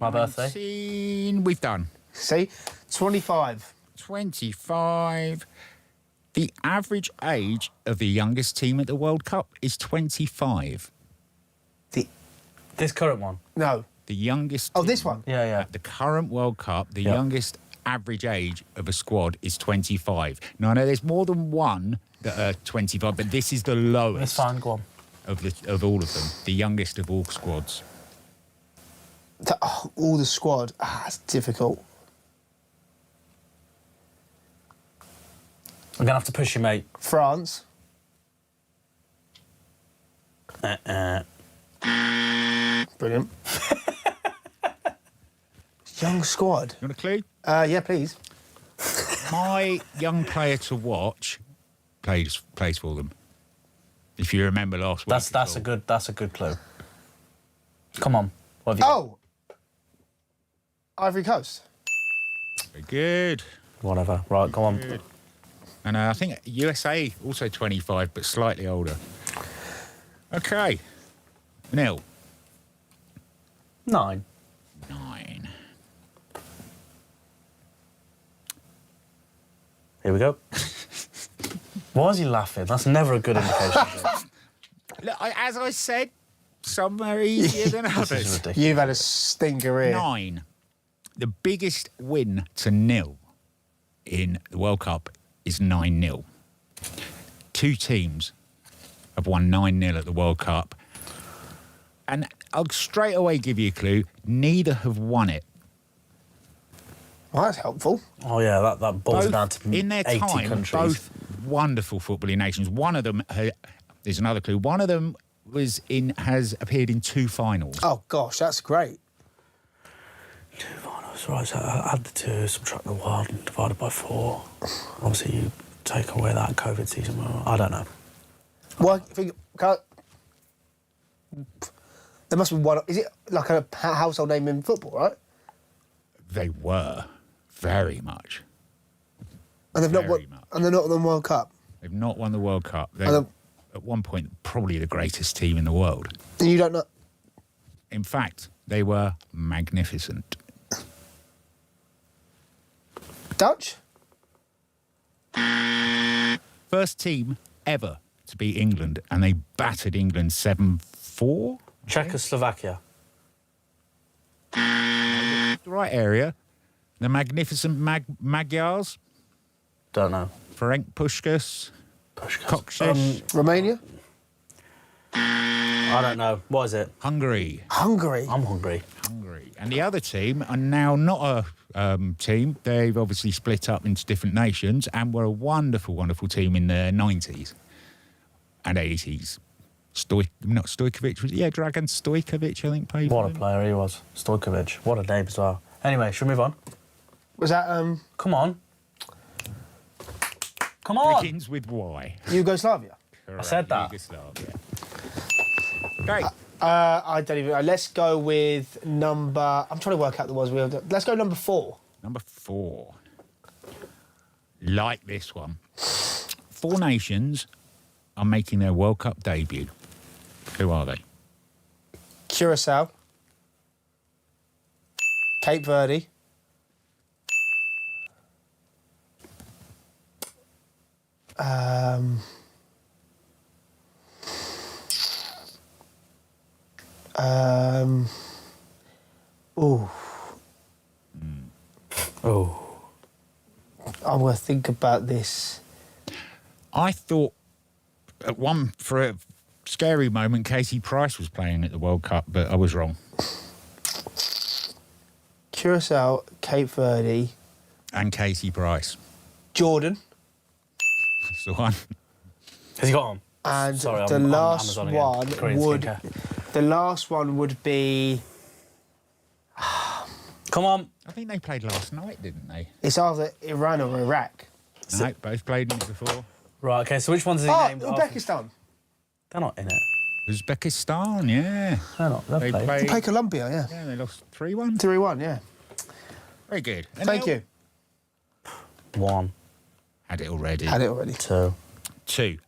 My birthday. 19, we've done. See? 25. 25. The average age of the youngest team at the World Cup is 25. This current one. No. The youngest... Oh, this team one? Yeah, yeah. At the current World Cup, the youngest average age of a squad is 25. Now, I know there's more than one that are 25, but this is the lowest It's fine, go on. of all of them, the youngest of all squads. All the squad. It's difficult. I'm going to have to push you, mate. France. Brilliant. Young squad. You want a clue? Yeah, please. My young player to watch plays for them. If you remember last week. That's a good clue. Come on. What have you got? Oh! Ivory Coast. Very good. Whatever. Right, go on. And I think USA also 25, but slightly older. Okay. Neil. 9. 9. Here we go. Why is he laughing? That's never a good indication. Look, as I said, some are easier than This is others. ridiculous. You've had a stinker here. 9. The biggest win to nil in the World Cup is 9-0. 2 teams have won 9-0 at the World Cup. And I'll straight away give you a clue. Neither have won it. Well, that's helpful. Oh yeah, that boils down to in their 80 time, countries. both wonderful footballing nations. One of them, there's another clue. One of them has appeared in 2 finals. Oh gosh, that's great. 2 finals, right? So add the 2, subtract the 1, divided by 4. Obviously, you take away that COVID season. I don't know. Well, there must be one. Is it like a household name in football, right? They were very much. And they've not won. Very much. And they're not in the World Cup. They've not won the World Cup. They're at one point probably the greatest team in the world. And you don't know. In fact, they were magnificent. Dutch? First team ever to beat England, and they battered England 7-4. Czechoslovakia. The right area. The magnificent Magyars. Don't know. Ferenc Puskás. Kokshish. Romania? I don't know. What is it? Hungary. Hungary. I'm hungry. Hungary. And the other team are now not a team. They've obviously split up into different nations and were a wonderful, wonderful team in the 90s and 80s. Not Stojkovic, was it? Yeah, Dragan Stojkovic, I think, played What for a them. player he was. Stojkovic. What a name as well. Anyway, should we move on? Was that Come on. Come on. Begins with Y. Yugoslavia? I said that. Yugoslavia. Okay. I don't even know. Let's go with number. I'm trying to work out the ones we have. Let's go number 4. Number 4. Like this one. 4 nations are making their World Cup debut. Who are they? Curacao. Cape Verde. Oh. Oh. I'm going to think about this. I thought for a scary moment, Casey Price was playing at the World Cup, but I was wrong. Curacao, Cape Verde, And Casey Price. Jordan, That's the one. Has he got on? and Sorry, the I'm last Amazon again. one Korean would. skincare. The last one would be. Come on. I think they played last night, didn't they? It's either Iran or Iraq. No, both played in it before. Right, okay, so which ones is he Oh, named after? Uzbekistan. They're not in it. Uzbekistan, yeah. They're not. They've They played. played. Play Colombia, yeah. Yeah, they lost 3-1. 3-1, yeah. Very good. Thank you. 1, Had it already. Had it already. 2. 2.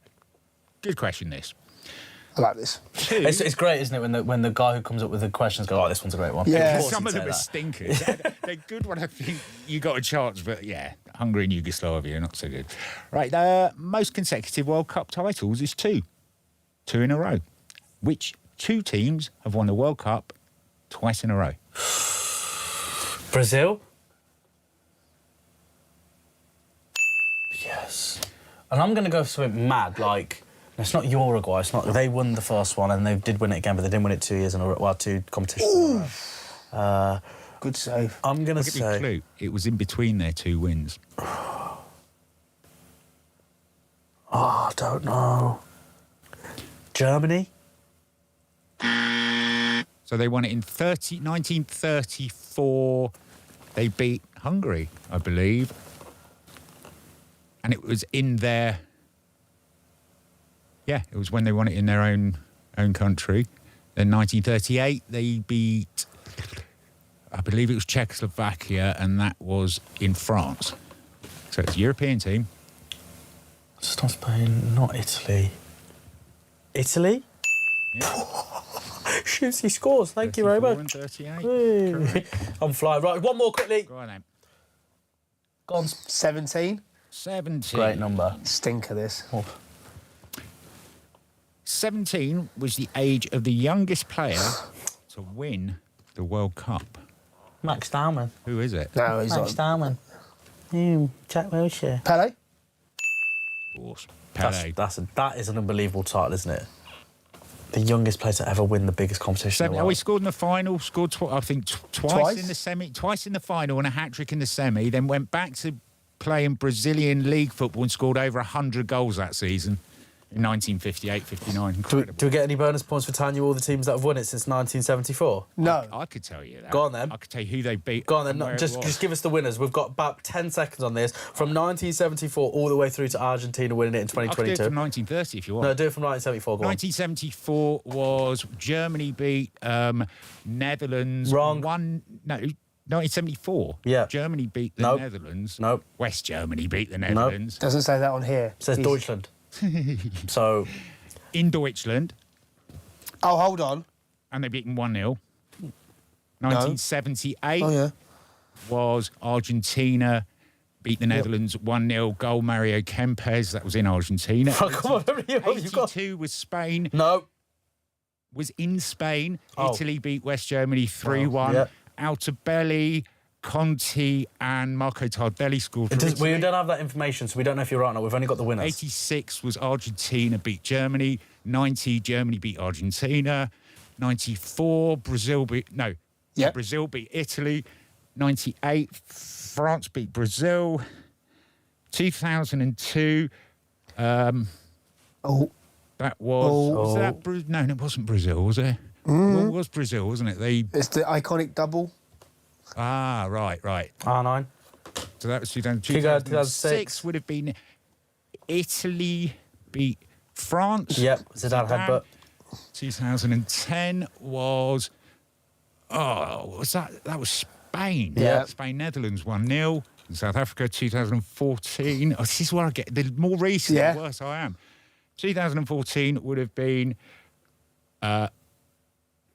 Good question, this. I like this. 2. It's great, isn't it, when the guy who comes up with the questions goes, oh, this one's a great one. Yeah. Of course Some he'd of them say are that. stinkers. They're good when I think you got a chance, but yeah, Hungary and Yugoslavia are not so good. Right, the most consecutive World Cup titles is 2. 2 in a row. Which 2 teams have won the World Cup twice in a row? Brazil? Yes. And I'm going to go for something mad, like, it's not Uruguay, it's not, they won the first one and they did win it again, but they didn't win it 2 years in a row, well, 2 competitions in a row. Good save. I'm going to I'll give you a say... clue. It was in between their 2 wins. Oh, I don't know. Germany? So they won it in 1934. They beat Hungary, I believe. And it was in their... Yeah, it was when they won it in their own country. Then 1938, they beat... I believe it was Czechoslovakia, and that was in France. So it's a European team. It's not Spain, not Italy. Italy? Yeah. Shoots, he scores. Thank you very 34 much. and 38. Hey. Correct. I'm flying. Right, one more quickly. Go on then. Go on. 17. 17. Great number. Stinker, this. 17 was the age of the youngest player to win the World Cup. Max Dowman. Who is it? No, he's Max not. Dowman. Jack Wilshere. Pele? Of course. Pele. That is an unbelievable title, isn't it? The youngest player to ever win the biggest competition in the Oh, he world. scored in the final, scored I think twice in the semi, twice in the final and a hat-trick in the semi, then went back to playing Brazilian league football and scored over 100 goals that season in 1958-59. Incredible. Do we get any bonus points for telling you all the teams that have won it since 1974? No. I could tell you that. Go on then. I could tell you who they beat. Go on then, and where it just was. give us the winners. We've got about 10 seconds on this. From 1974 all the way through to Argentina winning it in I could do it 2022. from 1930 if you want. No, do it from 1974. Go on. 1974 was Germany beat Netherlands. Wrong. 1974. Yeah. Germany beat the Nope. Netherlands. Nope. West Germany beat the Netherlands. Doesn't say that on here. It says He's- Deutschland. So, In Deutschland, Oh, hold on. and they beat them 1-0. 1978 Oh, yeah. was Argentina beat the Netherlands 1-0. Goal Mario Kempes. That was in Argentina. come on, how many have you got? 82 was Spain. No. Was in Spain. Oh. Italy beat West Germany 3-1. yeah. Altobelli, Conti, and Marco Tardelli scored for We Italy. don't have that information, so we don't know if you're right or not. We've only got the winners. 86 was Argentina beat Germany. 90, Germany beat Argentina. 94, Brazil beat... No. Yep. Brazil beat Italy. 98, France beat Brazil. 2002, Oh, that was... Oh. Was that no, it wasn't Brazil, was it? Well, it was Brazil, wasn't it? They... it's the iconic double. Ah, right. R9. So that was 2002. Keep going, 2006 would have been Italy beat France. Yep, Zidane headbutt. 2010 was... Oh, what was that? That was Spain. Yeah. Spain, Netherlands 1-0. South Africa 2014. Oh, this is where I get... The more recent, Yeah. the worse I am. 2014 would have been... it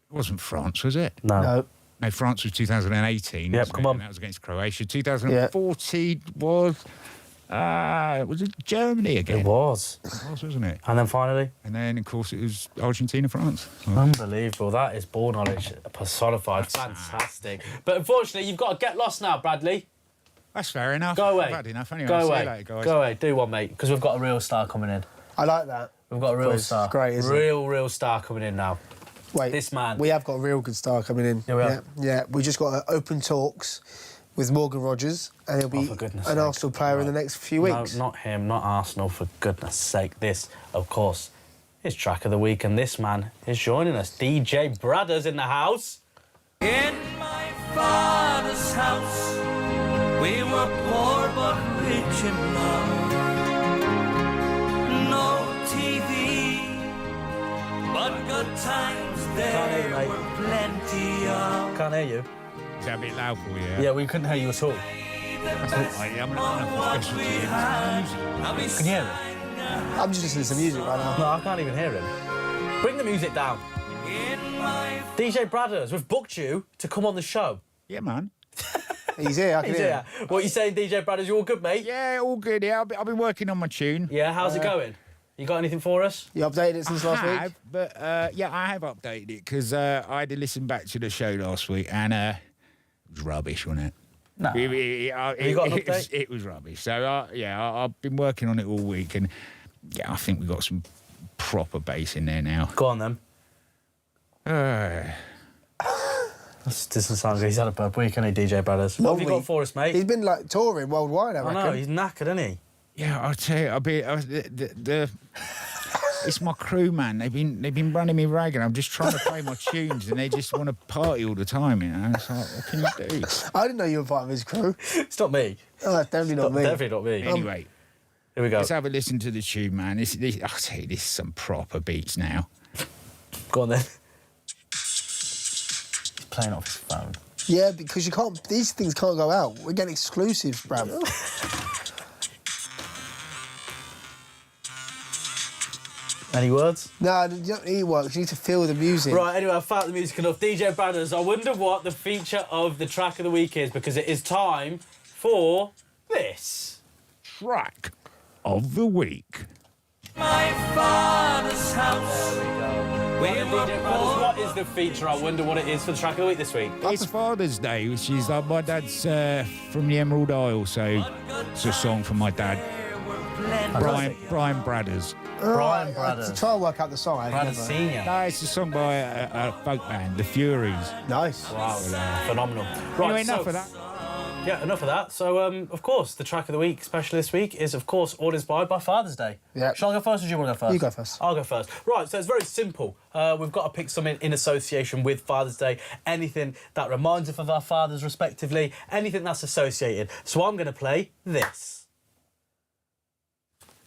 wasn't France, was it? No. No, France was 2018. Yep, wasn't come it? on. And that was against Croatia. 2014 was it Germany again? It was. It was, wasn't it? And then finally, And then, of course, it was Argentina, France. unbelievable. That is ball knowledge personified. Fantastic. But unfortunately, you've got to get lost now, Bradley. That's fair enough. Go away. I've had enough anyway. Go See you away. later, guys. Go away. Do one, mate, because we've got a real star coming in. I like that. We've got a real It's star. great, isn't it? real star coming in now. Wait, This man. We have got a real good star coming in. Yeah, we have. Yeah, we just got open talks with Morgan Rogers, and he'll be for goodness an sake. Arsenal player in the next few weeks. No, not him, not Arsenal, for goodness sake. This, of course, is Track of the Week, and this man is joining us. DJ Bradders in the house. In my father's house, we were poor but rich in love. No TV, but good times Can't hear you, there mate. were plenty of. Can't hear you. Is that a bit loud for you? Yeah, we couldn't hear you at all. I'm not What we had, and we Can you hear him? I'm just listening to music right now. No, I can't even hear him. Bring the music down. in my DJ Bradders, we've booked you to come on the show. Yeah, man. He's here, I can He's hear here. him. What are you saying, DJ Bradders? You all good, mate? Yeah, all good. Yeah, I've been working on my tune. Yeah, how's it going? You got anything for us? You updated it since last week? But yeah, I have updated it because I had to listen back to the show last week and it was rubbish, wasn't it? No. Have you got an update? It was rubbish. So yeah, I've been working on it all week, and yeah, I think we've got some proper bass in there now. Go on then. This doesn't sound good. He's had a bad week, hasn't he, DJ Bradders? What Long have you got week. for us, mate? He's been like touring worldwide, I I reckon. know, he's knackered, isn't he? Yeah, I'll tell you, it's my crew, man. They've been running me ragged. I'm just trying to play my tunes, and they just want to party all the time. You know, it's like, what can you do? I didn't know you were part of his crew. It's not me. Oh, that's definitely not me. Definitely not me. Anyway, Here we go. let's have a listen to the tune, man. I'll tell you, this is some proper beats now. Go on then. He's playing off his phone. Yeah, because you can't. These things can't go out. We get exclusives, bruv. Any words? No, you don't need work. You need to feel the music. Right, anyway, I've found the music enough. DJ Bradders, I wonder what the feature of the Track of the Week is, because it is time for this. Track of the week. my father's house. We DJ were Bradders, poor. what is the feature? I wonder what it is for the Track of the Week this week. It's Father's Day, which is my dad's from the Emerald Isle, so it's a song from my dad. Brian Bradders. Brian Bradders. Try and work out the song. Bradders Senior. No, it's a song by a folk band, The Furies. Nice. Wow, phenomenal. Right, Anyway, enough of that. Yeah, enough of that. So, of course, the track of the week, especially this week, is, of course, all inspired by Father's Day. Yeah. Shall I go first or do you want to go first? You go first. I'll go first. Right, so it's very simple. We've got to pick something in association with Father's Day, anything that reminds us of our fathers, respectively, anything that's associated. So I'm going to play this.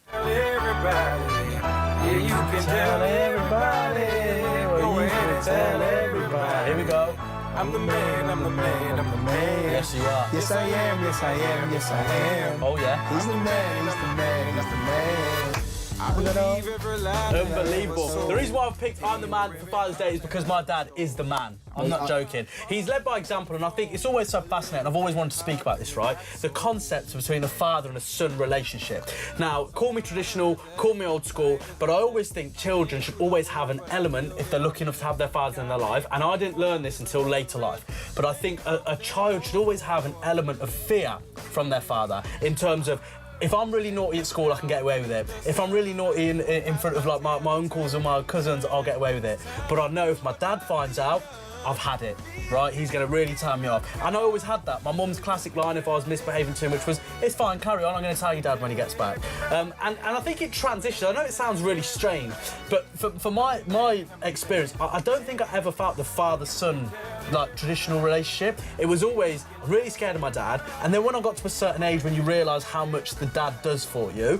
Tell everybody, yeah, you can tell everybody, go ahead and tell everybody. Here we go. I'm the man, I'm the man, I'm the man. Yes, you are. Yes, I am. Yes, I am. Yes, I am. Oh, yeah. He's the man. He's the man. He's the man. I believe every lie. Unbelievable. The reason why I've picked I'm the Man for Father's Day is because my dad is the man. I'm not joking. He's led by example, and I think it's always so fascinating. I've always wanted to speak about this, right? The concept between a father and a son relationship. Now, call me traditional, call me old school, but I always think children should always have an element if they're lucky enough to have their fathers in their life. And I didn't learn this until later life. But I think a child should always have an element of fear from their father in terms of, if I'm really naughty at school, I can get away with it. If I'm really naughty in front of like my uncles or my cousins, I'll get away with it. But I know if my dad finds out, I've had it, right? He's going to really turn me off. And I always had that. My mum's classic line if I was misbehaving too much was, it's fine, carry on, I'm going to tell your dad when he gets back. And I think it transitioned. I know it sounds really strange, but for my experience, I don't think I ever felt the father-son like traditional relationship. It was always really scared of my dad, and then when I got to a certain age when you realise how much the dad does for you,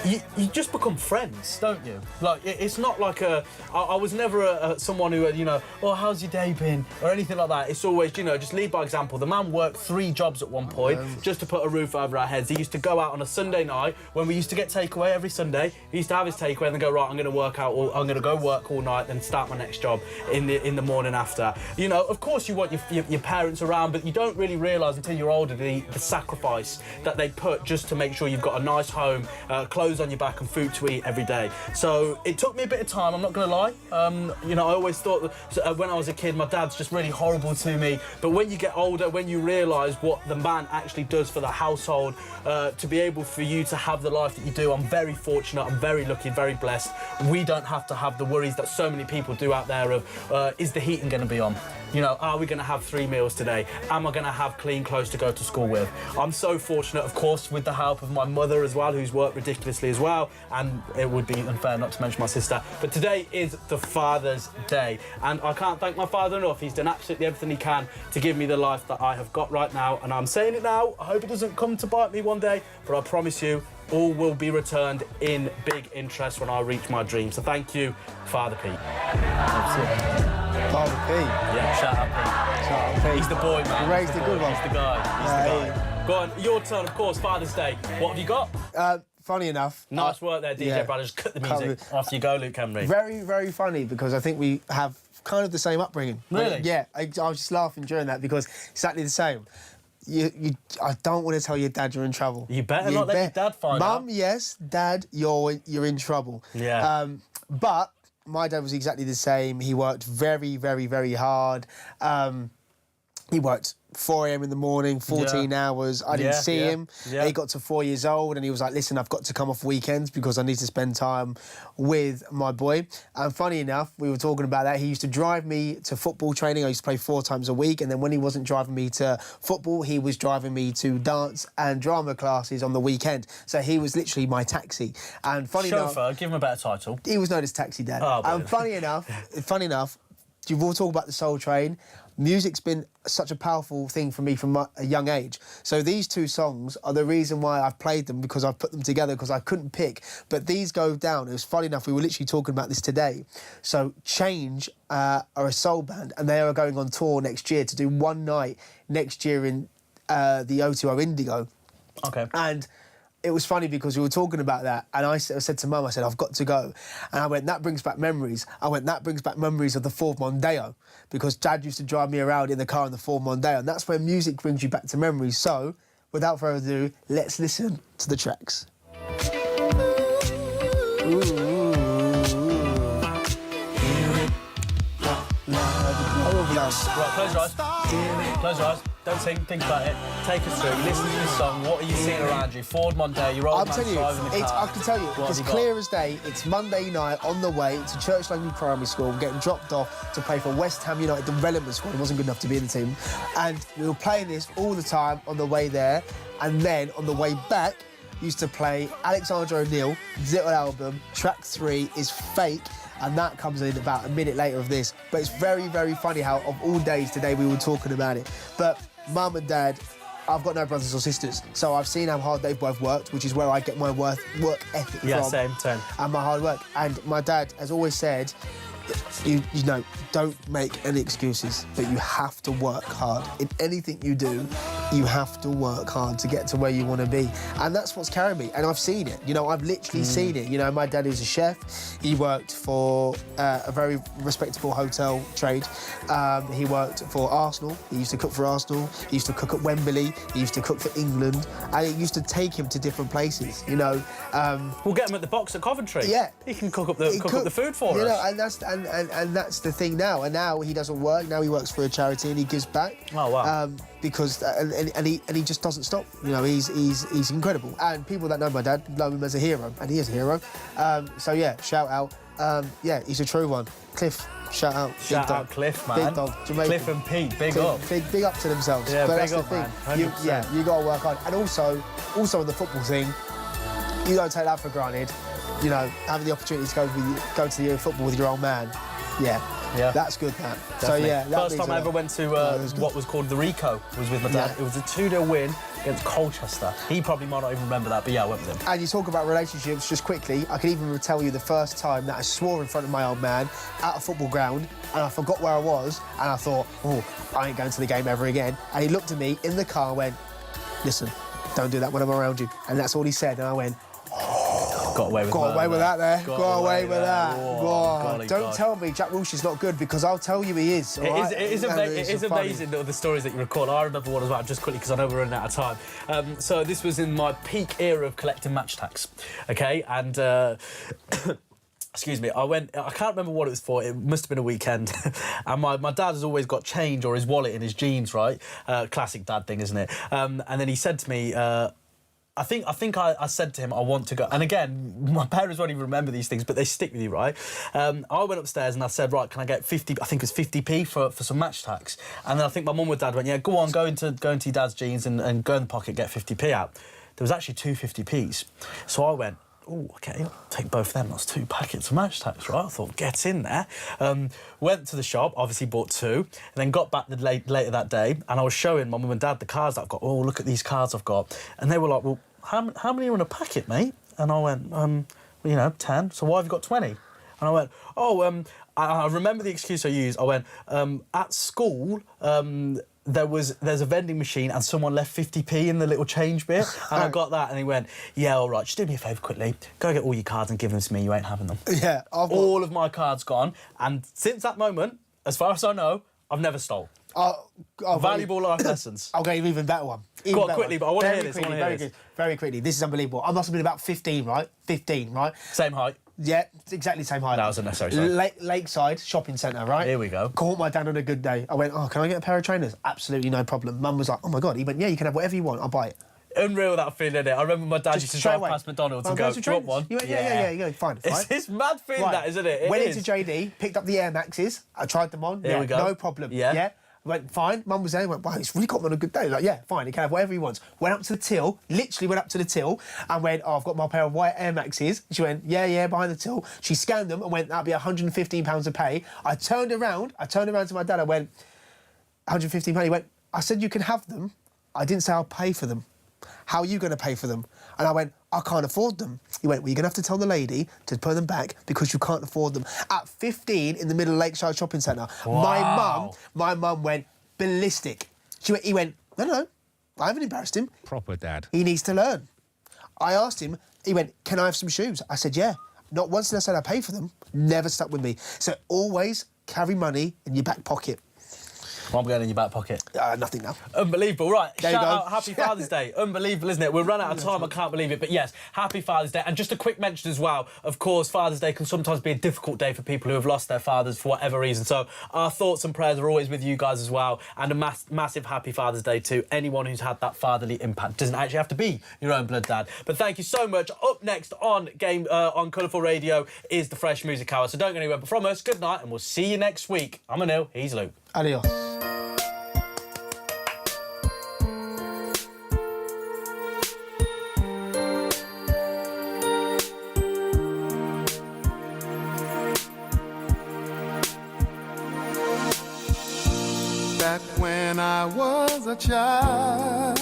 you just become friends, don't you? Like, it's not like I was never someone who, you know, oh, how's your day been? Or anything like that. It's always, you know, just lead by example. The man worked 3 jobs at one point just to put a roof over our heads. He used to go out on a Sunday night when we used to get takeaway every Sunday. He used to have his takeaway and then go, right, I'm going to work out, or I'm going to go work all night, then start my next job in the morning after. You know, of course you want your parents around, but you don't really realise until you're older the sacrifice that they put just to make sure you've got a nice home, clothes on your back and food to eat every day. So it took me a bit of time, I'm not going to lie. You know, I always thought that when I was a kid, my dad's just really horrible to me. But when you get older, when you realise what the man actually does for the household, to be able for you to have the life that you do, I'm very fortunate, I'm very lucky, very blessed. We don't have to have the worries that so many people do out there of, is the heating going to be on? You know, are we going to have 3 meals today? Am I going to have clean clothes to go to school with? I'm so fortunate, of course, with the help of my mother as well, who's worked ridiculously as well, and it would be unfair not to mention my sister. But today is the Father's Day, and I can't thank my father enough. He's done absolutely everything he can to give me the life that I have got right now, and I'm saying it now. I hope it doesn't come to bite me one day, but I promise you, all will be returned in big interest when I reach my dream. So thank you, Father Pete. Father Pete. Yeah, shout out Pete. Shout out Pete. He's the boy, man. He raised the good one. He's the guy. He's the guy. Go on, your turn, of course, Father's Day. What have you got? Funny enough. Nice work there, DJ yeah. Brad. Just cut the music. Off you go, Luke Henry. Very, very funny, because I think we have kind of the same upbringing. Really? Yeah. I was just laughing during that because exactly the same. I don't want to tell your dad you're in trouble. You better not let your dad find out. Mum, yes. Dad, you're in trouble. Yeah. But my dad was exactly the same. He worked very, very, very hard. He worked 4 a.m. in the morning, 14 hours. I didn't see him. Yeah. He got to 4 years old and he was like, listen, I've got to come off weekends because I need to spend time with my boy. And funny enough, we were talking about that. He used to drive me to football training. I used to play 4 times a week. And then when he wasn't driving me to football, he was driving me to dance and drama classes on the weekend. So he was literally my taxi. And funny enough... Chauffeur, give him a better title. He was known as Taxi Dad. Oh, and funny enough, you've all talked about the Soul Train. Music's been such a powerful thing for me from a young age. So these 2 songs are the reason why I've played them, because I've put them together because I couldn't pick. But these go down. It was funny enough, we were literally talking about this today. So Change are a soul band, and they are going on tour next year to do 1 night next year in the O2O Indigo. Okay. And it was funny because we were talking about that, and I said to Mum, I said, I've got to go. And I went, that brings back memories. I went, that brings back memories of the Ford Mondeo, because Dad used to drive me around in the car in the Ford Mondeo, and that's where music brings you back to memories. So, without further ado, let's listen to the tracks. Right, close your eyes. Close your eyes. Don't sing. Think about it. Take us through. Listen to this song. What are you seeing around you? Ford Mondeo, your old I'm man's telling you, driving the car. I can tell you, What have it's you got? clear as day. It's Monday night on the way to Church Langley Primary School, getting dropped off to play for West Ham United development squad. He wasn't good enough to be in the team. And we were playing this all the time on the way there. And then on the way back, used to play Alexander O'Neill, his little album, track 3 is Fake. And that comes in about a minute later of this. But it's very, very funny how of all days today we were talking about it. But Mum and Dad, I've got no brothers or sisters, so I've seen how hard they've both worked, which is where I get my work ethic from. Same. And my hard work. And my dad has always said, you know, don't make any excuses, but you have to work hard. In anything you do, you have to work hard to get to where you want to be. And that's what's carried me. And I've seen it. You know, I've literally seen it. You know, my dad is a chef. He worked for a very respectable hotel trade. He worked for Arsenal. He used to cook for Arsenal. He used to cook at Wembley. He used to cook for England. And it used to take him to different places, you know. We'll get him at the box at Coventry. Yeah. He can cook up the food for you us. know, and that's the thing now. And now he doesn't work. Now he works for a charity and he gives back. Oh, wow. Because and he just doesn't stop. You know, he's incredible. And people that know my dad know him as a hero, and he is a hero. So yeah, shout out. Yeah, he's a true one. Cliff, shout out. Shout out Cliff, man. Big dog, Jamaican. Cliff and Pete, big up. Big up to themselves. Yeah, but big that's up, the thing. man. 100%. You got to work hard. And also on the football thing, you don't take that for granted. You know, having the opportunity to go to the football with your old man. Yeah, that's good, man. Definitely. So yeah, that First means time a I ever lot. went to was good. what was called the Rico was with my dad. Yeah. It was a 2-0 win against Colchester. He probably might not even remember that, but yeah, I went with him. And you talk about relationships, just quickly, I can even tell you the first time that I swore in front of my old man at a football ground, and I forgot where I was, and I thought, oh, I ain't going to the game ever again. And he looked at me in the car and went, listen, don't do that when I'm around you. And that's all he said, and I went, Got away with that there. Got away with that. Oh, golly Don't God. tell me Jack Wilshere's not good, because I'll tell you he is. all right? It is amazing the stories that you recall. I remember one as well, just quickly, because I know we're running out of time. So this was in my peak era of collecting match tax, okay? And... excuse me, I can't remember what it was for, it must have been a weekend, and my dad has always got change or his wallet in his jeans, right? Classic dad thing, isn't it? And then he said to me, I think I said to him, I want to go. And again, my parents won't even remember these things, but they stick with you, right? I went upstairs and I said, right, can I get 50, I think it was 50p for some match tax? And then I think my mum and dad went, yeah, go on, go into your dad's jeans and go in the pocket, get 50p out. There was actually two 50p's. So I went, oh, OK, I'll take both of them. That's 2 packets of match tax, right? I thought, get in there. Went to the shop, obviously bought 2, and then got back later that day, and I was showing my mum and dad the cards that I've got. Oh, look at these cards I've got. And they were like, well, how many are in a packet, mate? And I went, well, you know, 10. So why have you got 20? And I went, oh, I remember the excuse I used. I went, at school, there's a vending machine and someone left 50p in the little change bit, and I got that, and he went, yeah, all right, just do me a favour quickly, go get all your cards and give them to me, you ain't having them. Yeah, all of my cards gone, and since that moment, as far as I know, I've never stole. Valuable life lessons. I'll get you an even better one. Go on, quickly, but I want to hear this. Very quickly. This is unbelievable. I must have been about 15, right? 15, right? Same height. Yeah, exactly the same height. That was unnecessary, sorry. Lakeside Shopping Centre, right? Here we go. Caught my dad on a good day. I went, oh, can I get a pair of trainers? Absolutely no problem. Mum was like, oh my God. He went, yeah, you can have whatever you want. I'll buy it. Unreal, that feeling, innit? I remember my dad used to drive past McDonald's and go, do you want one? You went, yeah, you go, fine. It's mad feeling, that, isn't it? Went into JD, picked up the Air Maxes. I tried them on. Here we go. No problem. Yeah. Went, fine. Mum was there. Went, wow, he's really got me on a good day. Like, yeah, fine. He can have whatever he wants. Went up to the till, literally went up to the till and went, oh, I've got my pair of white Air Maxes. She went, yeah, behind the till. She scanned them and went, that'll be £115 to pay. I turned around to my dad. I went, £115. He went, I said you can have them. I didn't say I'll pay for them. How are you going to pay for them? And I went, I can't afford them. He went, well, you're going to have to tell the lady to put them back because you can't afford them. At 15 in the middle of Lakeside Shopping Centre, Wow. my mum went ballistic. He went, no, I haven't embarrassed him. Proper dad. He needs to learn. I asked him, he went, can I have some shoes? I said, yeah. Not once did I say I pay for them. Never stuck with me. So always carry money in your back pocket. What am I going in your back pocket? Nothing now. Unbelievable. Right, There you shout go. out Happy Father's Day. Unbelievable, isn't it? We'll run out of time, I can't believe it. But yes, Happy Father's Day. And just a quick mention as well, of course, Father's Day can sometimes be a difficult day for people who have lost their fathers for whatever reason. So our thoughts and prayers are always with you guys as well. And a massive Happy Father's Day to anyone who's had that fatherly impact. It doesn't actually have to be your own blood dad. But thank you so much. Up next on Colourful Radio is the Fresh Music Hour. So don't go anywhere. But from us, good night, and we'll see you next week. I'm Anil, he's Luke. Adios. Back when I was a child,